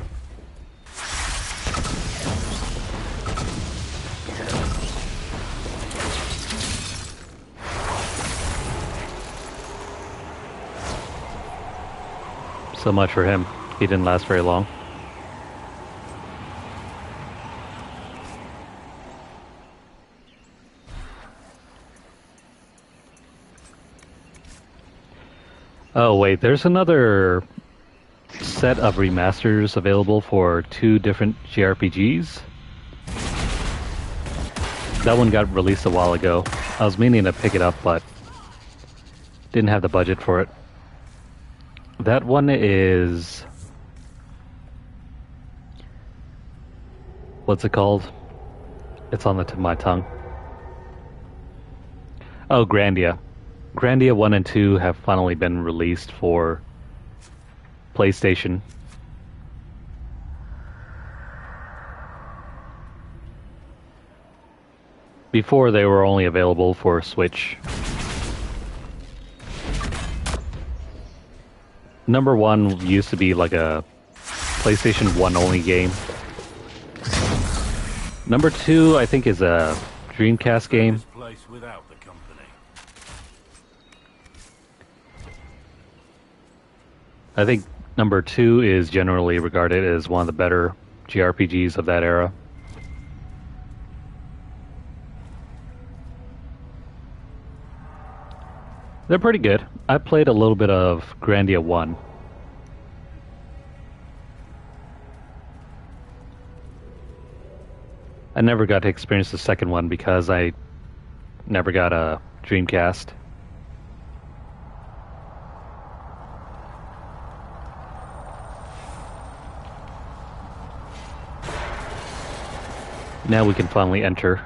So much for him. He didn't last very long. Oh wait, there's another set of remasters available for 2 different JRPGs. That one got released a while ago. I was meaning to pick it up, but didn't have the budget for it. That one is... What's it called? It's on the tip of my tongue. Oh, Grandia. Grandia 1 and 2 have finally been released for PlayStation. Before, they were only available for Switch. Number 1 used to be like a PlayStation 1 only game. Number 2, I think, is a Dreamcast game. I think number 2 is generally regarded as one of the better JRPGs of that era. They're pretty good. I played a little bit of Grandia 1. I never got to experience the second one because I never got a Dreamcast. Now we can finally enter.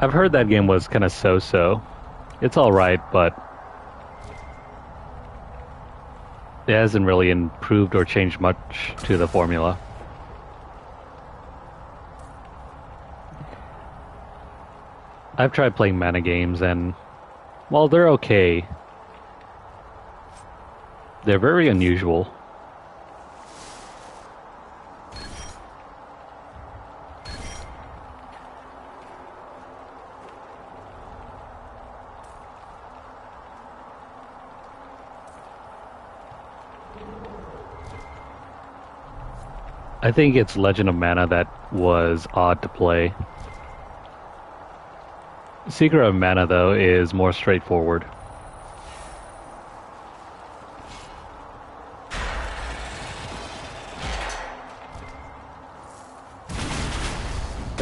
I've heard that game was kind of so-so. It's alright, but it hasn't really improved or changed much to the formula. I've tried playing mana games, and while they're okay, they're very unusual. I think it's Legend of Mana that was odd to play. Secret of Mana, though, is more straightforward.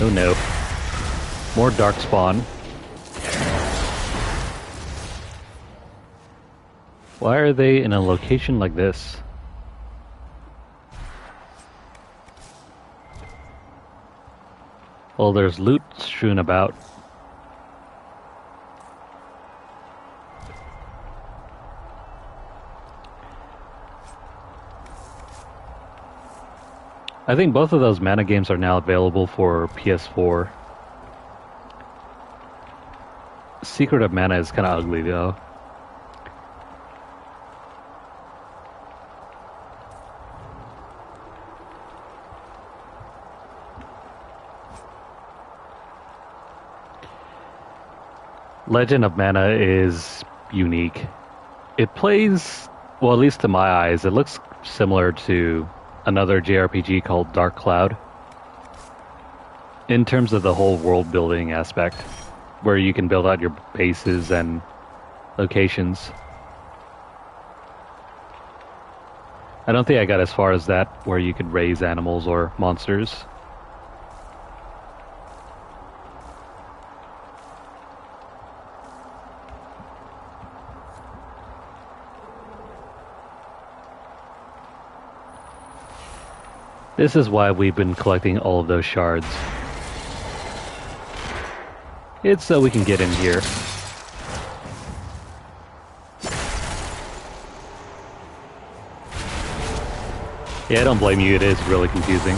Oh no. More Darkspawn. Why are they in a location like this? Well, there's loot strewn about. I think both of those Mana games are now available for PS4. Secret of Mana is kind of ugly, though. Legend of Mana is unique. It plays, well, at least to my eyes, it looks similar to another JRPG called Dark Cloud in terms of the whole world building aspect, where you can build out your bases and locations. I don't think I got as far as that, where you could raise animals or monsters. This is why we've been collecting all of those shards. It's so we can get in here. Yeah, I don't blame you, it is really confusing.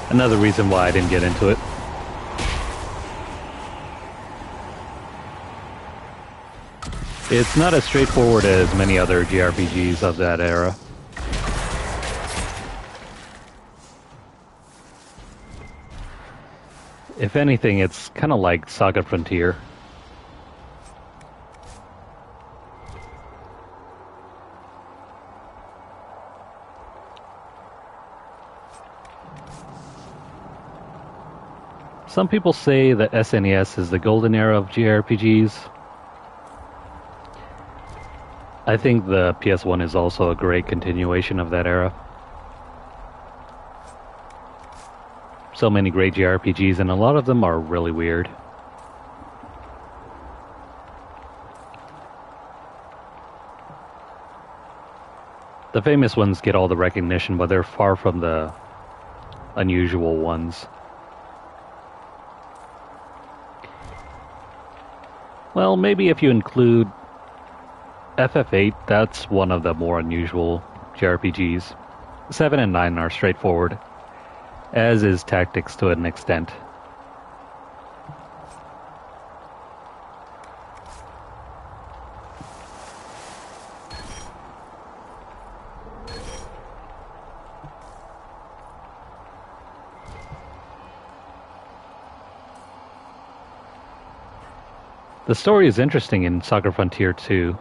Another reason why I didn't get into it. It's not as straightforward as many other JRPGs of that era. If anything, it's kind of like Saga Frontier. Some people say that SNES is the golden era of JRPGs. I think the PS1 is also a great continuation of that era. So many great JRPGs, and a lot of them are really weird. The famous ones get all the recognition, but they're far from the unusual ones. Well, maybe if you include FF8, that's one of the more unusual JRPGs. 7 and 9 are straightforward, as is Tactics to an extent. The story is interesting in Saga Frontier 2.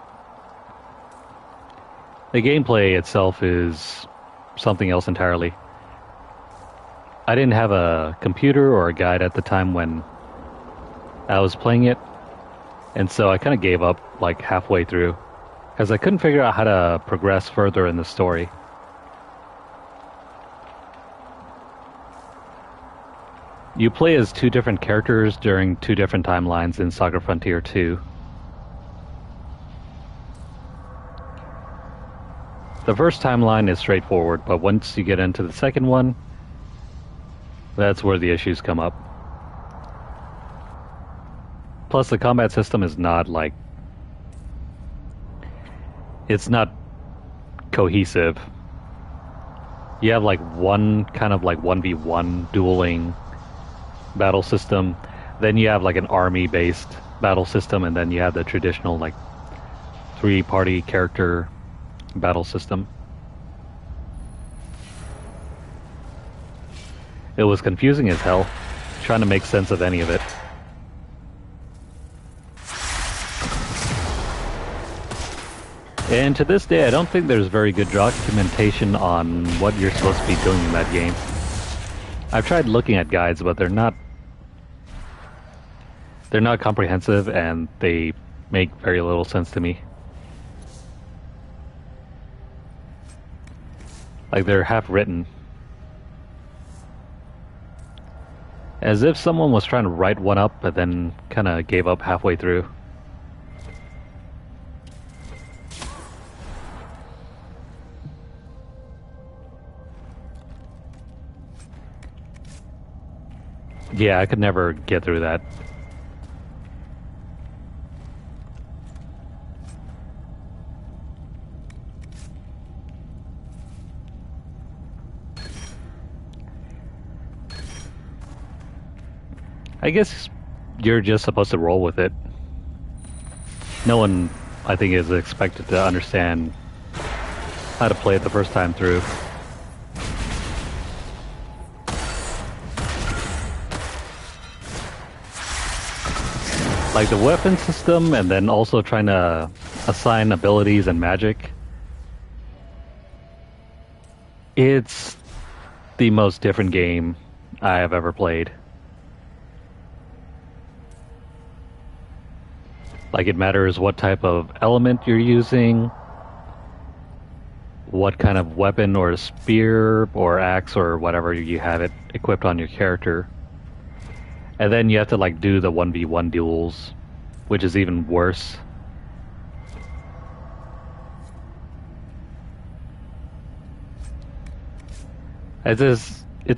The gameplay itself is something else entirely. I didn't have a computer or a guide at the time when I was playing it, and so I kind of gave up like halfway through, because I couldn't figure out how to progress further in the story. You play as two different characters during two different timelines in Saga Frontier 2. The first timeline is straightforward, but once you get into the second one, that's where the issues come up. Plus, the combat system is not like... it's not cohesive. You have like one kind of like 1v1 dueling battle system, then you have like an army-based battle system, and then you have the traditional like 3-party character battle system. It was confusing as hell, trying to make sense of any of it. And to this day, I don't think there's very good documentation on what you're supposed to be doing in that game. I've tried looking at guides, but they're not comprehensive, and they make very little sense to me. Like, they're half written. As if someone was trying to write one up, but then kind of gave up halfway through. Yeah, I could never get through that. I guess you're just supposed to roll with it. No one, I think, is expected to understand how to play it the first time through. Like the weapon system, and then also trying to assign abilities and magic. It's the most different game I have ever played. Like, it matters what type of element you're using, what kind of weapon or spear or axe or whatever you have it equipped on your character. And then you have to like do the 1v1 duels, which is even worse. It's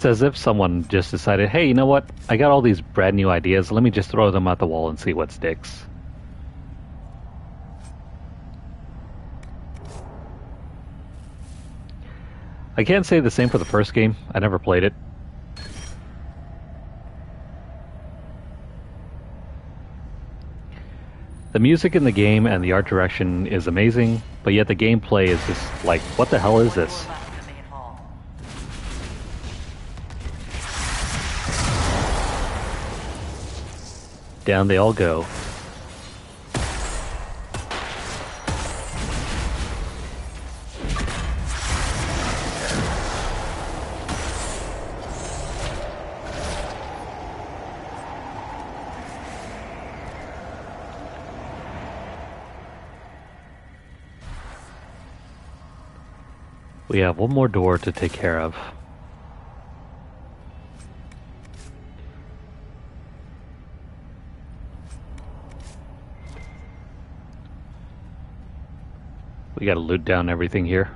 as if someone just decided, hey, you know what? I got all these brand new ideas. Let me just throw them at the wall and see what sticks. I can't say the same for the first game. I never played it. The music in the game and the art direction is amazing, but yet the gameplay is just like, what the hell is this? Down they all go. We have one more door to take care of. We gotta loot down everything here.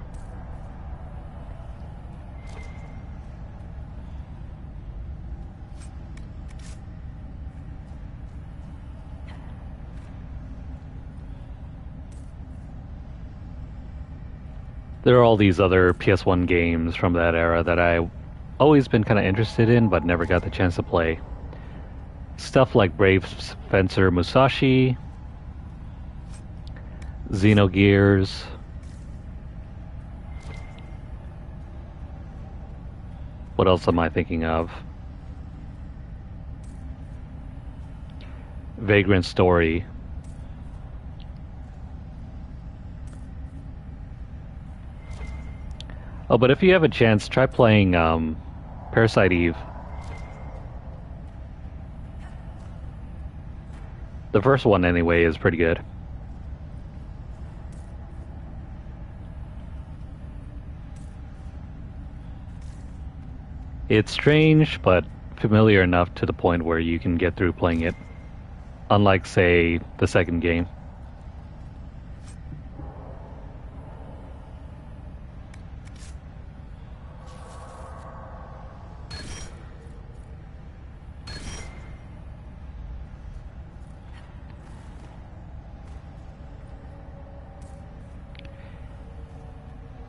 There are all these other PS1 games from that era that I've always been kind of interested in, but never got the chance to play. Stuff like Brave Fencer Musashi, Xenogears, what else am I thinking of? Vagrant Story. Oh, but if you have a chance, try playing Parasite Eve. The first one, anyway, is pretty good. It's strange, but familiar enough to the point where you can get through playing it. Unlike, say, the second game.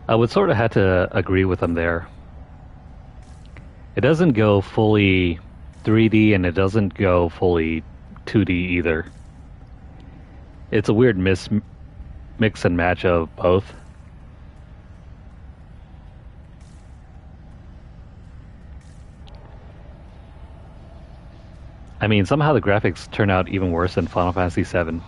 I would sort of have to agree with them there. It doesn't go fully 3D and it doesn't go fully 2D either. It's a weird mix and match of both. I mean, somehow the graphics turn out even worse than Final Fantasy VII.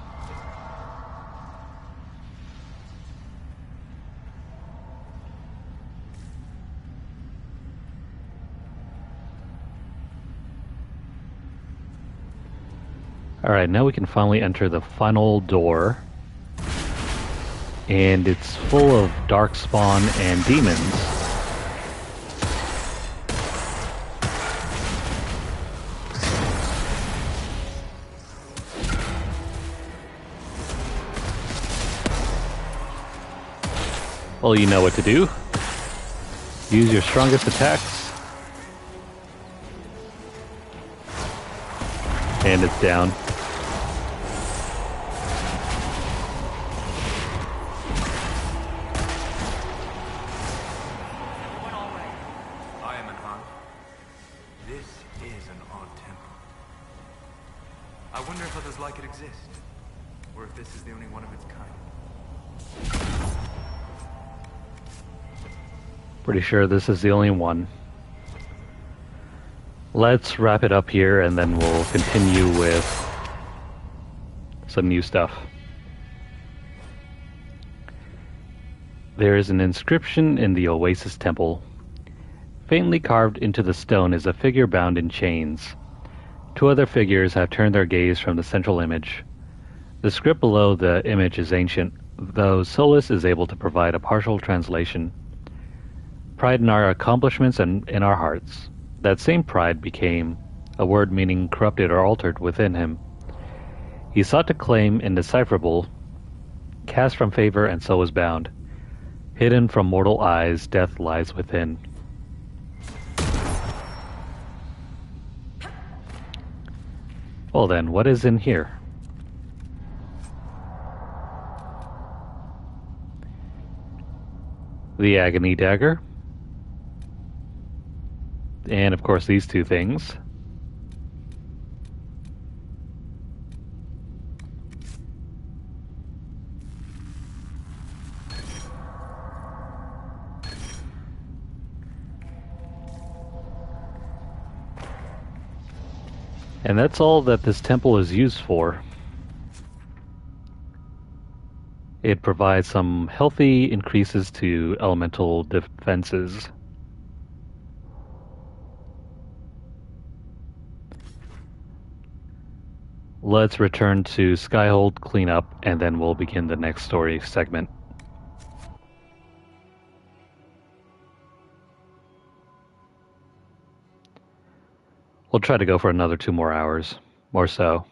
Alright, now we can finally enter the final door. And it's full of darkspawn and demons. Well, you know what to do. Use your strongest attacks. And it's down. Like it exist, or if this is the only one of its kind. Pretty sure this is the only one. Let's wrap it up here and then we'll continue with some new stuff. There is an inscription in the Oasis Temple. Faintly carved into the stone is a figure bound in chains. Two other figures have turned their gaze from the central image. The script below the image is ancient, though Solus is able to provide a partial translation. Pride in our accomplishments and in our hearts. That same pride became a word meaning corrupted or altered within him. He sought to claim indecipherable, cast from favor and so was bound. Hidden from mortal eyes, death lies within. Well then, what is in here? The Agony Dagger. And of course these two things. And that's all that this temple is used for. It provides some healthy increases to elemental defenses. Let's return to Skyhold cleanup and then we'll begin the next story segment. We'll try to go for another 2 more hours, or so.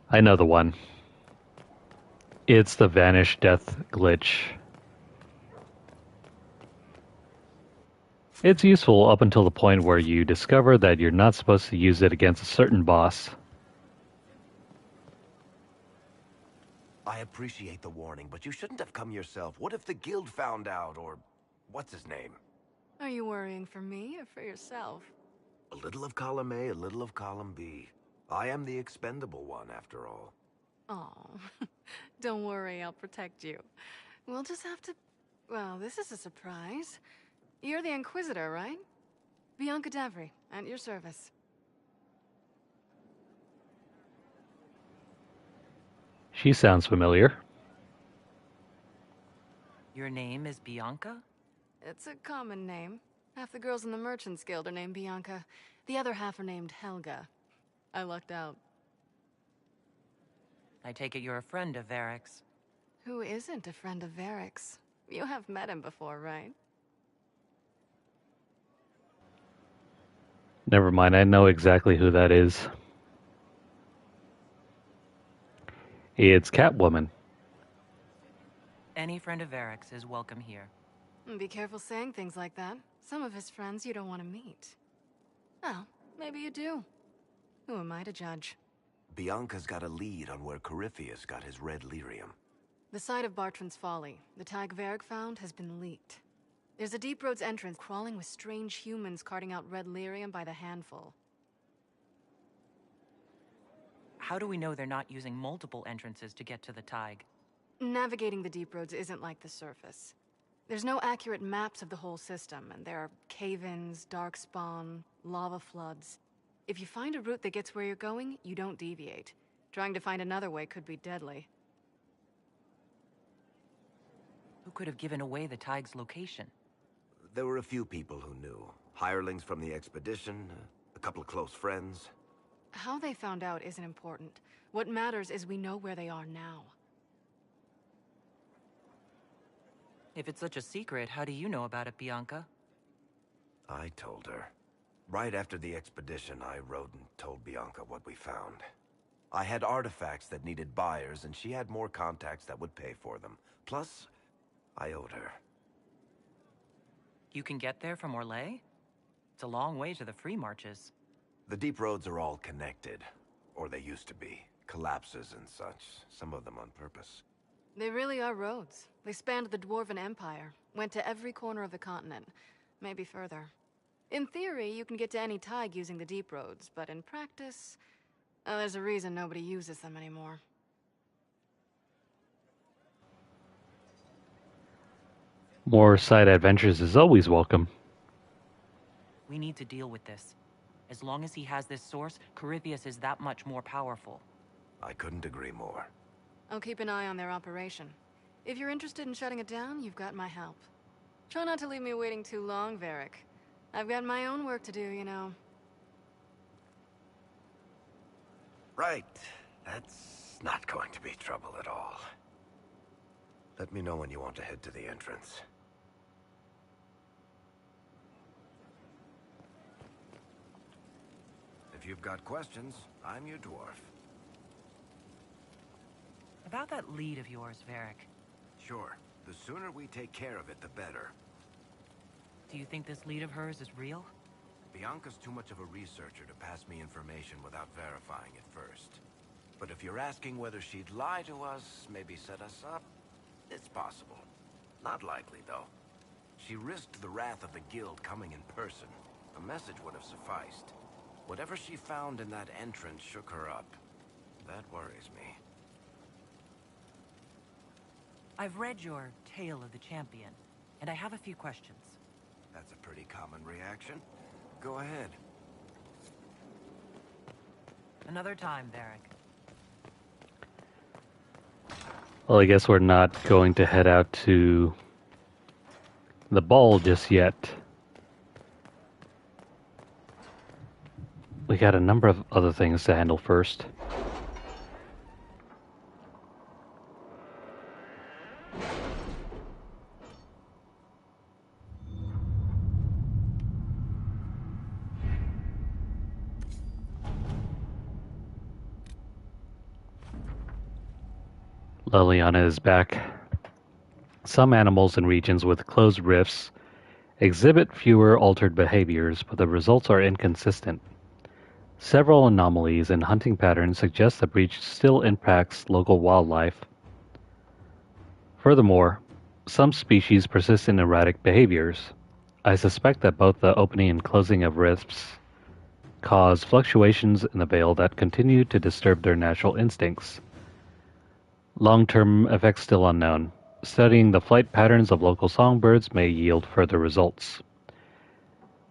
I know the one. It's the Vanish Death glitch. It's useful up until the point where you discover that you're not supposed to use it against a certain boss. I appreciate the warning, but you shouldn't have come yourself. What if the guild found out, or what's his name? Are you worrying for me or for yourself? A little of column A, a little of column B. I am the expendable one, after all. Oh, don't worry, I'll protect you. We'll just have to... Well, this is a surprise. You're the Inquisitor, right? Bianca Davry, at your service. She sounds familiar. Your name is Bianca? It's a common name. Half the girls in the Merchants Guild are named Bianca. The other half are named Helga. I lucked out. I take it you're a friend of Varric's. Who isn't a friend of Varric's? You have met him before, right? Never mind, I know exactly who that is. It's Catwoman. Any friend of Varric's is welcome here. Be careful saying things like that. Some of his friends you don't want to meet. Well, maybe you do. Who am I to judge? Bianca's got a lead on where Corypheus got his red lyrium. The site of Bartran's Folly, the tag Varric found, has been leaked. There's a Deep Roads entrance crawling with strange humans carting out red lyrium by the handful. How do we know they're not using multiple entrances to get to the Tig? Navigating the Deep Roads isn't like the surface. There's no accurate maps of the whole system, and there are cave-ins, darkspawn, lava floods. If you find a route that gets where you're going, you don't deviate. Trying to find another way could be deadly. Who could have given away the Tig's location? There were a few people who knew. Hirelings from the expedition, a couple of close friends. How they found out isn't important. What matters is we know where they are now. If it's such a secret, how do you know about it, Bianca? I told her. Right after the expedition, I wrote and told Bianca what we found. I had artifacts that needed buyers, and she had more contacts that would pay for them. Plus, I owed her. You can get there from Orlais? It's a long way to the free marches. The deep roads are all connected. Or they used to be. Collapses and such. Some of them on purpose. They really are roads. They spanned the Dwarven Empire, went to every corner of the continent, maybe further. In theory, you can get to any Tig using the deep roads, but in practice, there's a reason nobody uses them anymore. More side adventures is always welcome. We need to deal with this. As long as he has this source, Corypheus is that much more powerful. I couldn't agree more. I'll keep an eye on their operation. If you're interested in shutting it down, you've got my help. Try not to leave me waiting too long, Varric. I've got my own work to do, you know. Right. That's not going to be trouble at all. Let me know when you want to head to the entrance. If you've got questions, I'm your dwarf. About that lead of yours, Varric. Sure. The sooner we take care of it, the better. Do you think this lead of hers is real? Bianca's too much of a researcher to pass me information without verifying it first. But if you're asking whether she'd lie to us, maybe set us up, it's possible. Not likely, though. She risked the wrath of the guild coming in person. A message would have sufficed. Whatever she found in that entrance shook her up. That worries me. I've read your Tale of the Champion, and I have a few questions. That's a pretty common reaction. Go ahead. Another time, Varric. Well, I guess we're not going to head out to the ball just yet. We got a number of other things to handle first. Liliana is back. Some animals in regions with closed rifts exhibit fewer altered behaviors, but the results are inconsistent. Several anomalies in hunting patterns suggest the breach still impacts local wildlife. Furthermore, some species persist in erratic behaviors. I suspect that both the opening and closing of rifts cause fluctuations in the veil that continue to disturb their natural instincts. Long-term effects still unknown. Studying the flight patterns of local songbirds may yield further results.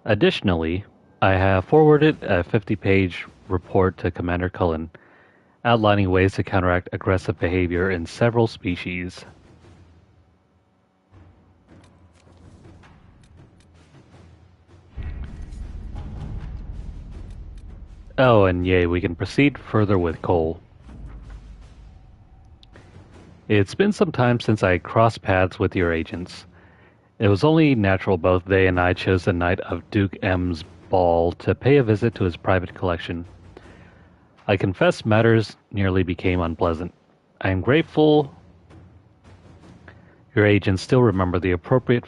Additionally, I have forwarded a 50-page report to Commander Cullen, outlining ways to counteract aggressive behavior in several species. Oh, and yay, we can proceed further with Cole. It's been some time since I crossed paths with your agents. It was only natural both they and I chose the night of Duke M's ball to pay a visit to his private collection. I confess matters nearly became unpleasant. I am grateful your agents still remember the appropriate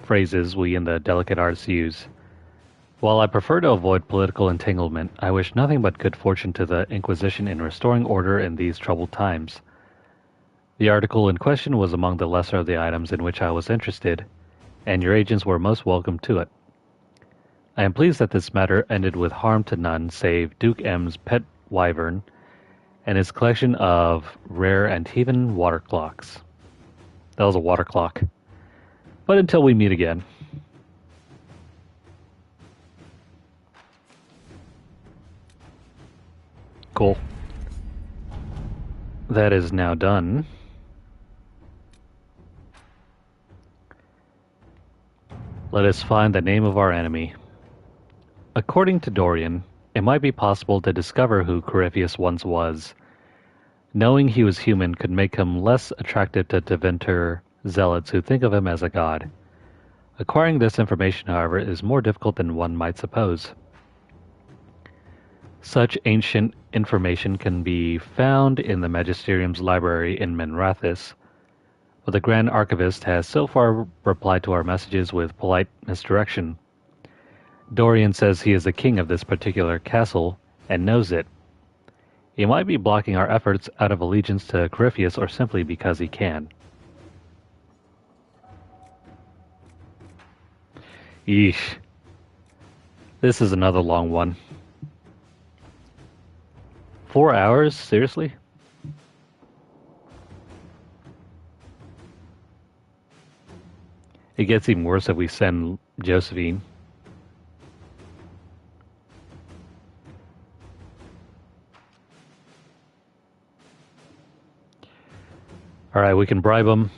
phrases we in the delicate arts use. While I prefer to avoid political entanglement, I wish nothing but good fortune to the Inquisition in restoring order in these troubled times. The article in question was among the lesser of the items in which I was interested, and your agents were most welcome to it. I am pleased that this matter ended with harm to none save Duke M's pet wyvern and his collection of rare Antivan water clocks. That was a water clock. But until we meet again. Cool. That is now done. Let us find the name of our enemy. According to Dorian, it might be possible to discover who Corypheus once was. Knowing he was human could make him less attractive to Tevinter zealots who think of him as a god. Acquiring this information, however, is more difficult than one might suppose. Such ancient information can be found in the Magisterium's library in Menrathis, but the Grand Archivist has so far replied to our messages with polite misdirection. Dorian says he is the king of this particular castle and knows it. He might be blocking our efforts out of allegiance to Corypheus or simply because he can. Yeesh. This is another long one. 4 hours? Seriously? It gets even worse if we send Josephine. Alright, we can bribe him.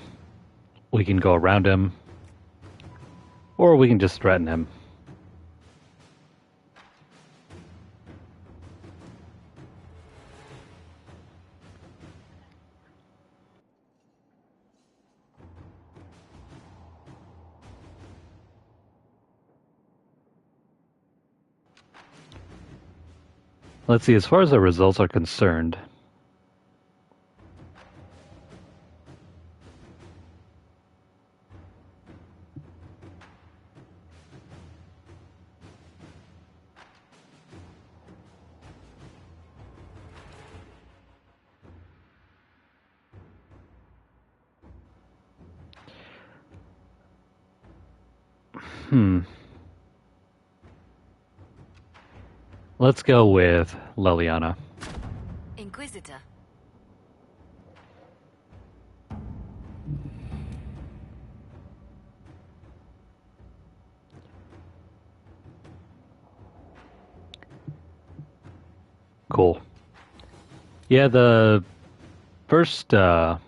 We can go around him. Or we can just threaten him. Let's see, as far as the results are concerned, let's go with Leliana. Inquisitor. Cool. Yeah, the first Dark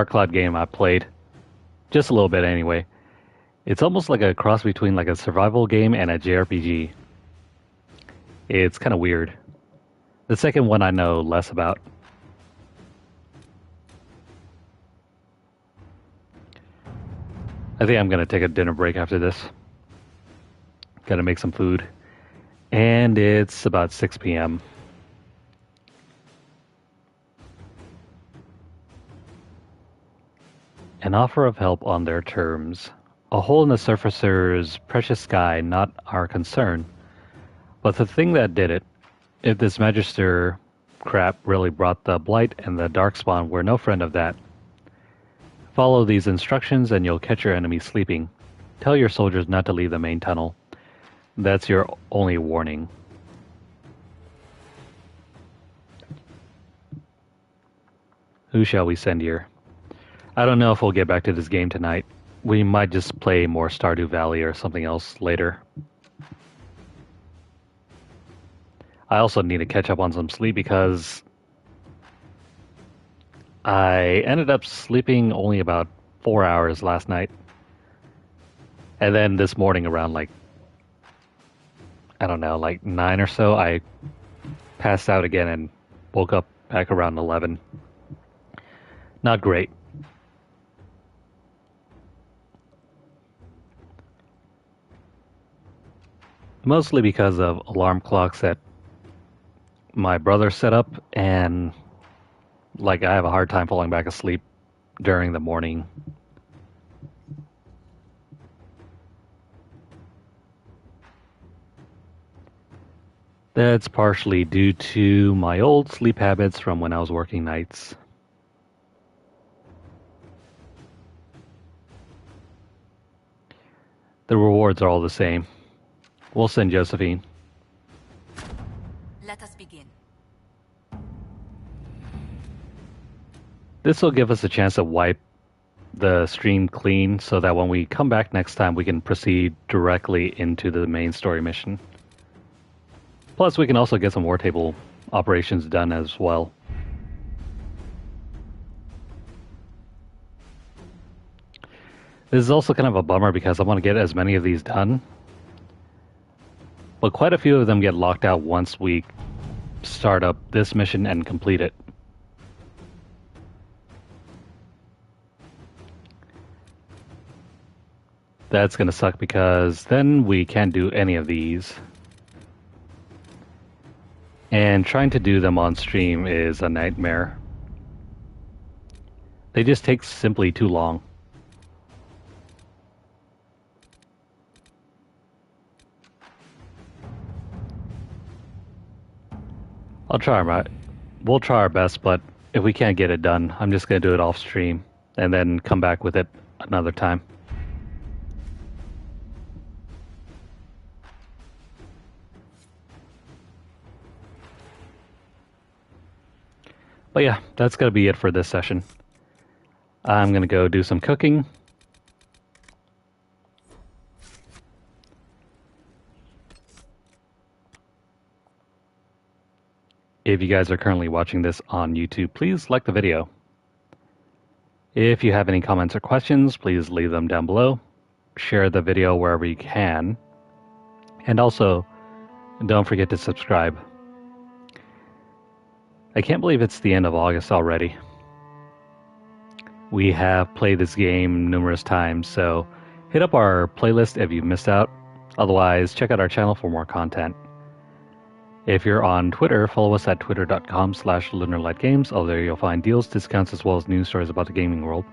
Cloud game I played, just a little bit anyway. It's almost like a cross between like a survival game and a JRPG. It's kind of weird. The second one I know less about. I think I'm going to take a dinner break after this. Got to make some food. And it's about 6 p.m. An offer of help on their terms. A hole in the surfacer's precious sky, not our concern. But the thing that did it, if this Magister crap really brought the Blight and the Darkspawn, we're no friend of that. Follow these instructions and you'll catch your enemy sleeping. Tell your soldiers not to leave the main tunnel. That's your only warning. Who shall we send here? I don't know if we'll get back to this game tonight. We might just play more Stardew Valley or something else later. I also need to catch up on some sleep because I ended up sleeping only about 4 hours last night. And then this morning around like, I don't know, like 9 or so, I passed out again and woke up back around 11. Not great. Mostly because of alarm clocks that my brother set up, and like I have a hard time falling back asleep during the morning. That's partially due to my old sleep habits from when I was working nights. The rewards are all the same. We'll send Josephine. Let us begin. This will give us a chance to wipe the stream clean so that when we come back next time we can proceed directly into the main story mission. Plus we can also get some war table operations done as well. This is also kind of a bummer because I want to get as many of these done. But quite a few of them get locked out once we start up this mission and complete it. That's going to suck because then we can't do any of these. And trying to do them on stream is a nightmare. They just take simply too long. We'll try our best, but if we can't get it done, I'm just going to do it off stream and then come back with it another time. But yeah, that's going to be it for this session. I'm going to go do some cooking. If you guys are currently watching this on YouTube, please like the video. If you have any comments or questions, please leave them down below. Share the video wherever you can. And also, don't forget to subscribe. I can't believe it's the end of August already. We have played this game numerous times, so hit up our playlist if you've missed out. Otherwise, check out our channel for more content. If you're on Twitter, follow us at twitter.com/LunarlightGames. There you'll find deals, discounts, as well as news stories about the gaming world,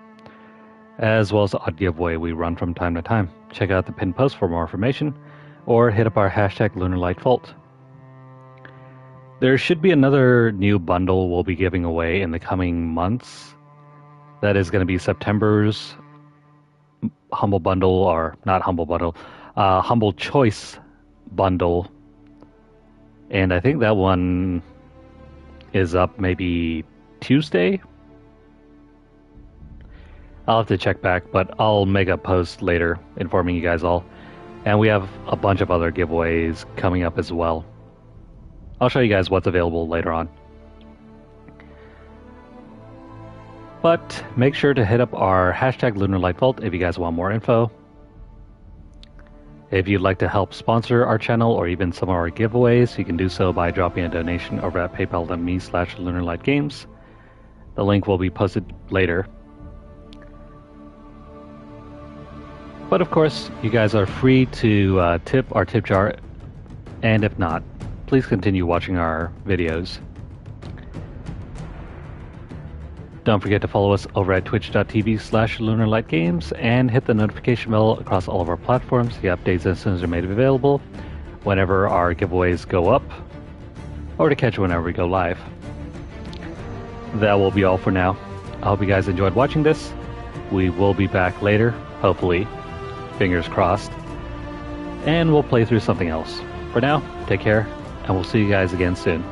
as well as the odd giveaway we run from time to time. Check out the pinned post for more information, or hit up our hashtag LunarlightVault. There should be another new bundle we'll be giving away in the coming months. That is going to be September's Humble Bundle, or not Humble Bundle, Humble Choice Bundle. And I think that one is up maybe Tuesday. I'll have to check back, but I'll make a post later informing you guys all. And we have a bunch of other giveaways coming up as well. I'll show you guys what's available later on. But make sure to hit up our hashtag LunarlightVault if you guys want more info. If you'd like to help sponsor our channel or even some of our giveaways, you can do so by dropping a donation over at paypal.me/LunarlightGames. The link will be posted later. But of course, you guys are free to tip our tip jar, and if not, please continue watching our videos. Don't forget to follow us over at twitch.tv/LunarlightGames and hit the notification bell across all of our platforms. The updates as soon as they're made available, whenever our giveaways go up, or to catch whenever we go live. That will be all for now. I hope you guys enjoyed watching this. We will be back later, hopefully, fingers crossed, and we'll play through something else. For now, take care, and we'll see you guys again soon.